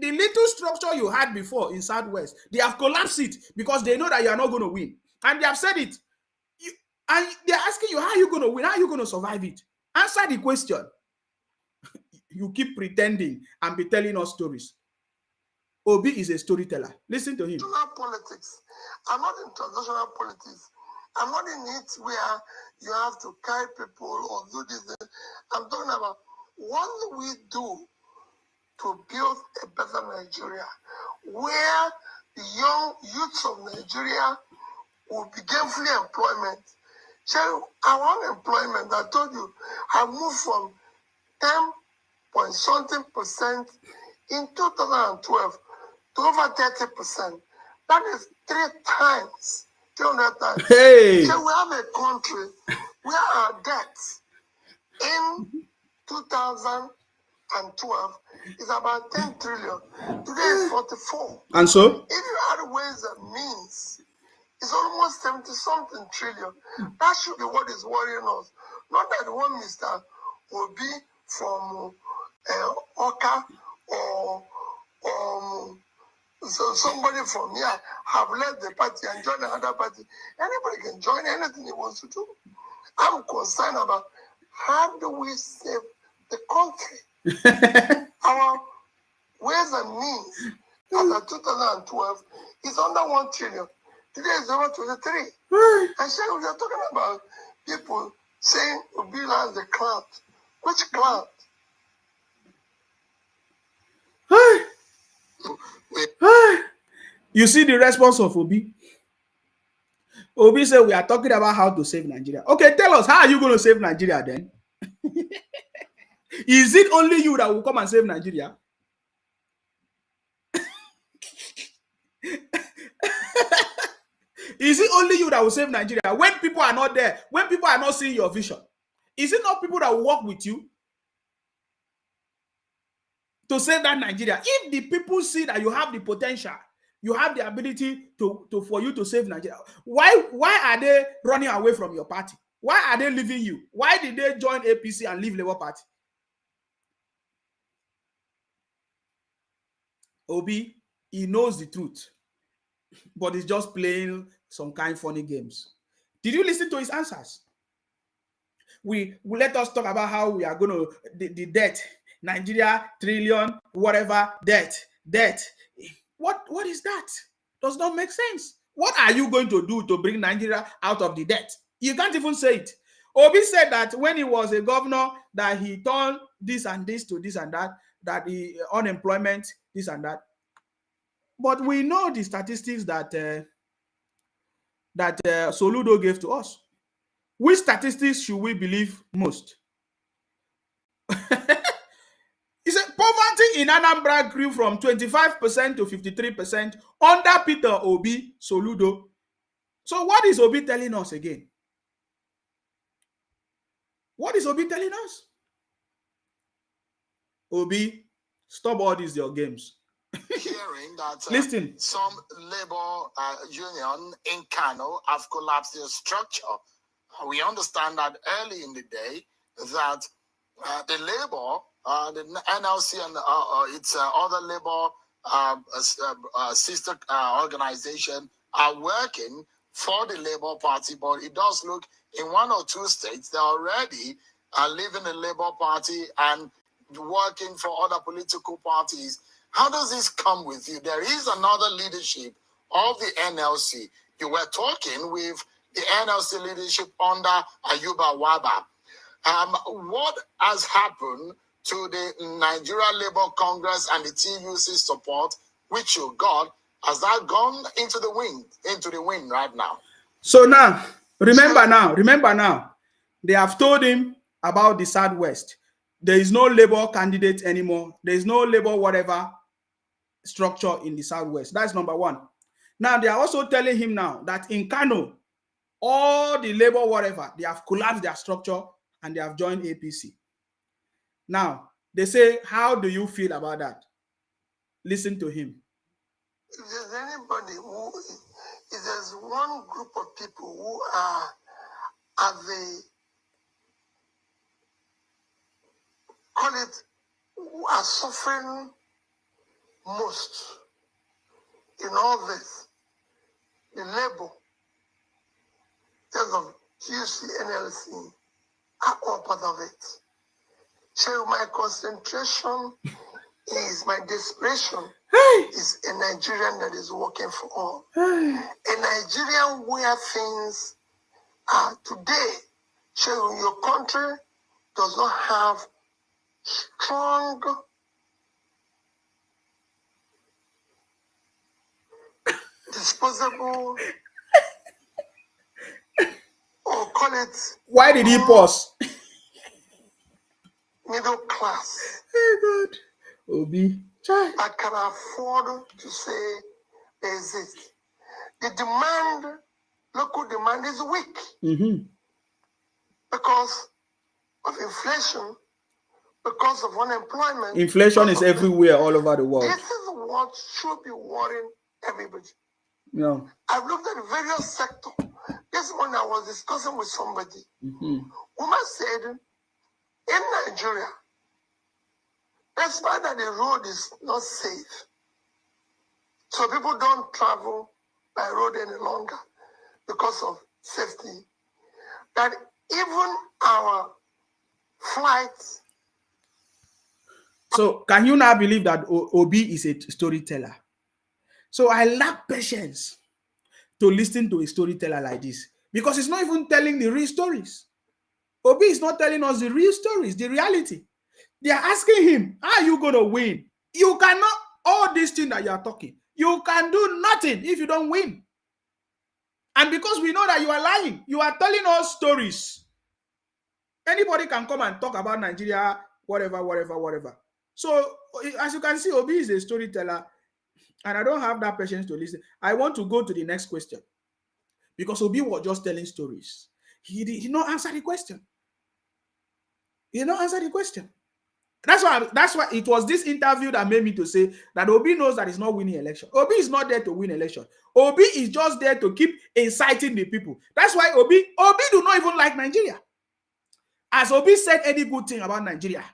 little structure you had before in Southwest, they have collapsed it because they know that you are not going to win. And they have said it. And they're asking you, how are you going to win? How are you going to survive it? Answer the question. You keep pretending and be telling us stories. Obi is a storyteller. Listen to him. Politics. I'm not in transnational politics. I'm not in it where you have to carry people or do this. I'm talking about what do we do to build a better Nigeria, where the young youths of Nigeria will be gainfully employment. So our unemployment, I told you, I moved from 10.something% in 2012 to over 30%. That is 3 times, 200 times. Hey! So we have a country where our debt in 2012 is about 10 trillion. Today is 44. And so? If you add ways and means, it's almost 70-something trillion. That should be what is worrying us. Not that one Mr. Obi from Oka or so somebody from here have left the party and joined another party. Anybody can join anything he wants to do. I'm concerned about how do we save the country. Our ways and means after 2012 is under 1 trillion. Today is over 23. And so we are talking about people saying Obi has the clout. Which clout? You see the response of Obi. Obi said, we are talking about how to save Nigeria. Okay, tell us, how are you going to save Nigeria then? Is it only you that will come and save Nigeria? Is it only you that will save Nigeria when people are not there, when people are not seeing your vision? Is it not people that will work with you to save that Nigeria? If the people see that you have the potential, you have the ability for you to save Nigeria, why are they running away from your party? Why are they leaving you? Why did they join APC and leave Labour Party? Obi, he knows the truth, but he's just playing some kind of funny games. Did you listen to his answers? We let us talk about how we are going to the debt, Nigeria trillion, whatever debt. What is that? Does not make sense. What are you going to do to bring Nigeria out of the debt? You can't even say it. Obi said that when he was a governor, that he turned this and this to this and that the unemployment, this and that. But we know the statistics that Soludo gave to us. Which statistics should we believe most? He said poverty in Anambra grew from 25% to 53% under Peter Obi Soludo. So what is Obi telling us again? What is Obi telling us? Obi, stop all these your games. Hearing that listen, some labor union in Kano have collapsed their structure. We understand that early in the day that the labor, the NLC and its other labor sister organization are working for the Labour Party, but it does look in 1 or 2 states they're already leaving the Labour Party and working for other political parties. How does this come with you? There is another leadership of the NLC. You were talking with the NLC leadership under Ayuba Waba. What has happened to the Nigeria Labour Congress and the TUC support, which you got? Has that gone into the wind right now? So now, remember now, they have told him about the Southwest. There is no Labour candidate anymore. There is no Labour whatever structure in the Southwest. That's number one. Now, they are also telling him now that in Kano, all the Labour whatever, they have collapsed their structure and they have joined APC. Now, they say, how do you feel about that? Listen to him. If there's anybody if there's one group of people who are at the, who are suffering most in all this, the labor, because of TUC, NLC, are all part of it. So my concentration is my desperation is a Nigerian that is working for all. A Nigerian where things are today. So your country does not have strong disposable, or call it. Why did he pause? Middle class. Oh God. Obi. I can afford to say they exist. The demand, local demand is weak because of inflation, because of unemployment. Inflation is everywhere, all over the world. This is what should be worrying everybody. Yeah. I've looked at various sectors. This morning I was discussing with somebody. Woman said, in Nigeria, despite that the road is not safe, so people don't travel by road any longer because of safety, that even our flights. So can you now believe that Obi is a storyteller? So I lack patience to listen to a storyteller like this, because he's not even telling the real stories. Obi is not telling us the real stories, the reality. They are asking him, how are you going to win? You cannot, all these things that you are talking, you can do nothing if you don't win. And because we know that you are lying, you are telling us stories. Anybody can come and talk about Nigeria, whatever. So as you can see, Obi is a storyteller, and I don't have that patience to listen. I want to go to the next question, because Obi was just telling stories. He did not answer the question. He did not answer the question. That's why it was this interview that made me to say that Obi knows that he's not winning election. Obi is not there to win election. Obi is just there to keep inciting the people. That's why Obi do not even like Nigeria. As Obi said any good thing about Nigeria,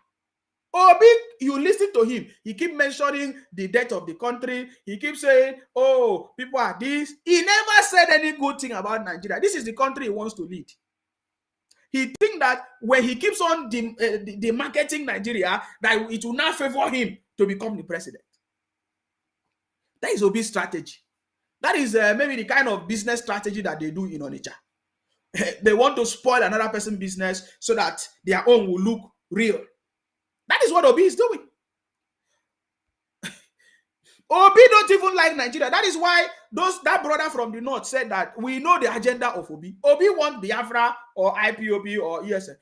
Obi, you listen to him, he keep mentioning the death of the country. He keeps saying, oh, people are this. He never said any good thing about Nigeria. This is the country he wants to lead. He thinks that when he keeps on demarketing Nigeria, that it will now favor him to become the president. That is Obi's strategy. That is maybe the kind of business strategy that they do in Onitsha. They want to spoil another person's business so that their own will look real. That is what Obi is doing. Obi don't even like Nigeria. That is why that brother from the north said that we know the agenda of Obi. Obi wants Biafra or IPOB or ESN.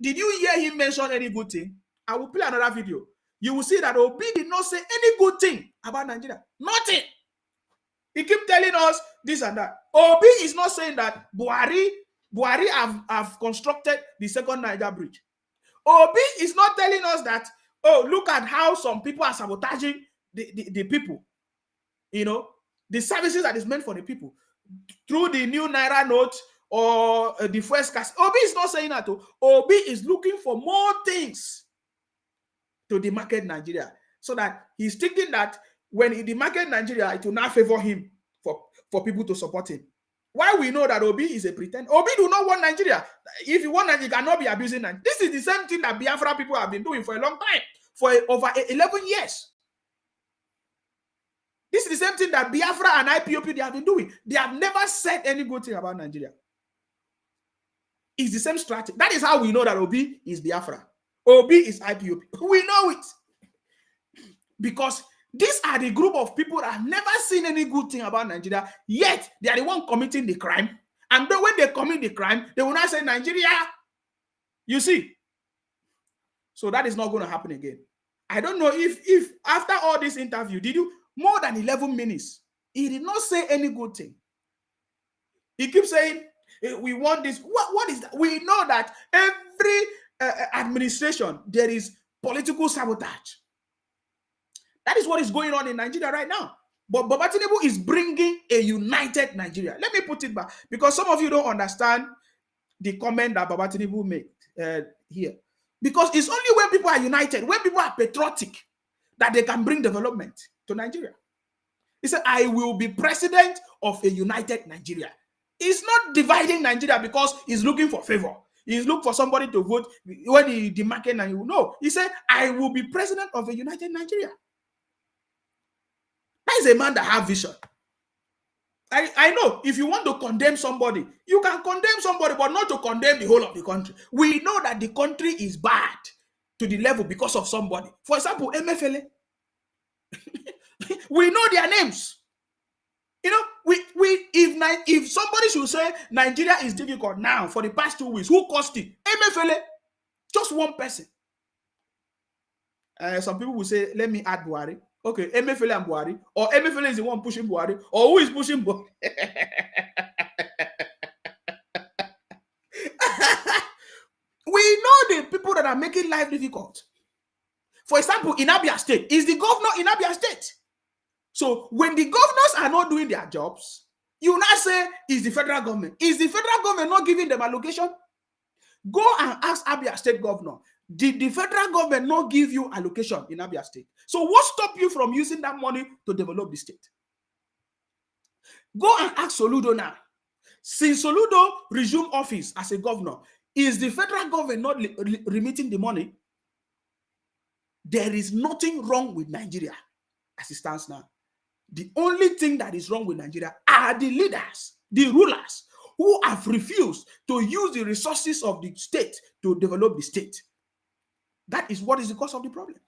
Did you hear him mention any good thing? I will play another video. You will see that Obi did not say any good thing about Nigeria. Nothing. He keep telling us this and that. Obi is not saying that Buhari have constructed the second Niger bridge. Obi is not telling us that, oh, look at how some people are sabotaging the people. You know, the services that is meant for the people through the new Naira note or the first cash. Obi is not saying that. Obi is looking for more things to demarket Nigeria, so that he's thinking that when he demarket Nigeria, it will not favor him for people to support him. Why we know that Obi is a pretender. Obi do not want Nigeria. If you want Nigeria, you cannot be abusing Nigeria. This is the same thing that Biafra people have been doing for a long time, for over 11 years. This is the same thing that Biafra and IPOP they have been doing. They have never said any good thing about Nigeria. It's the same strategy. That is how we know that Obi is Biafra. Obi is IPOP. We know it. Because these are the group of people that have never seen any good thing about Nigeria, yet they are the one committing the crime. And then when they commit the crime, they will not say Nigeria. You see? So that is not going to happen again. I don't know if after all this interview, did you more than 11 minutes, he did not say any good thing. He keeps saying, we want this. What is that? We know that every administration, there is political sabotage. That is what is going on in Nigeria right now. But Baba Tinubu is bringing a united Nigeria. Let me put it back, because some of you don't understand the comment that Baba Tinubu made here. Because it's only when people are united, when people are patriotic, that they can bring development to Nigeria. He said, I will be president of a united Nigeria. He's not dividing Nigeria because he's looking for favor. He's looking for somebody to vote when he demarcated. No, he said, I will be president of a united Nigeria. is a man that has vision. I know if you want to condemn somebody, you can condemn somebody, but not to condemn the whole of the country. We know that the country is bad to the level because of somebody. For example, MFLA. We know their names. You know, if somebody should say Nigeria is difficult now for the past 2 weeks, who caused it? MFLA. Just one person. Some people will say, let me add Buhari. Okay, MFLA and Buhari. Or MFLA is the one pushing Buhari. Or who is pushing Buhari? We know the people that are making life difficult. For example, in Abia State, is the governor in Abia State. So when the governors are not doing their jobs, you now say, is the federal government. Is the federal government not giving them allocation? Go and ask Abia State governor, did the federal government not give you allocation in Abia State? So what stopped you from using that money to develop the state? Go and ask Soludo now. Since Soludo resumed office as a governor, is the federal government not remitting the money? There is nothing wrong with Nigeria as it stands now. The only thing that is wrong with Nigeria are the leaders, the rulers, who have refused to use the resources of the state to develop the state. That is what is the cause of the problem.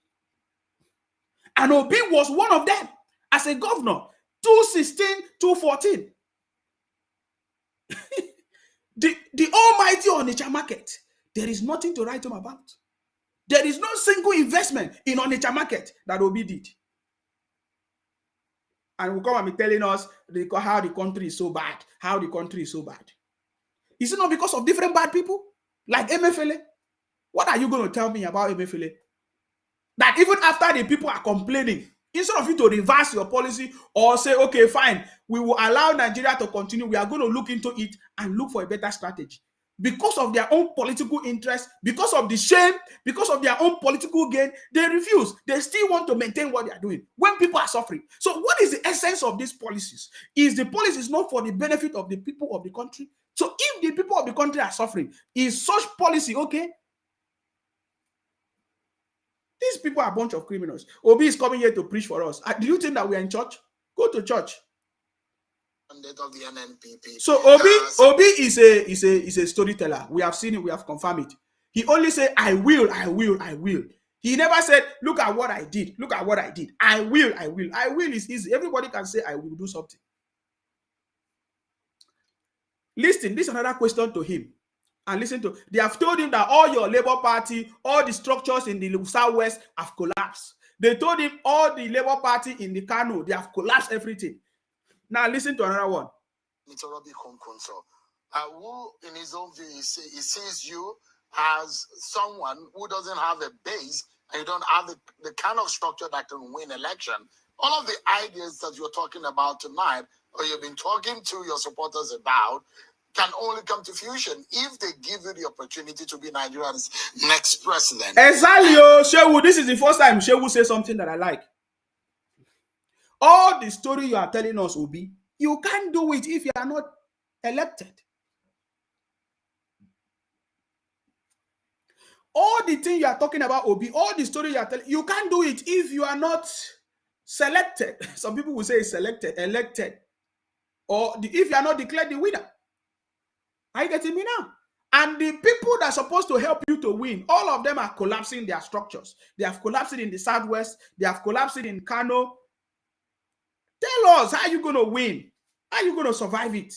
And Obi was one of them as a governor, 2016, 2014. The almighty Onitsha market, there is nothing to write home about. There is no single investment in Onitsha market that Obi did. And will come and be telling us how the country is so bad, how the country is so bad. Is it not because of different bad people? Like MFLA? What are you going to tell me about MFLA? That even after the people are complaining, instead of you to reverse your policy or say, okay, fine, we will allow Nigeria to continue, we are going to look into it and look for a better strategy. Because of their own political interest, because of the shame, because of their own political gain, they refuse. They still want to maintain what they are doing when people are suffering. So what is the essence of these policies? Is the policies not for the benefit of the people of the country? So if the people of the country are suffering, is such policy okay? These people are a bunch of criminals. Obi is coming here to preach for us. Do you think that we are in church? Go to church. Of the NNPP. So Obi is a storyteller. We have seen it. We have confirmed it. He only said, I will. He never said, look at what I did. Look at what I did. I will. I will is easy. Everybody can say, I will do something. Listen, this is another question to him. And listen to, they have told him that all your Labour Party, all the structures in the Southwest have collapsed. They told him all the Labour Party in the Kano, they have collapsed everything. Now listen to another one. Who in his own view, he sees you as someone who doesn't have a base and you don't have the kind of structure that can win election. All of the ideas that you're talking about tonight, or you've been talking to your supporters about, can only come to fruition if they give you the opportunity to be Nigeria's next president. Exactly, Shehu. This is the first time Shehu says something that I like. All the story you are telling us, Obi, you can't do it if you are not elected. All the thing you are talking about, Obi, all the story you are telling, you can't do it if you are not selected. Some people will say selected, elected, or if you are not declared the winner. Are you getting me now? And the people that are supposed to help you to win, all of them are collapsing their structures. They have collapsed in the Southwest. They have collapsed in Kano. Tell us, how are you going to win? How are you going to survive it?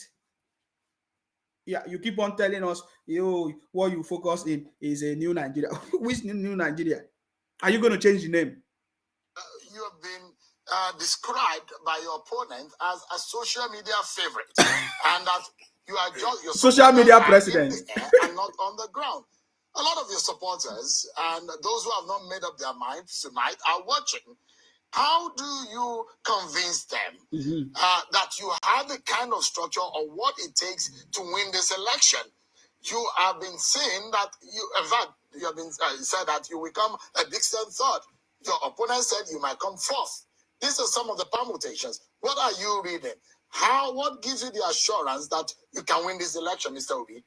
Yeah, you keep on telling us, what you focus in is a new Nigeria. Which new Nigeria? Are you going to change the name? You have been described by your opponent as a social media favorite, and that you are just your social media president and not on the ground. A lot of your supporters and those who have not made up their minds tonight are watching. How do you convince them that you have the kind of structure or what it takes to win this election? You have been saying that in fact, you have been said that you will come a distant third. Your opponent said you might come fourth. These are some of the permutations. What are you reading? What gives you the assurance that you can win this election, Mr. Obi?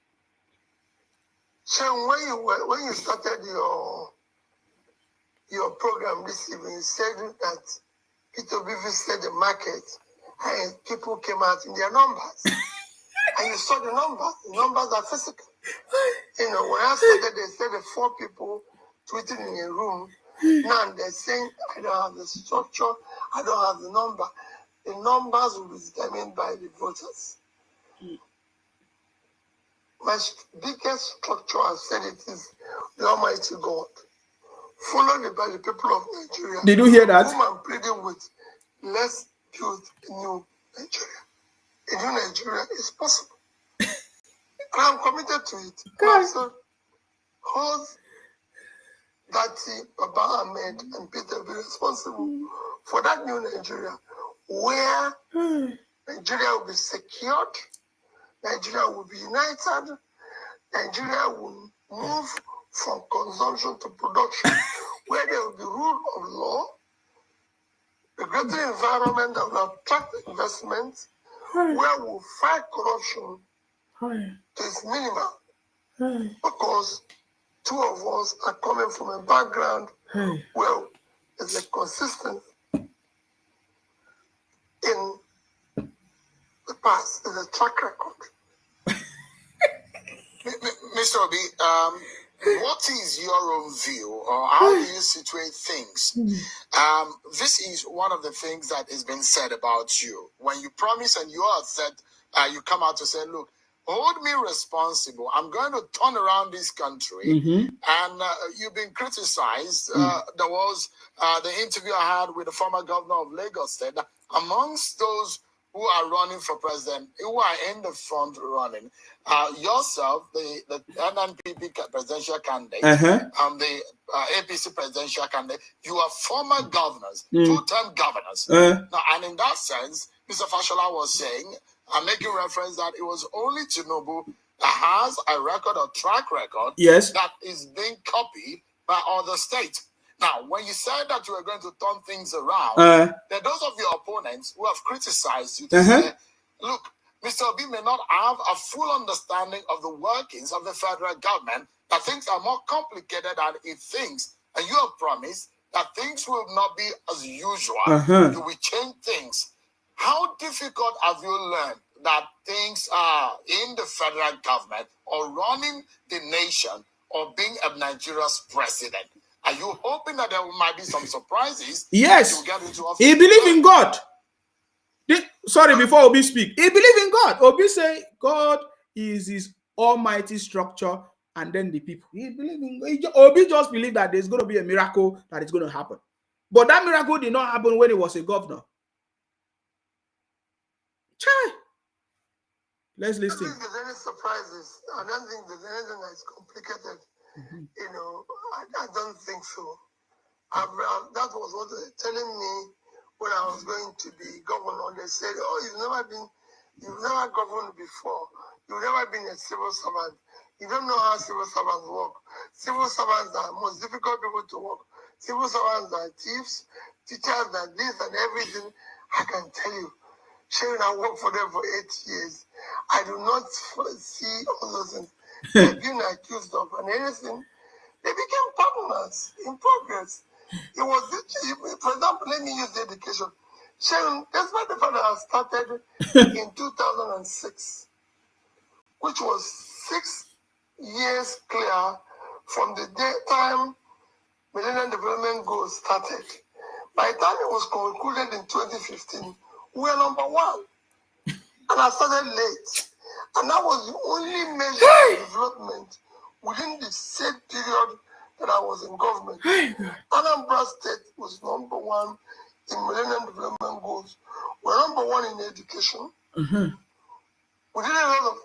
So when you started your program this evening, you said that Peter visited the market and people came out in their numbers. And you saw the numbers. The numbers are physical. You know, when I started, they said the 4 people tweeting in a room. Now they're saying, I don't have the structure, I don't have the number. The numbers will be determined by the voters. My biggest structure, I've said it, is the Almighty God, followed by the people of Nigeria. Did you hear that? Whom I'm pleading with, let's build a new Nigeria. A new Nigeria is possible. And I'm committed to it. Also, hold Dati, Baba Ahmed, and Peter be responsible for that new Nigeria, where Nigeria will be secured, Nigeria will be united, Nigeria will move from consumption to production, where there will be rule of law, a greater environment that will attract investment, where we'll fight corruption to its minimum. Because 2 of us are coming from a background where there's a consistency in the past, there's a track record. Mr. Obi, what is your own view, or how do you situate things? This is one of the things that has been said about you. When you promise and you are said, you come out to say, look, hold me responsible. I'm going to turn around this country. And you've been criticized. There was the interview I had with the former governor of Lagos State. Amongst those who are running for president, who are in the front running, yourself, the NNPP presidential candidate, and the APC presidential candidate, you are former governors, 2-term governors. Now, and in that sense, Mr. Fashola was saying, making reference that it was only Tinubu that has a record or track record that is being copied by other states. Now, when you said that you were going to turn things around, there are those of your opponents who have criticized you to say, look, Mr. Obi may not have a full understanding of the workings of the federal government, that things are more complicated than he thinks. And you have promised that things will not be as usual. You will change things. How difficult have you learned that things are in the federal government or running the nation or being a Nigeria's president? Are you hoping that there might be some surprises? Yes. That you get into office? He believe in God. Sorry, before Obi speak. He believe in God. Obi say God is his almighty structure and then the people. He believe in Obi just believe that there's going to be a miracle that is going to happen. But that miracle did not happen when he was a governor. Chai. Let's listen. I don't think there's any surprises. I don't think there's anything that's complicated. You know, I don't think so. That was what they were telling me when I was going to be governor. They said, oh, you've never governed before. You've never been a civil servant. You don't know how civil servants work. Civil servants are the most difficult people to work. Civil servants are thieves, teachers are this and everything. I can tell you, Sharon, I worked for them for 8 years. I do not see all those things. They're being accused of and anything. They became partners in progress. It was, for example, let me use the education. Sharon, despite the fact that I started in 2006, which was 6 years clear from the time Millennium Development Goals started. By the time it was concluded in 2015, we were #1. And I started late. And that was the only measure of development within the said period that I was in government. Anambra State was #1 in Millennium Development Goals. We're #1 in education. We did a lot of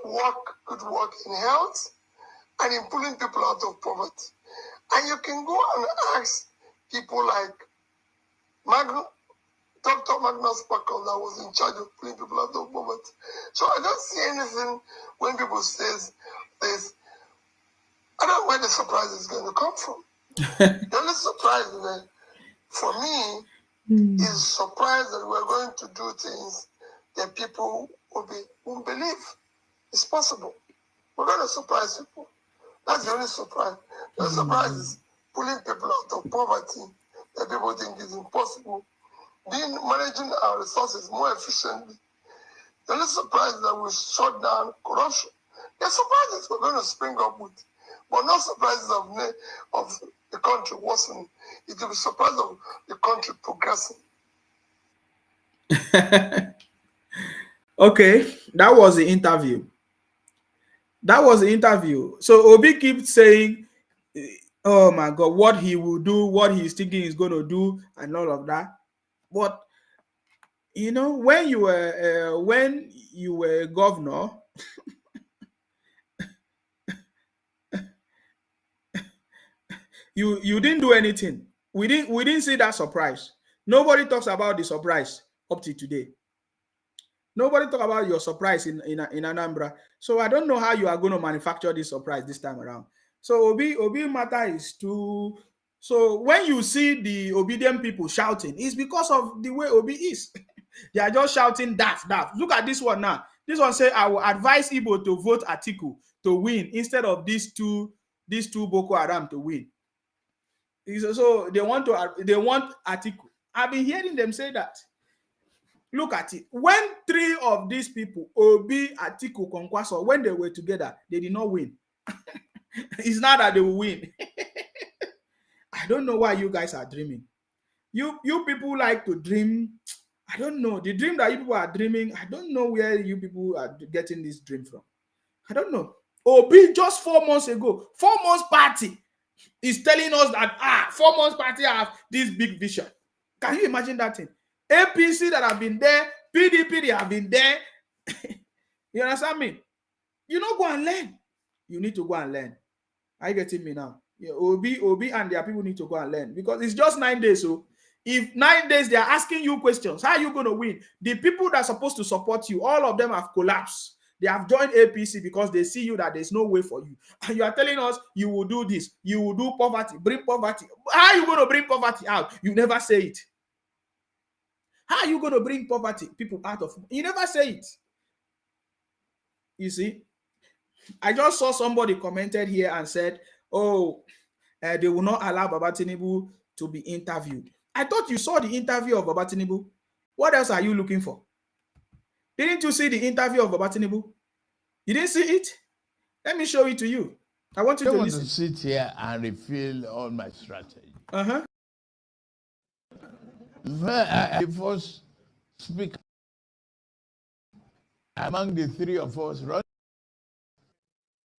good work in health and in pulling people out of poverty. And you can go and ask people like Dr. Magnus Pakal that was in charge of pulling people out of poverty. So I don't see anything when people say this. I don't know where the surprise is going to come from. The only surprise for me is surprise that we're going to do things that people won't believe. It's possible. We're going to surprise people. That's the only surprise. The surprise is pulling people out of poverty that people think is impossible. being managing our resources more efficiently. The only surprise that we shut down corruption. The surprises we're going to spring up with, but not surprises of the country worsening. It will be surprise of the country progressing. Okay, that was the interview. That was the interview. So Obi keeps saying, oh my God, what he will do, what he's thinking he's going to do, and all of that. But you know, when you were a governor, you didn't do anything. We didn't see that surprise. Nobody talks about the surprise up to today. Nobody talk about your surprise in Anambra. So I don't know how you are going to manufacture this surprise this time around. So Obi matter is too. So when you see the obedient people shouting, it's because of the way Obi is. They are just shouting daft. Look at this one now. This one say, I will advise Igbo to vote Atiku to win instead of these two Boko Haram to win. So they want Atiku. I've been hearing them say that. Look at it. When three of these people, Obi, Atiku, Kwankwaso, when they were together, they did not win. It's not that they will win. I don't know why you guys are dreaming. You people like to dream. I don't know. The dream that you people are dreaming, I don't know where you people are getting this dream from. I don't know. Obi just 4 months ago, 4 months party is telling us that 4 months party have this big vision. Can you imagine that thing? APC that have been there, PDP they have been there. You understand me? You don't go and learn. You need to go and learn. Are you getting me now? Yeah, Obi and their people need to go and learn because it's just 9 days. So if 9 days they are asking you questions, how are you going to win? The people that are supposed to support you, all of them have collapsed. They have joined APC because they see you that there's no way for you. And you are telling us you will do this, you will do poverty, bring poverty. How are you going to bring poverty out? You never say it. How are you going to bring poverty people out of? You never say it. You see, I just saw somebody commented here and said, oh, they will not allow Baba Tinubu to be interviewed. I thought you saw the interview of Baba Tinubu. What else are you looking for? Didn't you see the interview of Baba Tinubu? You didn't see it? Let me show it to you. I want you to listen. To sit here and reveal all my strategy. I first speak among the three of us, right?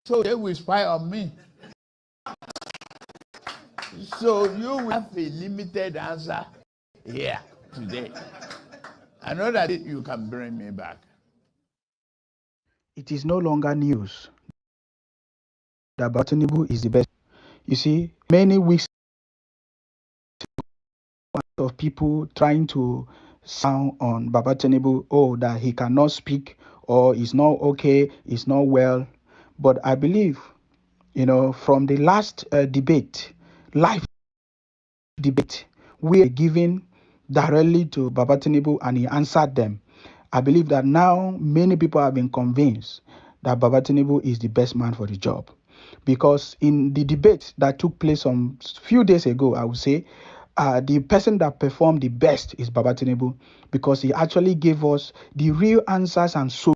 So they will spy on me. So you will have a limited answer here today. I know that you can bring me back. It is no longer news that Baba Tinubu is the best. You see, many weeks of people trying to sound on Baba Tinubu, oh, that he cannot speak or is not okay, is not well. But I believe, from the last debate, live debate, we are giving directly to Baba Tinubu and he answered them. I believe that now many people have been convinced that Baba Tinubu is the best man for the job. Because in the debate that took place some few days ago, I would say, the person that performed the best is Baba Tinubu because he actually gave us the real answers and solutions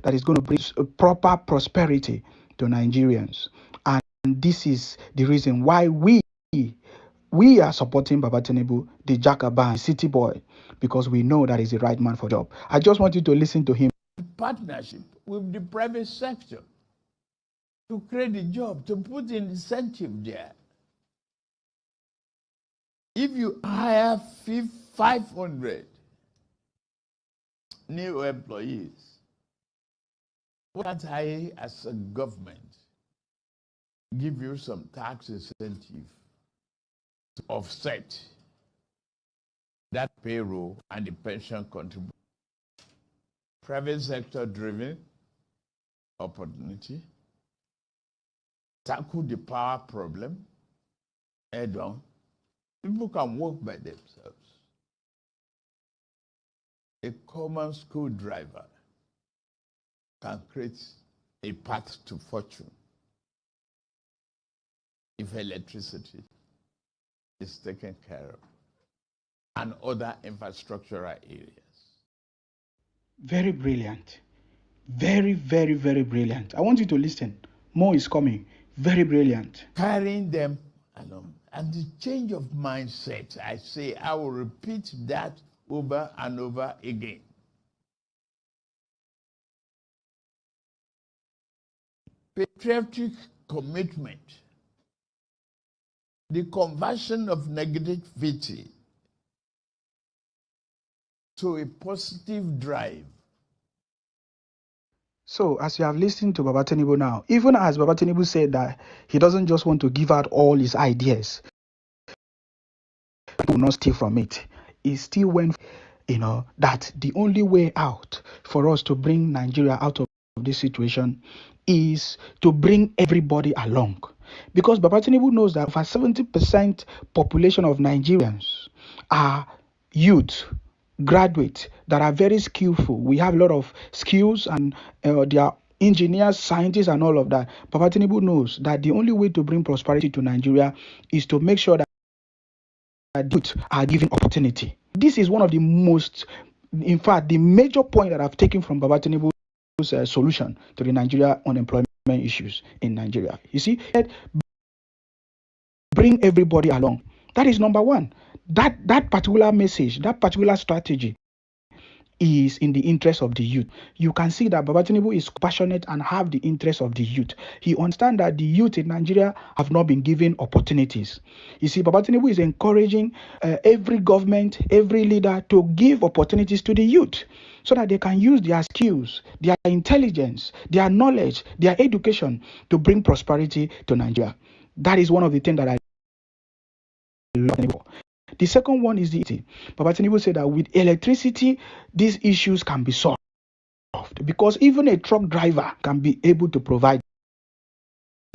that is going to bring proper prosperity to Nigerians. And this is the reason why we are supporting Baba Tinubu, the Jackaban, city boy, because we know that he's the right man for the job. I just want you to listen to him. Partnership with the private sector to create a job, to put an incentive there. If you hire 500 new employees, why can't I, as a government, give you some tax incentive to offset that payroll and the pension contribution? Private sector driven opportunity, tackle the power problem head on. People can work by themselves. A common school driver can create a path to fortune if electricity is taken care of. and other infrastructural areas. Very brilliant. Very, very, very brilliant. I want you to listen. More is coming. Very brilliant. Carrying them along. And the change of mindset, I say, I will repeat that over and over again. Patriotic commitment, the conversion of negativity to a positive drive. So, as you have listened to Baba Tinubu now, even as Baba Tinubu said that he doesn't just want to give out all his ideas, people will not steal from it. He still went, that the only way out for us to bring Nigeria out of this situation is to bring everybody along. Because Baba Tinubu knows that over 70% population of Nigerians are youth, graduates that are very skillful. We have a lot of skills and they are engineers, scientists, and all of that. Baba Tinubu knows that the only way to bring prosperity to Nigeria is to make sure that youth are given opportunity. This is one of the most, in fact, the major point that I've taken from Baba Tinubu's solution to the Nigeria unemployment issues in Nigeria. You see, bring everybody along. That is number one. That particular message, that particular strategy is in the interest of the youth. You can see that Baba Tinubu is passionate and have the interest of the youth. He understands that the youth in Nigeria have not been given opportunities. You see, Baba Tinubu is encouraging every government, every leader to give opportunities to the youth so that they can use their skills, their intelligence, their knowledge, their education to bring prosperity to Nigeria. That is one of the things that I love. The second one is the Baba Tinubu said that with electricity, these issues can be solved because even a truck driver can be able to provide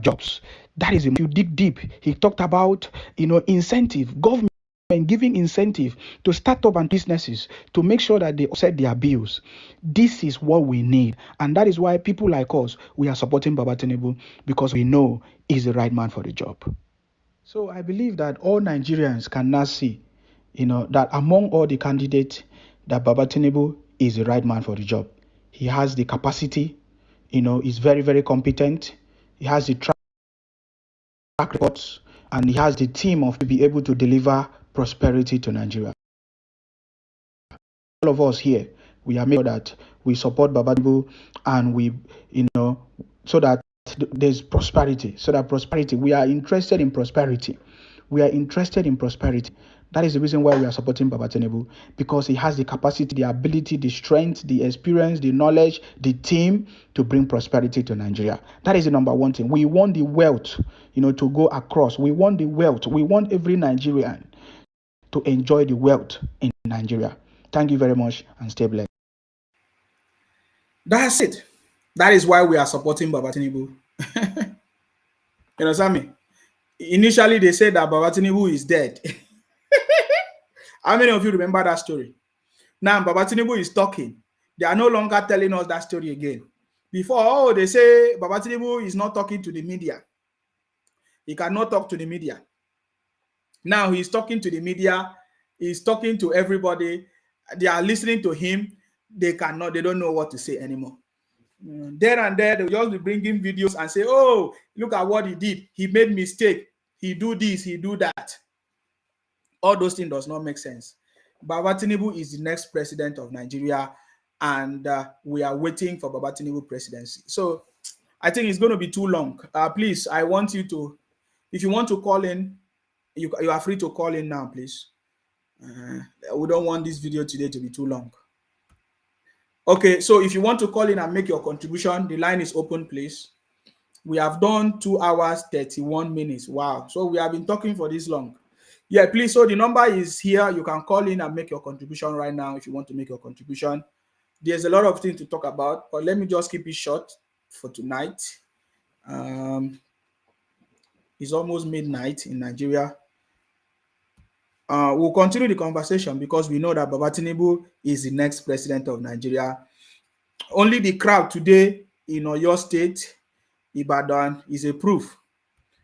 jobs. That is, if you dig deep, he talked about, incentive, government giving incentive to start up and businesses to make sure that they offset their bills. This is what we need. And that is why people like us, we are supporting Baba Tinubu because we know he's the right man for the job. So I believe that all Nigerians can now see, that among all the candidates, that Baba Tinubu is the right man for the job. He has the capacity, he's very, very competent. He has the track records, and he has the team to be able to deliver prosperity to Nigeria. All of us here, we are making sure that we support Baba Tinubu and we, so that there's prosperity, we are interested in prosperity. That is the reason why we are supporting Baba Tinubu, because he has the capacity, the ability, the strength, the experience, the knowledge, the team to bring prosperity to Nigeria. That is the number one thing. We want the wealth, to go across. We want the wealth. We want every Nigerian to enjoy the wealth in Nigeria. Thank you very much and stay blessed. That's it. That is why we are supporting Baba Tinubu. You understand me? Initially, they said that Baba Tinubu is dead. How many of you remember that story? Now, Baba Tinubu is talking. They are no longer telling us that story again. Before, they say Baba Tinubu is not talking to the media. He cannot talk to the media. Now, he's talking to the media. He's talking to everybody. They are listening to him. They don't know what to say anymore. There and there, they'll just be bringing videos and say, oh, look at what he did. He made mistake. He do this, he do that. All those things does not make sense. Baba Tinubu is the next president of Nigeria, and we are waiting for Baba Tinubu presidency. So I think it's going to be too long. Please, I want you to, if you want to call in, you are free to call in now, please. We don't want this video today to be too long. Okay, so if you want to call in and make your contribution, the line is open, please. We have done 2 hours, 31 minutes. Wow. So we have been talking for this long. Yeah, please. So the number is here. You can call in and make your contribution right now if you want to make your contribution. There's a lot of things to talk about, but let me just keep it short for tonight. It's almost midnight in Nigeria. We'll continue the conversation because we know that Baba Tinubu is the next president of Nigeria. Only the crowd today in Oyo State, Ibadan, is a proof.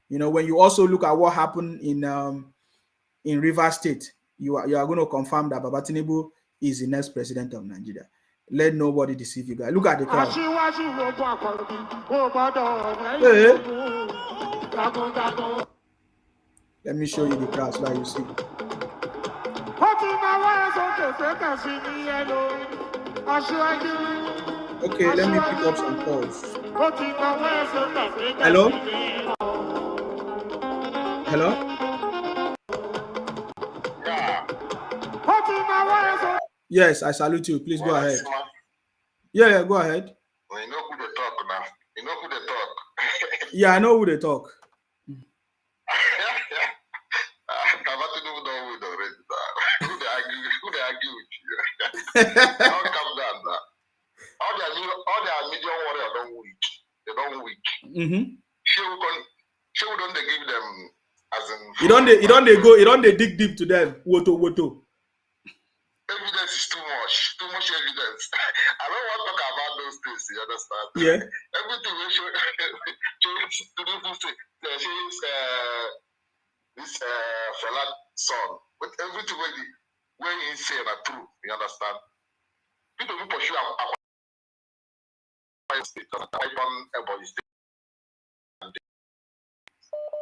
When you also look at what happened in Rivers State, you are going to confirm that Baba Tinubu is the next president of Nigeria. Let nobody deceive you guys. Look at the crowd. Hey. Let me show you the crowd so that you see. Okay, let me pick up some calls. Hello? Hello? Yes, I salute you. Please go ahead. Yeah, go ahead. Well, you know who they talk now. You know who they talk. Yeah, I know who they talk. Who they argue with you? Don't come down now. All their medium warrior don't weak. They don't weak. She don't they give them as in you don't they dig deep to them. Woto. Evidence is too much evidence. I don't want to talk about those things, you understand? Yeah. Everything we show this fella son, but everything when he say are true, you understand? People who pursue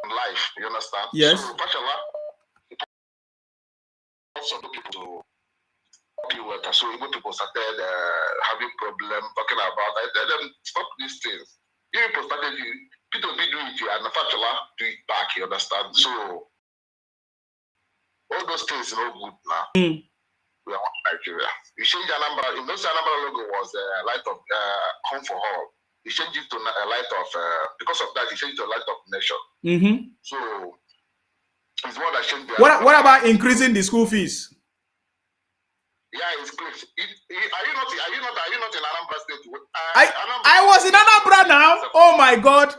life, you understand? Yes. So, also people to worker. So even people started having problem talking about. I tell them stop these things. Even people started people be doing it and the factual do it back. You understand? So all those things are not good now. We are Nigeria. You change the number. In those number logo was a light of home for all. You change it to a light of because of that. You change it to a light of nation. So it's what I changed. What about increasing the school fees? Yeah, it's great. Are you not in Anambra State? I was in Anambra now. Oh my God!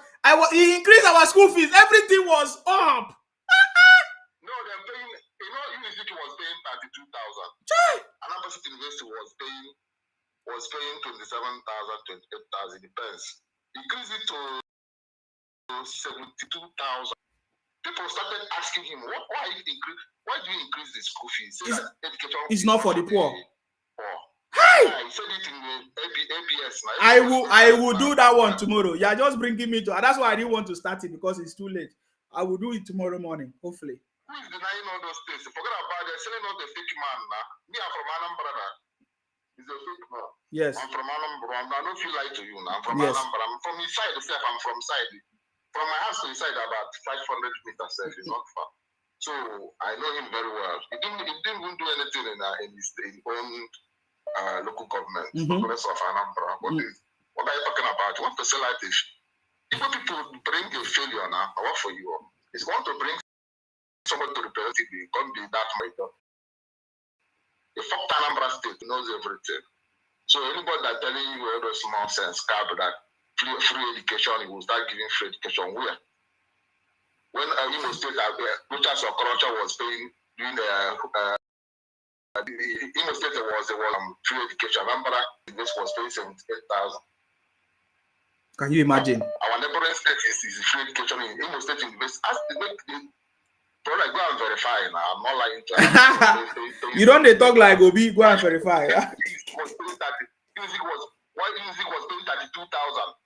He increased our school fees. Everything was up. No, they're paying. You know, University was paying 32,000. Anambra State University was paying 27,000, 28,000. Depends. Increase it to 72,000. People started asking him, why do you increase the school fees? Say that education is not for the poor. Hey! Yeah, he said it in the ABS now. I will do that one tomorrow. Yeah, just bringing me to. That's why I didn't want to start it because it's too late. I will do it tomorrow morning, hopefully. Who is denying all those things? Forget about it. Selling out the fake man now. Me, I'm from Anambra. He's a fake man. Yes. I'm from Anambra. I don't feel like to you now. I'm from Anambra. I'm from his side. I'm from side. From my house to his side, about 500 meters. It's not far. So I know him very well. He didn't even do anything in his own local government. The rest of Anambra. What are you talking about? You want to sell like this? If people bring a failure now, I work for you. It's going to bring someone to represent it. It can't be that my job. The fuck Anambra State knows everything. So anybody that telling you all those nonsense, that free education, he will start giving free education where? When Imo State, Richard Okorocha was paying during the Imo State was free education. Remember, this was paying 78,000. Can you imagine? Our neighboring state is free education in Imo State University. Ask the go and verify now. I'm not lying to you. You don't talk like Obi, go and verify. Music was paying 32,000.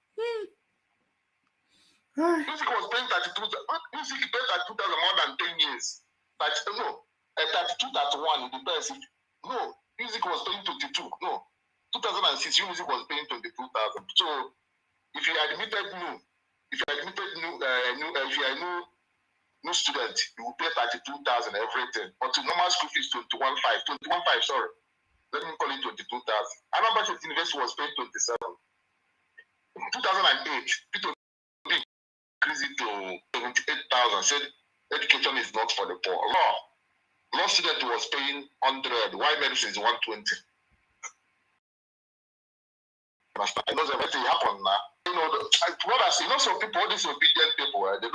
Music was paying 32,000. Music paid 32,000 more than 10 years. But no, 32, 31, it depends. No, music was paying 22. No, 2006, music was paying 22,000. So if you admitted new student, you will pay 32,000 everything. But to normal school fees 21,500. Sorry. Let me call it 22,000. Anambra State University was paying 27. In 2008, people increased it to 78,000. Said education is not for the poor. Law student was paying 100. Why medicine is 120? I know everything happened now. Some people, all these obedient people, they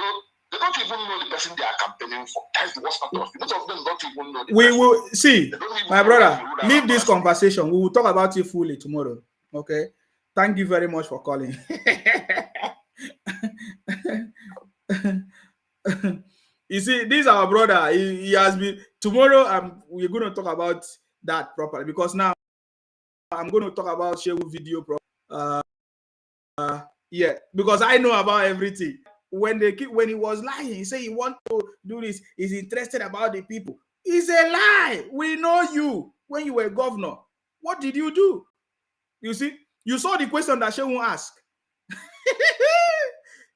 don't even know the person they are campaigning for. That's the worst part of it. Most of them don't even know the person. We will see, my brother. Leave this conversation. We will talk about it fully tomorrow. Okay. Thank you very much for calling. You see, this is our brother. He has been. Tomorrow, we're going to talk about that properly, because now I'm going to talk about Shehu video. Yeah, because I know about everything. When he was lying, he said he want to do this. He's interested about the people. It's a lie. We know you when you were governor. What did you do? You see, you saw the question that Shehu asked.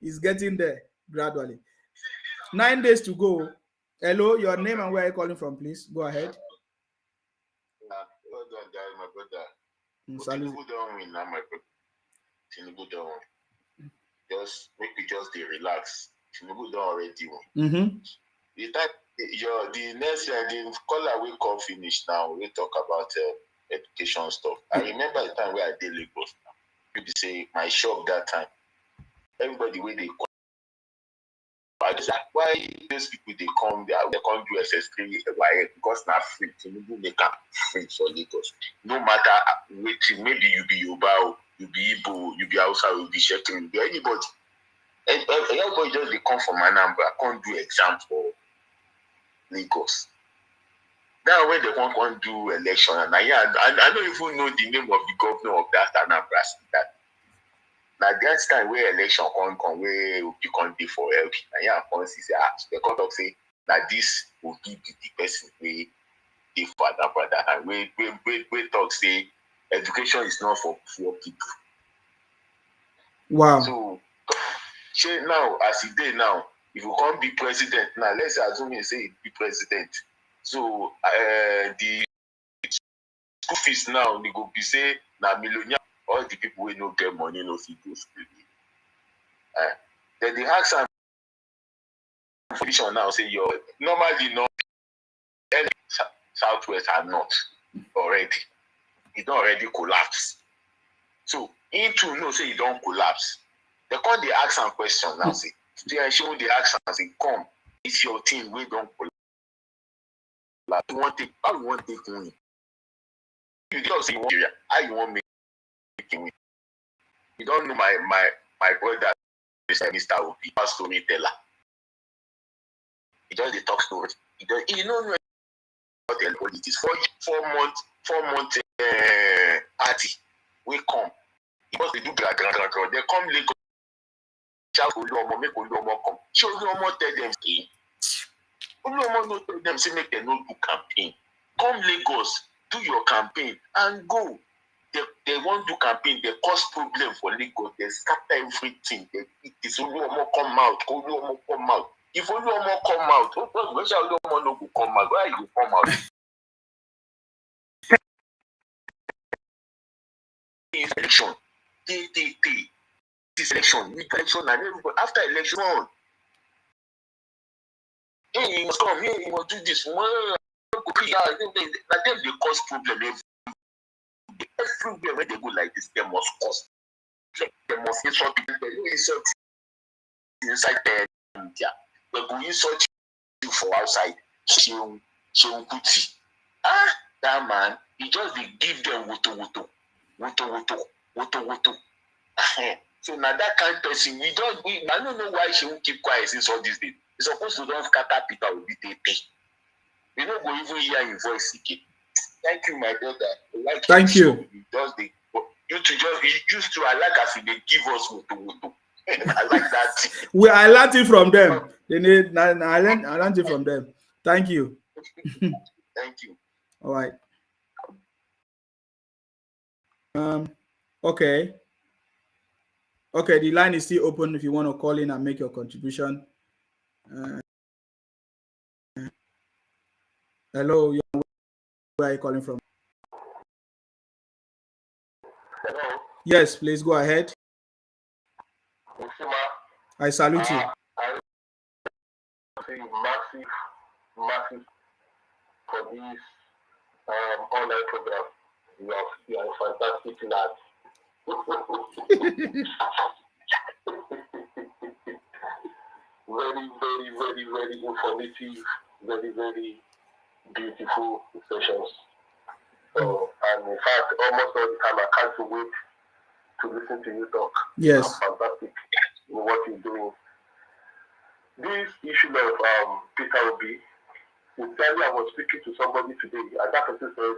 He's getting there gradually. 9 days to go. Hello, your name and where are you calling from, please? Go ahead. Well done, guys, my brother. Tinubu don't win now, my brother. Tinubu don't win. Just make me just relax. Tinubu don't already win. Mm-hmm. The next year, the caller will come finish now. We talk about education stuff. I remember the time where I did Lagos. People say my shop that time. Everybody where they come. I just like, why those people they come there? They come do SS3 because now free. Tinubu make them free for Lagos. No matter which, maybe you be Yoruba, you be Igbo, you be Hausa, you be Shekin, you be anybody. Everybody just they come from Anambra, can't do exam for Lagos. Now when they want to do election, and I don't even know the name of the governor of that Anambra state. Now that's time where election come where you can do for help. And yeah, once say the court of say that this will be the person we give for that and we talk say education is not for poor people. Wow. So now as he did now, if you can't be president now, let's assume you say be president. So the school fees now they go be say na millionaire. All the people who no get money no fit go school. Then they ask some information now say you're normally not any Southwest are not already. It don't already collapse. So into no say you don't collapse. They come they ask some question now say they show the ask and say come if your team we don't collapse. You want to how you want to take win? You just say area how you want make it win. You don't know my brother Mr. Obi storyteller. He just talk story. He don't know what the politics. 4 months party we come. Because they do grand. They come Lagos. Shout Oluomo, make Oluomo come. Show Oluomo tell them say Oluomo no tell them say make them no do campaign. Come Lagos, do your campaign and go. They won't do campaign, they cause problem for Lagos, they scatter everything. It is Oluomo come out, Oluomo come out. If Oluomo come out, where shall Oluomo no go come out? Why you come out? Election. This election, and everybody after election. Hey, you must come here, you must do this. But then they cause problem everywhere where they go like this, they must cause. They must insult people. They don't insult inside the media. They go insult you for outside. Shehu Kuti. That man, he just they give them woto. So now that kind of person, I don't know why she won't keep quiet since all this day. It's supposed to don't scatter Peter will be TT. We don't go even hear your voice again. Thank you, my brother. Thank you. You used to I like as they give us woto. I like that. I learned it from them. I learned it from them. Thank you. Thank you. All right. Okay. Okay, the line is still open if you want to call in and make your contribution. Hello, where are you calling from? Hello. Yes, please go ahead. I salute you. I say massive for this online program. You are a fantastic lad. Very informative, very beautiful sessions. So, and in fact, almost all the time I can't wait to listen to you talk. Yes. Fantastic in what you're doing. this issue of Peter Obi, sincerely, I was speaking to somebody today, and that person said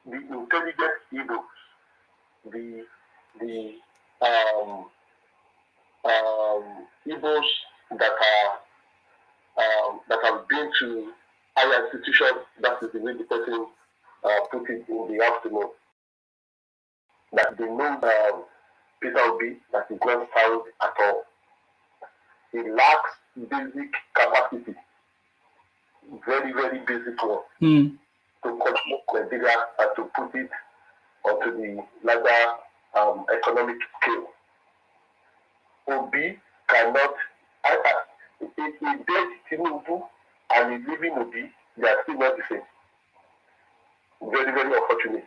the intelligent Igbos, the Igbos that have been to higher institutions, that is the way the person put it in the afternoon, that they know Peter Obi that is not sound at all. He lacks basic capacity, very, very basic one, to control Nigeria and to put it onto the larger economic scale. Obi cannot, a dead Tinubu and a living Obi, they are still not the same. Very, very unfortunate.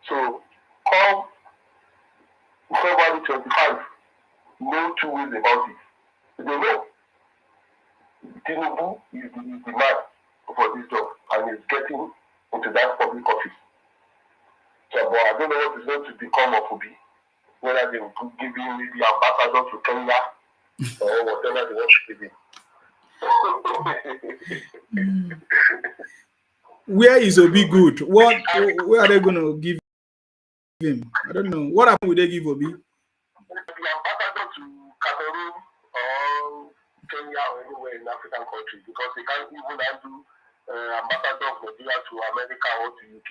So, come February 25, no two ways about it. They know Tinubu is the man for this job and is getting into that public office. So, but I don't know what is going to become of Obi, whether they will give him maybe ambassador to Kenya or whatever they want to give him. Where is Obi good? Where are they going to give him? I don't know. What happened would they give Obi? The ambassador to Cameroon or Kenya or anywhere in African country, because they can't even do ambassador of Nigeria to America or to UK.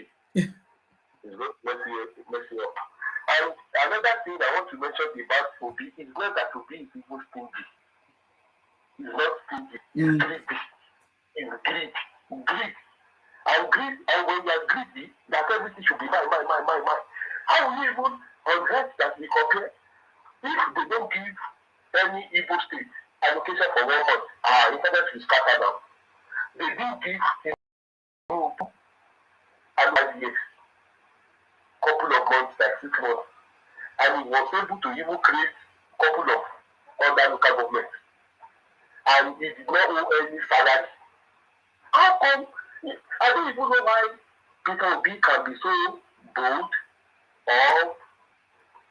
It's not messy up. And another thing I want to mention about Obi is not that Obi is even stingy. He's not stingy. He's greedy. He's greed. And when you are greedy, that everything should be mine. How will you even on earth that we compare if they don't give any Igbo state allocation for 1 month? Internet will scatter now. They didn't give and years, couple of months, like 6 months, and he was able to even create a couple of other local governments, and he did not owe any salary. How come? I don't even know why Peter Obi can be so bold, or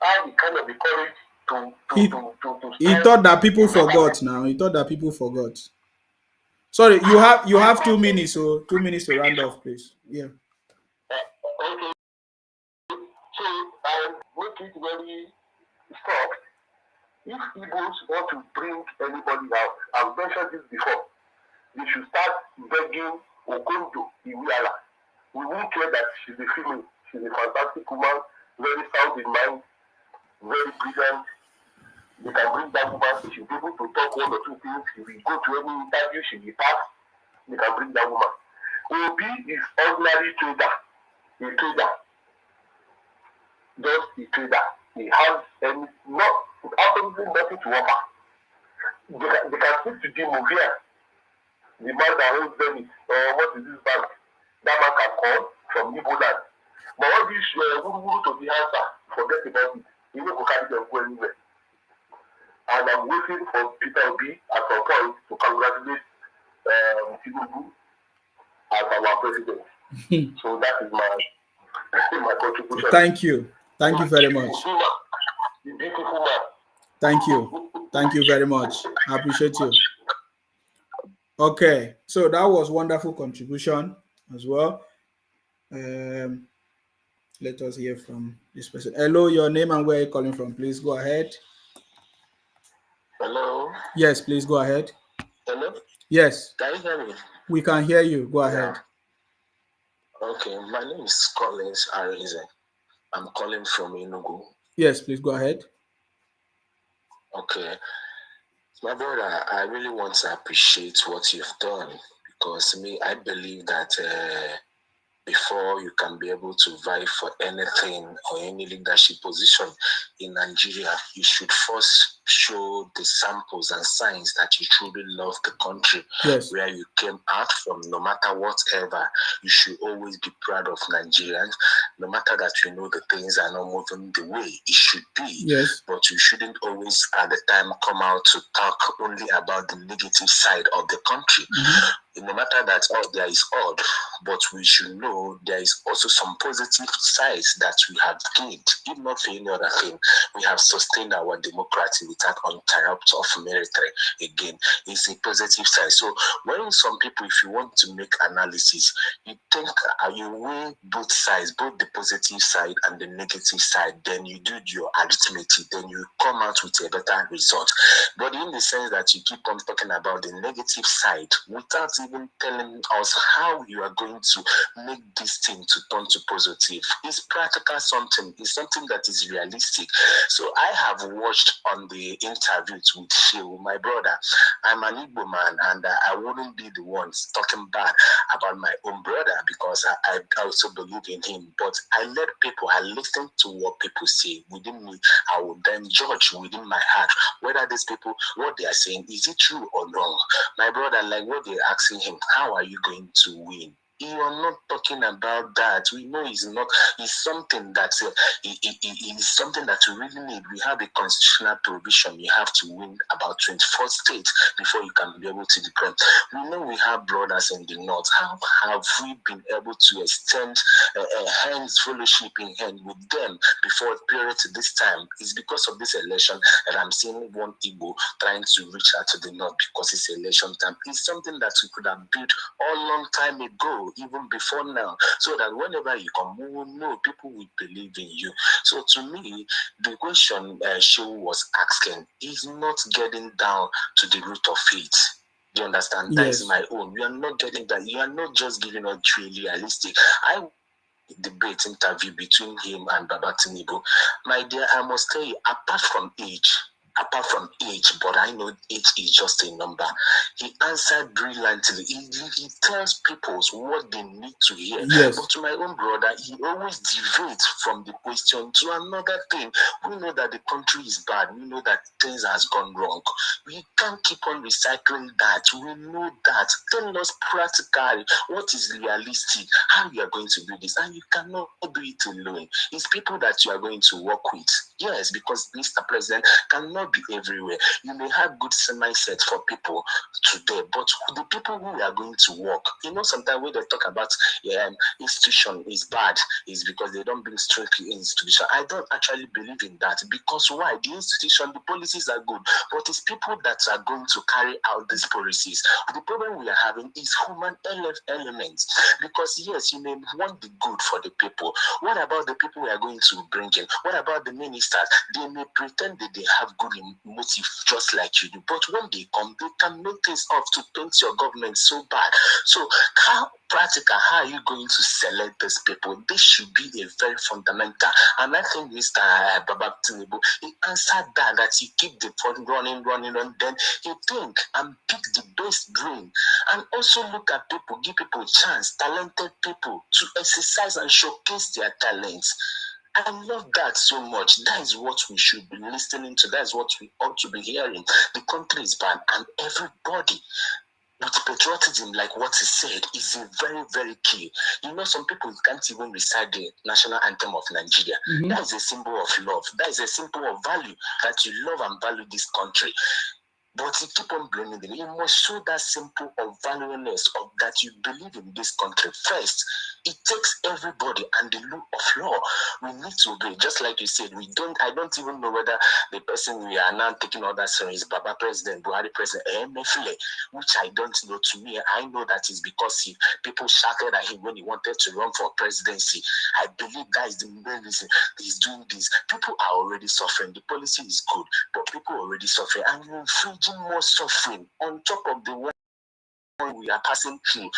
have the kind of the courage to he thought that people forgot now. He thought that people forgot. Sorry, you have 2 minutes, so 2 minutes to round off, please. Yeah. Okay. So I make it very soft. If Igbos want to bring anybody out, I've mentioned this before, they should start begging Okondo Iweala. We won't care that she's a female. She's a fantastic woman, very sound in mind, very brilliant. They can bring that woman. She'll be able to talk 1 or 2 things. She will go to any interview, she will pass. They can bring that woman. Obi is ordinary trader. A trader. Just a trader. He has absolutely nothing to offer. They can speak to Jim Ovia, the man that owns Zenith, or what is this bank? That man can call from Igbo land. But all these wuru to the answer, forget about it. You know, carry them go anywhere. And I'm waiting for Peter Obi at some point to congratulate Tinubu as our president. So that is my contribution. Thank you very much. The beautiful man. Thank you very much. I appreciate you. Okay, so that was wonderful contribution as well. Let us hear from this person. Hello, your name and where you're calling from, please go ahead. Hello. Yes, please go ahead. Hello. Yes. Can you hear me? We can hear you. Go ahead. Okay, my name is Collins Areze. I'm calling from Enugu. Yes, please go ahead. Okay. My brother, I really want to appreciate what you've done, because I believe that before you can be able to vie for anything or any leadership position in Nigeria, you should first show the samples and signs that you truly love the country where you came out from. No matter whatever, you should always be proud of Nigerians, no matter that you know the things are not moving the way it should be. Yes. But you shouldn't always at the time come out to talk only about the negative side of the country. No matter that there is odd, but we should know there is also some positive sides that we have gained. If not for any other thing, we have sustained our democracy without interrupt of military. Again, it's a positive side. So when some people, if you want to make analysis, you think you weigh both sides, both the positive side and the negative side, then you do your arithmetic, then you come out with a better result. But in the sense that you keep on talking about the negative side without even telling us how you are going to make this thing to turn to positive, it's practical something. It's something that is realistic. So I have watched on the interviews with Shehu, my brother. I'm an Igbo man, and I wouldn't be the ones talking bad about my own brother because I also believe in him. But I let people, I listen to what people say within me. I will then judge within my heart whether these people, what they are saying, is it true or wrong? My brother, like what they're asking him, how are you going to win? You are not talking about that. We know it's not. It's something that it's something that we really need. We have a constitutional provision. You have to win about 24 states before you can be able to declare. We know we have brothers in the north. How have we been able to extend hands, fellowship in hand with them before period to this time? It's because of this election that I'm seeing one Igbo trying to reach out to the north because it's election time. It's something that we could have built a long time ago, even before now, so that whenever you come, we will know people will believe in you. So to me, the question Shehu was asking is not getting down to the root of it. You understand? That is my own. You are not getting that. You are not just giving us realistic. I debate interview between him and Baba Tinubu. My dear, I must tell you, apart from age, but I know age is just a number. He answered brilliantly. He tells people what they need to hear. Yes. But to my own brother, he always deviates from the question to another thing. We know that the country is bad. We know that things has gone wrong. We can't keep on recycling that. We know that. Tell us practically what is realistic, how you are going to do this, and you cannot do it alone. It's people that you are going to work with. Yes, because Mr. President cannot be everywhere. You may have good mindset for people today, but the people who are going to work, sometimes when they talk about institution is bad, is because they don't bring strength in institution. I don't actually believe in that, because why? The institution, the policies are good, but it's people that are going to carry out these policies. The problem we are having is human elements, because yes, you may want the good for the people. What about the people we are going to bring in? What about the ministers? They may pretend that they have good motive just like you do, but when they come, they can make things off to paint your government so bad. So how are you going to select these people? This should be a very fundamental. And I think Mr. Baba Tinubu, he answered that he keep the phone running, and then he think and pick the best brain. And also look at people, give people a chance, talented people to exercise and showcase their talents. I love that so much. That is what we should be listening to. That is what we ought to be hearing. The country is bad, and everybody with patriotism, like what he said, is a very, very key. Some people can't even recite the national anthem of Nigeria. Mm-hmm. That is a symbol of love. That is a symbol of value, that you love and value this country. But you keep on blaming them. You must show that simple of valueless, of that you believe in this country first. It takes everybody and the law of law. We need to obey. Just like you said, I don't even know whether the person we are now taking all that is Baba President, Buhari President, which I don't know. To me, I know that is because people shouted at him when he wanted to run for presidency. I believe that is the main reason he's doing this. People are already suffering. The policy is good, but people are already suffering, and you're infringing more suffering on top of the one we are passing through.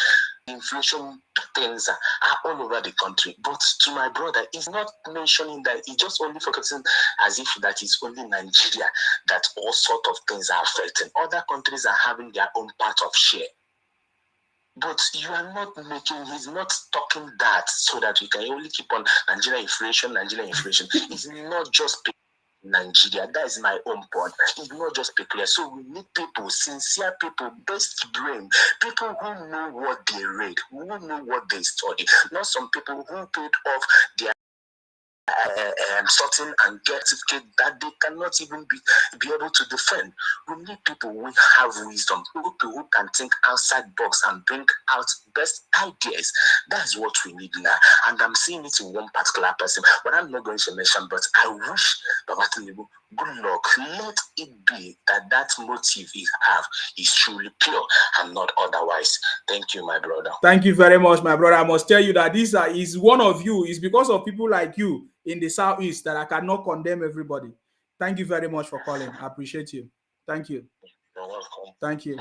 Inflation things are all over the country. But to my brother, he's not mentioning that. He's just only focusing as if that is only Nigeria that all sort of things are affecting. Other countries are having their own part of share. But you are not he's not talking that so that we can only keep on Nigeria inflation. It's not just Nigeria. That is my own point. It's not just peculiar. So we need people, sincere people, best brain, people who know what they read, who know what they study, not some people who paid off their sorting and get certificate that they cannot even be able to defend. We need people who have wisdom, people who can think outside box and bring out best ideas. That's what we need now. And I'm seeing it in one particular person, but I'm not going to mention, but I wish Baba Tinubu good luck. Let it be that motive he have is truly pure and not otherwise. Thank you, my brother. Thank you very much, my brother. I must tell you that this is one of you. It's because of people like you in the Southeast that I cannot condemn everybody. Thank you very much for calling. I appreciate you. Thank you. You're welcome. Thank you.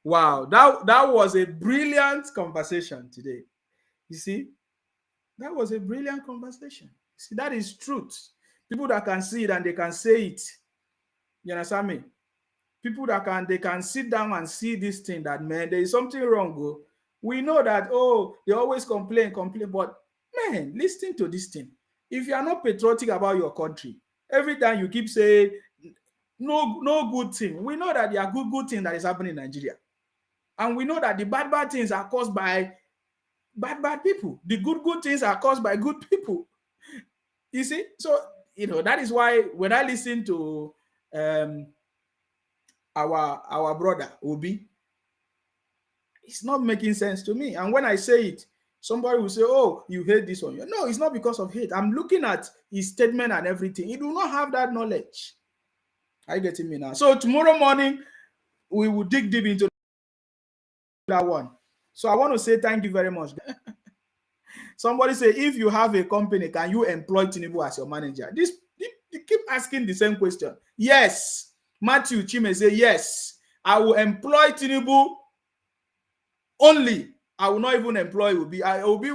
Wow, that was a brilliant conversation today. You see, that was a brilliant conversation. See, that is truth. People that can see it and they can say it. You understand me? People that can sit down and see this thing that, man, there is something wrong. Go. We know that, oh, they always complain, but man, listen to this thing. If you are not patriotic about your country, every time you keep saying no good thing, we know that there are good things that is happening in Nigeria. And we know that the bad things are caused by bad people. The good things are caused by good people. You see? So, that is why when I listen to our brother Obi, it's not making sense to me. And when I say it, somebody will say, oh, you hate this one. No, it's not because of hate. I'm looking at his statement and everything. He do not have that knowledge. Are you getting me now? So tomorrow morning, we will dig deep into that one. So I want to say thank you very much. Somebody say, if you have a company, can you employ Tinubu as your manager? You keep asking the same question. Yes. Matthew Chime say, yes, I will employ Tinubu only. I will not even employ Obi. Obi.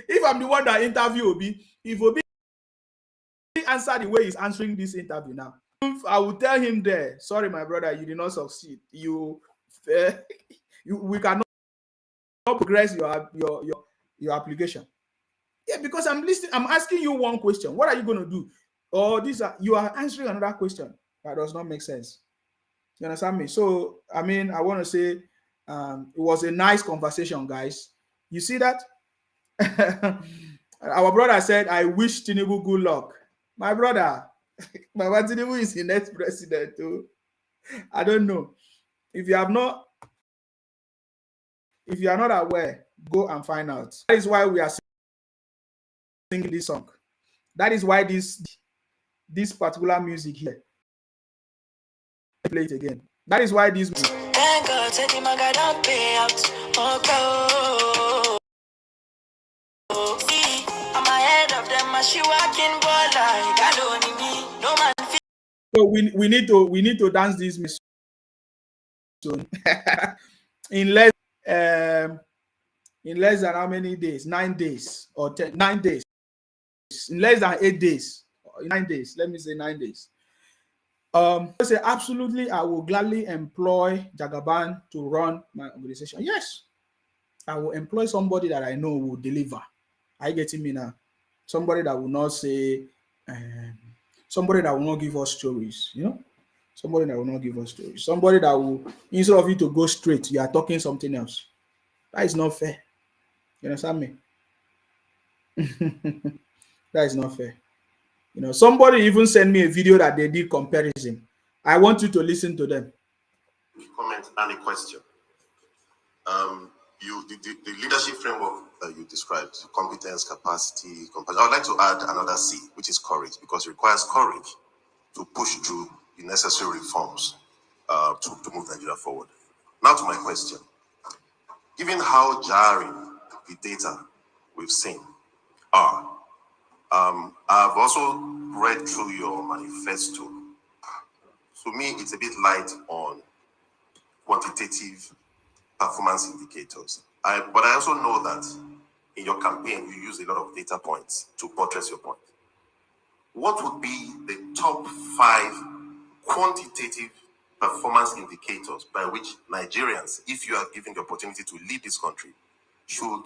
If I'm the one that interview Obi, if Obi answer the way he's answering this interview now, I will tell him there, sorry, my brother, you did not succeed. We cannot progress your application. Yeah, because I'm listening. I'm asking you one question. What are you going to do? Or you are answering another question that does not make sense. You understand me? So, I mean, I want to say it was a nice conversation, guys. You see that? Our brother said, I wish Tinubu good luck. My brother, Baba Tinubu is the next president too. I don't know. If you are not aware, go and find out. That is why we are singing this song. That is why this particular music here. Play it again. That is why this music. Thank God, said the maga don't pay out. I'm ahead of them, she walking ball like I don't need no man. So we need to dance this music soon. in less than how many days? 9 days or 9 days. In less than 8 days. 9 days. Let me say 9 days. I say absolutely, I will gladly employ Jagaban to run my organization. Yes, I will employ somebody that I know will deliver. Are you getting me now? Somebody that will not say, somebody that will not give us stories, Somebody that will not give us stories. Somebody that will, instead of you to go straight, you are talking something else. That is not fair. You understand me? That is not fair. Somebody even sent me a video that they did comparison. I want you to listen to them. Comment and a question. The leadership framework that you described, competence, capacity, compassion. I would like to add another C, which is courage, because it requires courage to push through the necessary reforms to move Nigeria forward. Now to my question. Given how jarring the data we've seen are, I've also read through your manifesto. To me, it's a bit light on quantitative performance indicators. But I also know that in your campaign, you use a lot of data points to buttress your point. What would be the top 5 quantitative performance indicators by which Nigerians, if you are given the opportunity to lead this country, should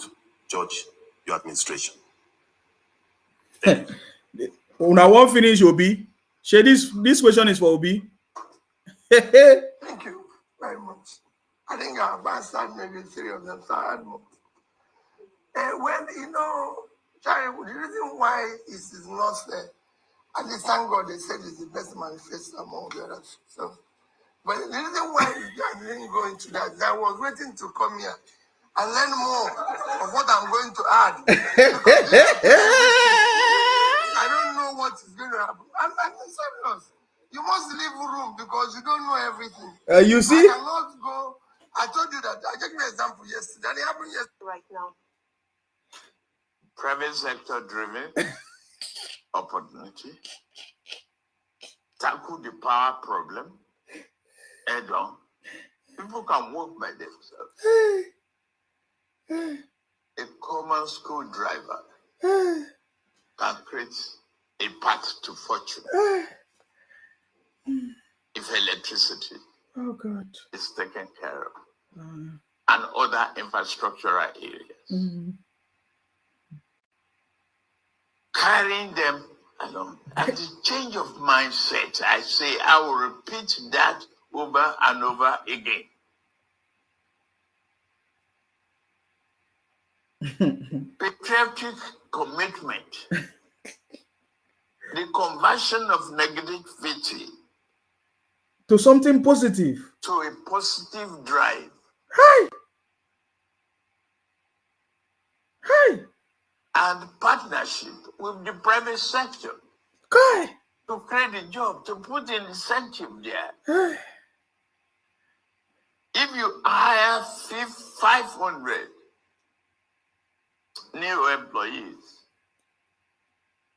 judge your administration? Una won't finish, Obi. This question is for Obi. Thank you very much. I think I've answered maybe 3 of them, so I had more. When, Charlie, the reason why it is not fair, at least thank God they said it's the best manifesto among the others. So, but the reason why I didn't go into that is I was waiting to come here and learn more of what I'm going to add. I don't know what is going to happen. I'm serious. You must leave room because you don't know everything. You see? I cannot go. I told you that. I gave you an example yesterday. And it happened yesterday. Right now. Private sector driven opportunity. Tackle the power problem head on. People can work by themselves. A common school driver can create a path to fortune if electricity is taken care of and other infrastructural areas. Carrying them along. And the change of mindset, I say, I will repeat that over and over again. Patriotic commitment, the conversion of negativity to something positive, to a positive drive. And partnership with the private sector to create a job, to put an incentive there. If you hire 500 new employees,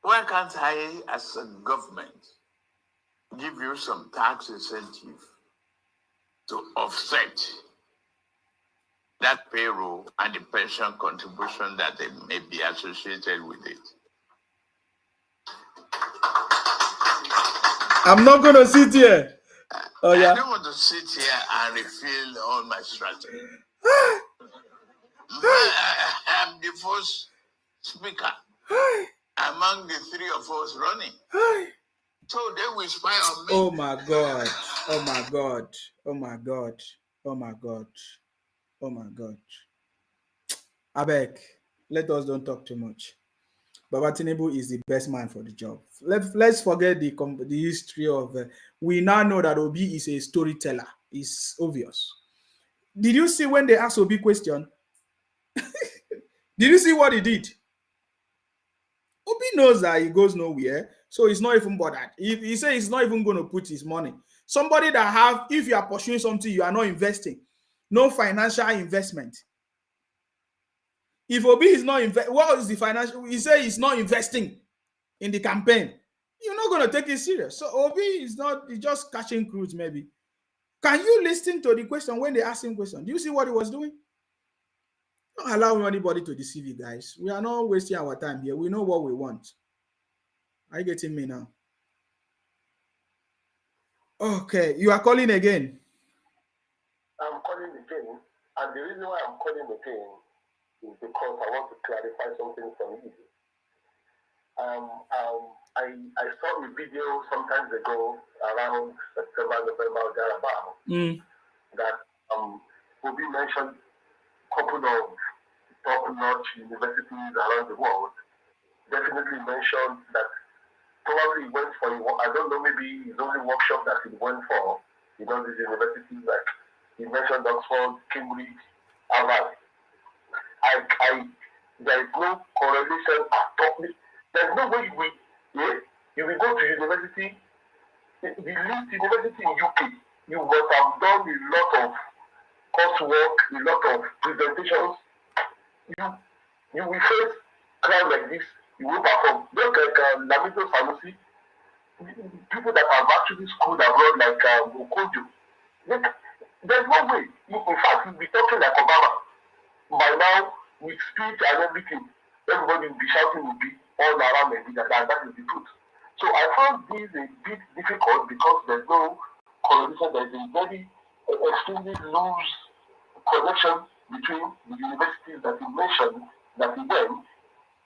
why can't I, as a government, give you some tax incentive to offset that payroll and the pension contribution that they may be associated with it? I'm not going to sit here. Oh, yeah. I don't want to sit here and reveal all my strategy. I am the first speaker among the three of us running. So they will spy on me. Oh my God. Oh my God. Oh my God. Oh my God. Oh my God. Abeg, let us don't talk too much. Baba Tinubu is the best man for the job. Let's forget the history of. We now know that Obi is a storyteller. It's obvious. Did you see when they asked Obi question? Did you see what he did? Obi knows that he goes nowhere, so he's not even bothered. He said he's not even going to put his money. Somebody that have, if you are pursuing something, you are not investing. No financial investment. If Obi is not what is the financial? He said he's not investing in the campaign. You're not going to take it serious. So Obi is not, he's just catching cruise maybe. Can you listen to the question when they ask him question? Do you see what he was doing? Don't allow anybody to deceive you guys. We are not wasting our time here. We know what we want. Are you getting me now? Okay, you are calling again. I'm calling again, and the reason why I'm calling again is because I want to clarify something from you. I saw a video sometimes ago around September, November, or thereabout, that Obi mentioned a couple of top-notch universities around the world. Definitely mentioned that probably he went for, I don't know, maybe his only workshop that he went for, these universities like he mentioned Oxford, Cambridge, Harvard. There is no correlation at all. There's no way you will go to university, the least university in UK, you must have done a lot of coursework, a lot of presentations. You will face crowd like this, you will perform. Look like Lamido Sanusi, people that have actually schooled abroad like Okojo. There's no way. In fact, you'll be talking like Obama. By now, with speech and everything, everybody will be shouting will be all around Nigeria, and that is the truth. So I found this a bit difficult because there's no correlation. There's a very extremely loose connection between the universities that he mentioned that he went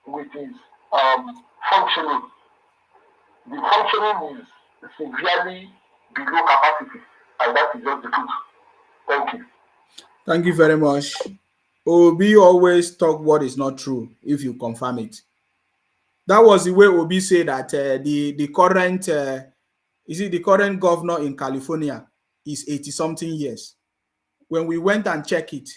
with his functioning. The functioning is severely below capacity, and that is just the truth. Thank you. Thank you very much. Obi always talk what is not true if you confirm it. That was the way Obi said that the current the current governor in California is 80-something years. When we went and checked it,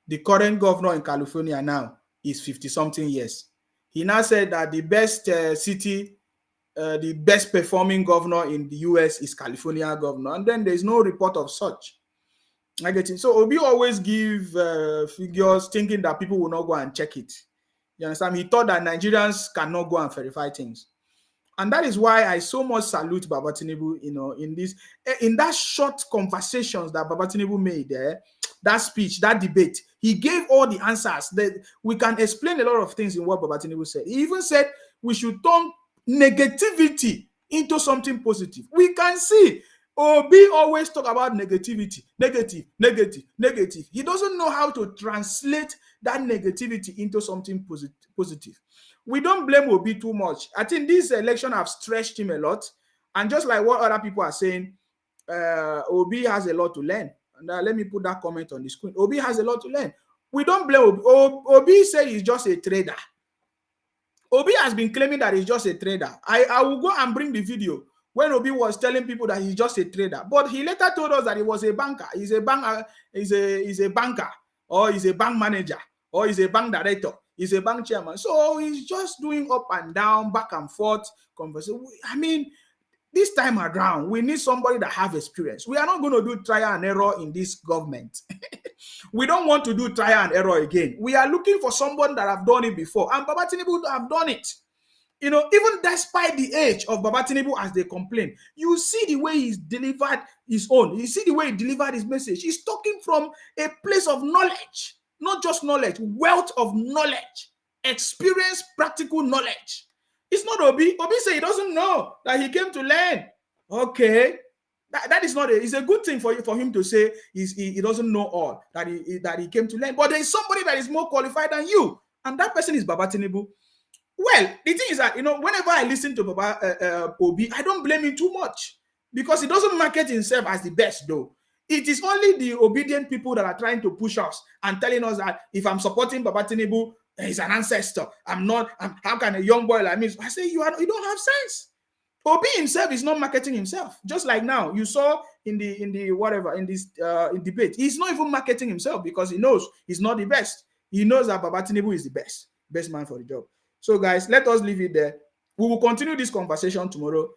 the current governor in California now is 50-something years. He now said that the best the best performing governor in the US is California governor, and then there's no report of such. I get it. So Obi always give figures thinking that people will not go and check it. You understand? He thought that Nigerians cannot go and verify things. And that is why I so much salute Baba Tinubu, in that short conversations that Baba Tinubu made there, that speech, that debate, he gave all the answers. That we can explain a lot of things in what Baba Tinubu said. He even said we should turn negativity into something positive. We can see Obi always talk about negativity, negative. He doesn't know how to translate that negativity into something positive. We don't blame Obi too much. I think this election have stretched him a lot. And just like what other people are saying, Obi has a lot to learn. And let me put that comment on the screen. Obi has a lot to learn. We don't blame Obi. Obi said he's just a trader. Obi has been claiming that he's just a trader. I will go and bring the video when Obi was telling people that he's just a trader. But he later told us that he was a banker. He's a banker, or he's a bank manager, or he's a bank director. He's a bank chairman. So he's just doing up and down, back and forth conversation. I mean, this time around, we need somebody that have experience. We are not going to do trial and error in this government. We don't want to do trial and error again. We are looking for someone that have done it before. And Baba Tinubu have done it. Even despite the age of Baba Tinubu as they complain, you see the way he's delivered his own. You see the way he delivered his message. He's talking from a place of knowledge. Not just knowledge, wealth of knowledge, experience, practical knowledge. It's not Obi. Obi said he doesn't know that he came to learn. Okay, that is not it's a good thing for him to say he doesn't know all that he came to learn. But there is somebody that is more qualified than you, and that person is Baba Tinubu. Well, the thing is that whenever I listen to Baba Obi, I don't blame him too much because he doesn't market himself as the best though. It is only the obedient people that are trying to push us and telling us that if I'm supporting Baba Tinubu, he's an ancestor. How can a young boy like me? I say you don't have sense. Obi himself is not marketing himself. Just like now, you saw in this debate, he's not even marketing himself because he knows he's not the best. He knows that Baba Tinubu is the best man for the job. So guys, let us leave it there. We will continue this conversation tomorrow.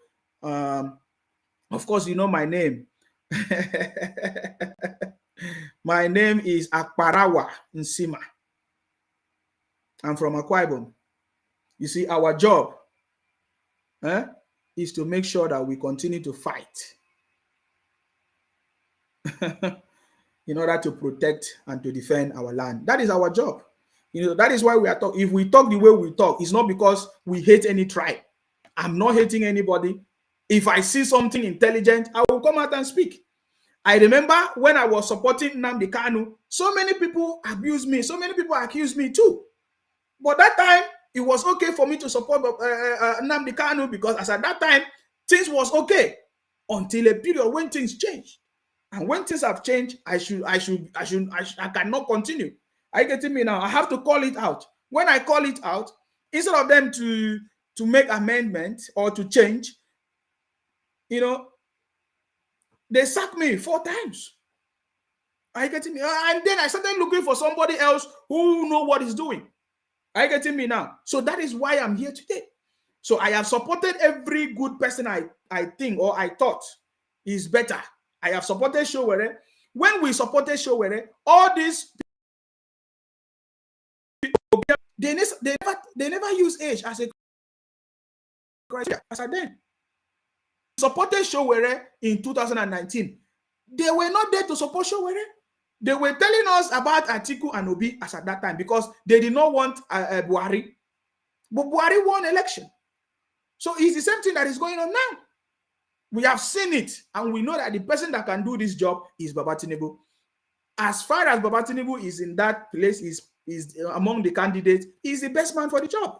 Of course, you know my name. My name is Akparawa Nsima. I'm from Akwa Ibom. You see, our job is to make sure that we continue to fight in order to protect and to defend our land. That is our job. That is why we are talking. If we talk the way we talk, it's not because we hate any tribe. I'm not hating anybody. If I see something intelligent, I will come out and speak. I remember when I was supporting Nnamdi Kanu, so many people abused me, so many people accused me too. But that time, it was okay for me to support Nnamdi Kanu because as at that time, things was okay until a period when things changed. And when things have changed, I cannot continue. Are you getting me now? I have to call it out. When I call it out, instead of them to make amendment or to change, they sacked me 4 times. Are you getting me? And then I started looking for somebody else who know what he's doing. Are you getting me now? So that is why I'm here today. So I have supported every good person I think or I thought is better. I have supported Showere. When we supported Showere, all these people, they never use age as a criteria. As I then supported Showere in 2019. They were not there to support Showere. They were telling us about Atiku and Obi as at that time because they did not want Buhari. But Buhari won election. So it's the same thing that is going on now. We have seen it, and we know that the person that can do this job is Baba Tinubu. As far as Baba Tinubu is in that place, is among the candidates, he's the best man for the job.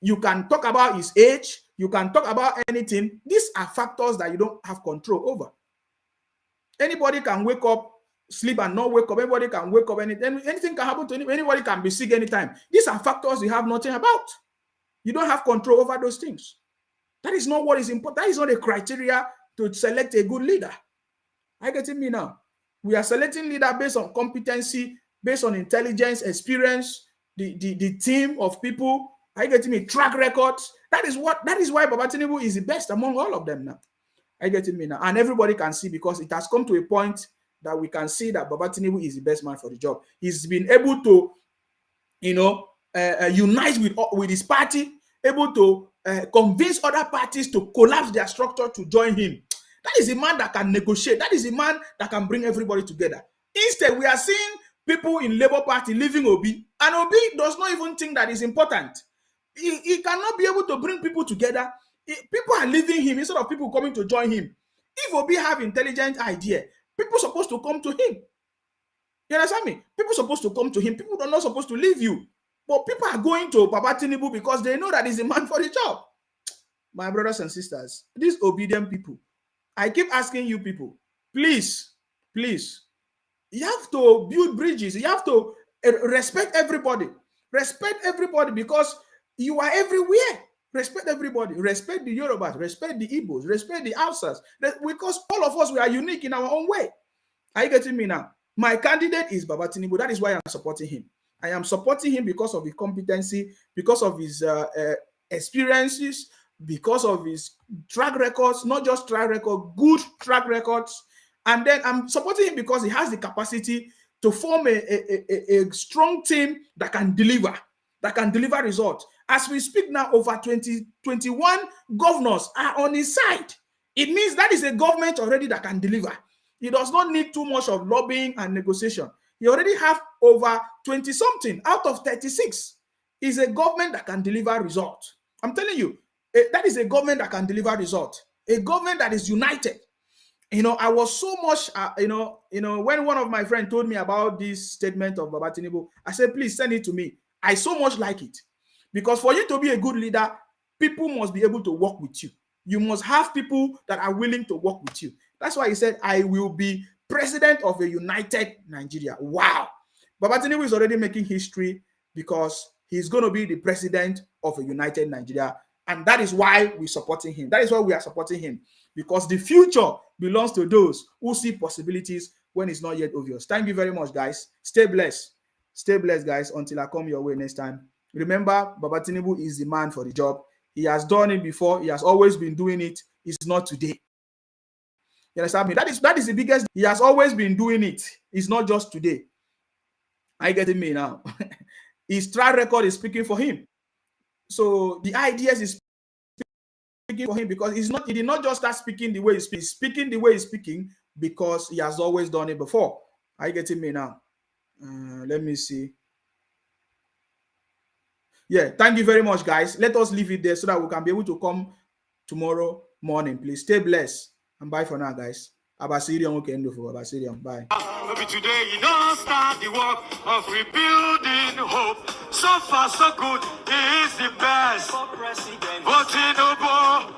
You can talk about his age, you can talk about anything. These are factors that you don't have control over. Anybody can wake up, sleep and not wake up. Anybody can wake up, anything can happen to anybody. Anybody can be sick anytime. These are factors you have nothing about. You don't have control over those things. That is not what is important. That is not a criteria to select a good leader. Are you getting me now? We are selecting leader based on competency, based on intelligence, experience, the team of people. Are you getting me? Track records. That is why Baba Tinubu is the best among all of them now. Are you getting me now? And everybody can see, because it has come to a point that we can see that Baba Tinubu is the best man for the job. He's been able to, unite with his party, able to convince other parties to collapse their structure to join him. That is a man that can negotiate. That is a man that can bring everybody together. Instead, we are seeing people in Labour Party leaving Obi, and Obi does not even think that is important. He cannot be able to bring people together. People are leaving him instead of people coming to join him. If Obi have intelligent idea, people are supposed to come to him. You understand me? People are supposed to come to him. People are not supposed to leave you. But people are going to Baba Tinubu because they know that he's a man for the job. My brothers and sisters, these obedient people, I keep asking you people, please, you have to build bridges. You have to respect everybody. Respect everybody, because you are everywhere. Respect everybody. Respect the Yorubas. Respect the Igbos. Respect the Hausas. Because all of us, we are unique in our own way. Are you getting me now? My candidate is Baba Tinubu. That is why I'm supporting him. I am supporting him because of his competency, because of his experiences, because of his track records, not just track record, good track records. And then I'm supporting him because he has the capacity to form a strong team that can deliver results. As we speak now, over 21 governors are on his side. It means that is a government already that can deliver. He does not need too much of lobbying and negotiation. He already have over 20-something out of 36. Is a government that can deliver results. I'm telling you, that is a government that can deliver results. A government that is united. I was so much, when one of my friends told me about this statement of Baba Tinubu, I said, please send it to me. I so much like it. Because for you to be a good leader, people must be able to work with you. You must have people that are willing to work with you. That's why he said, I will be president of a united Nigeria. Wow. Baba Tinubu is already making history because he's going to be the president of a united Nigeria. And that is why we're supporting him. That is why we are supporting him. Because the future belongs to those who see possibilities when it's not yet obvious. Thank you very much, guys. Stay blessed. Stay blessed, guys, until I come your way next time. Remember, Baba Tinubu is the man for the job. He has done it before. He has always been doing it. It's not today. You understand me? That is the biggest. He has always been doing it. It's not just today. Are you getting me now? His track record is speaking for him. So the ideas is speaking for him because he did not just start speaking the way he's speaking. He's speaking the way he's speaking because he has always done it before. Are you getting me now? Let me see. Yeah, thank you very much, guys. Let us leave it there so that we can be able to come tomorrow morning. Please stay blessed and bye for now, guys. Abasirium, okay, Abasirium. Bye. Maybe today you don't start the work of rebuilding hope. So far, so good. He is the best. But Tinubu,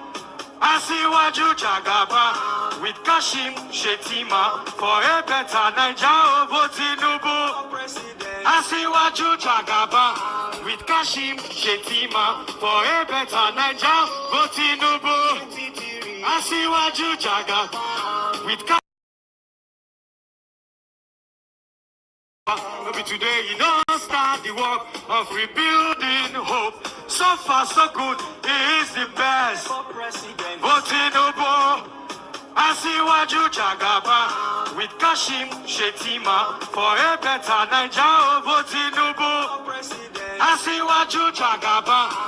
Asiwaju Jagaba with Kashim Shetima for a better Nigeria. But Tinubu, Asiwaju Jagaba with Kashim Shetima for a better Nigeria. But Tinubu, Asiwaju Jagaba with Kashim. Maybe today you don't start the work of rebuilding hope. So far, so good. He is the best. But Tinubu, Asiwaju Jagaba with Kashim Shetima for a better Nigeria. But Tinubu, Asiwaju Jagaba.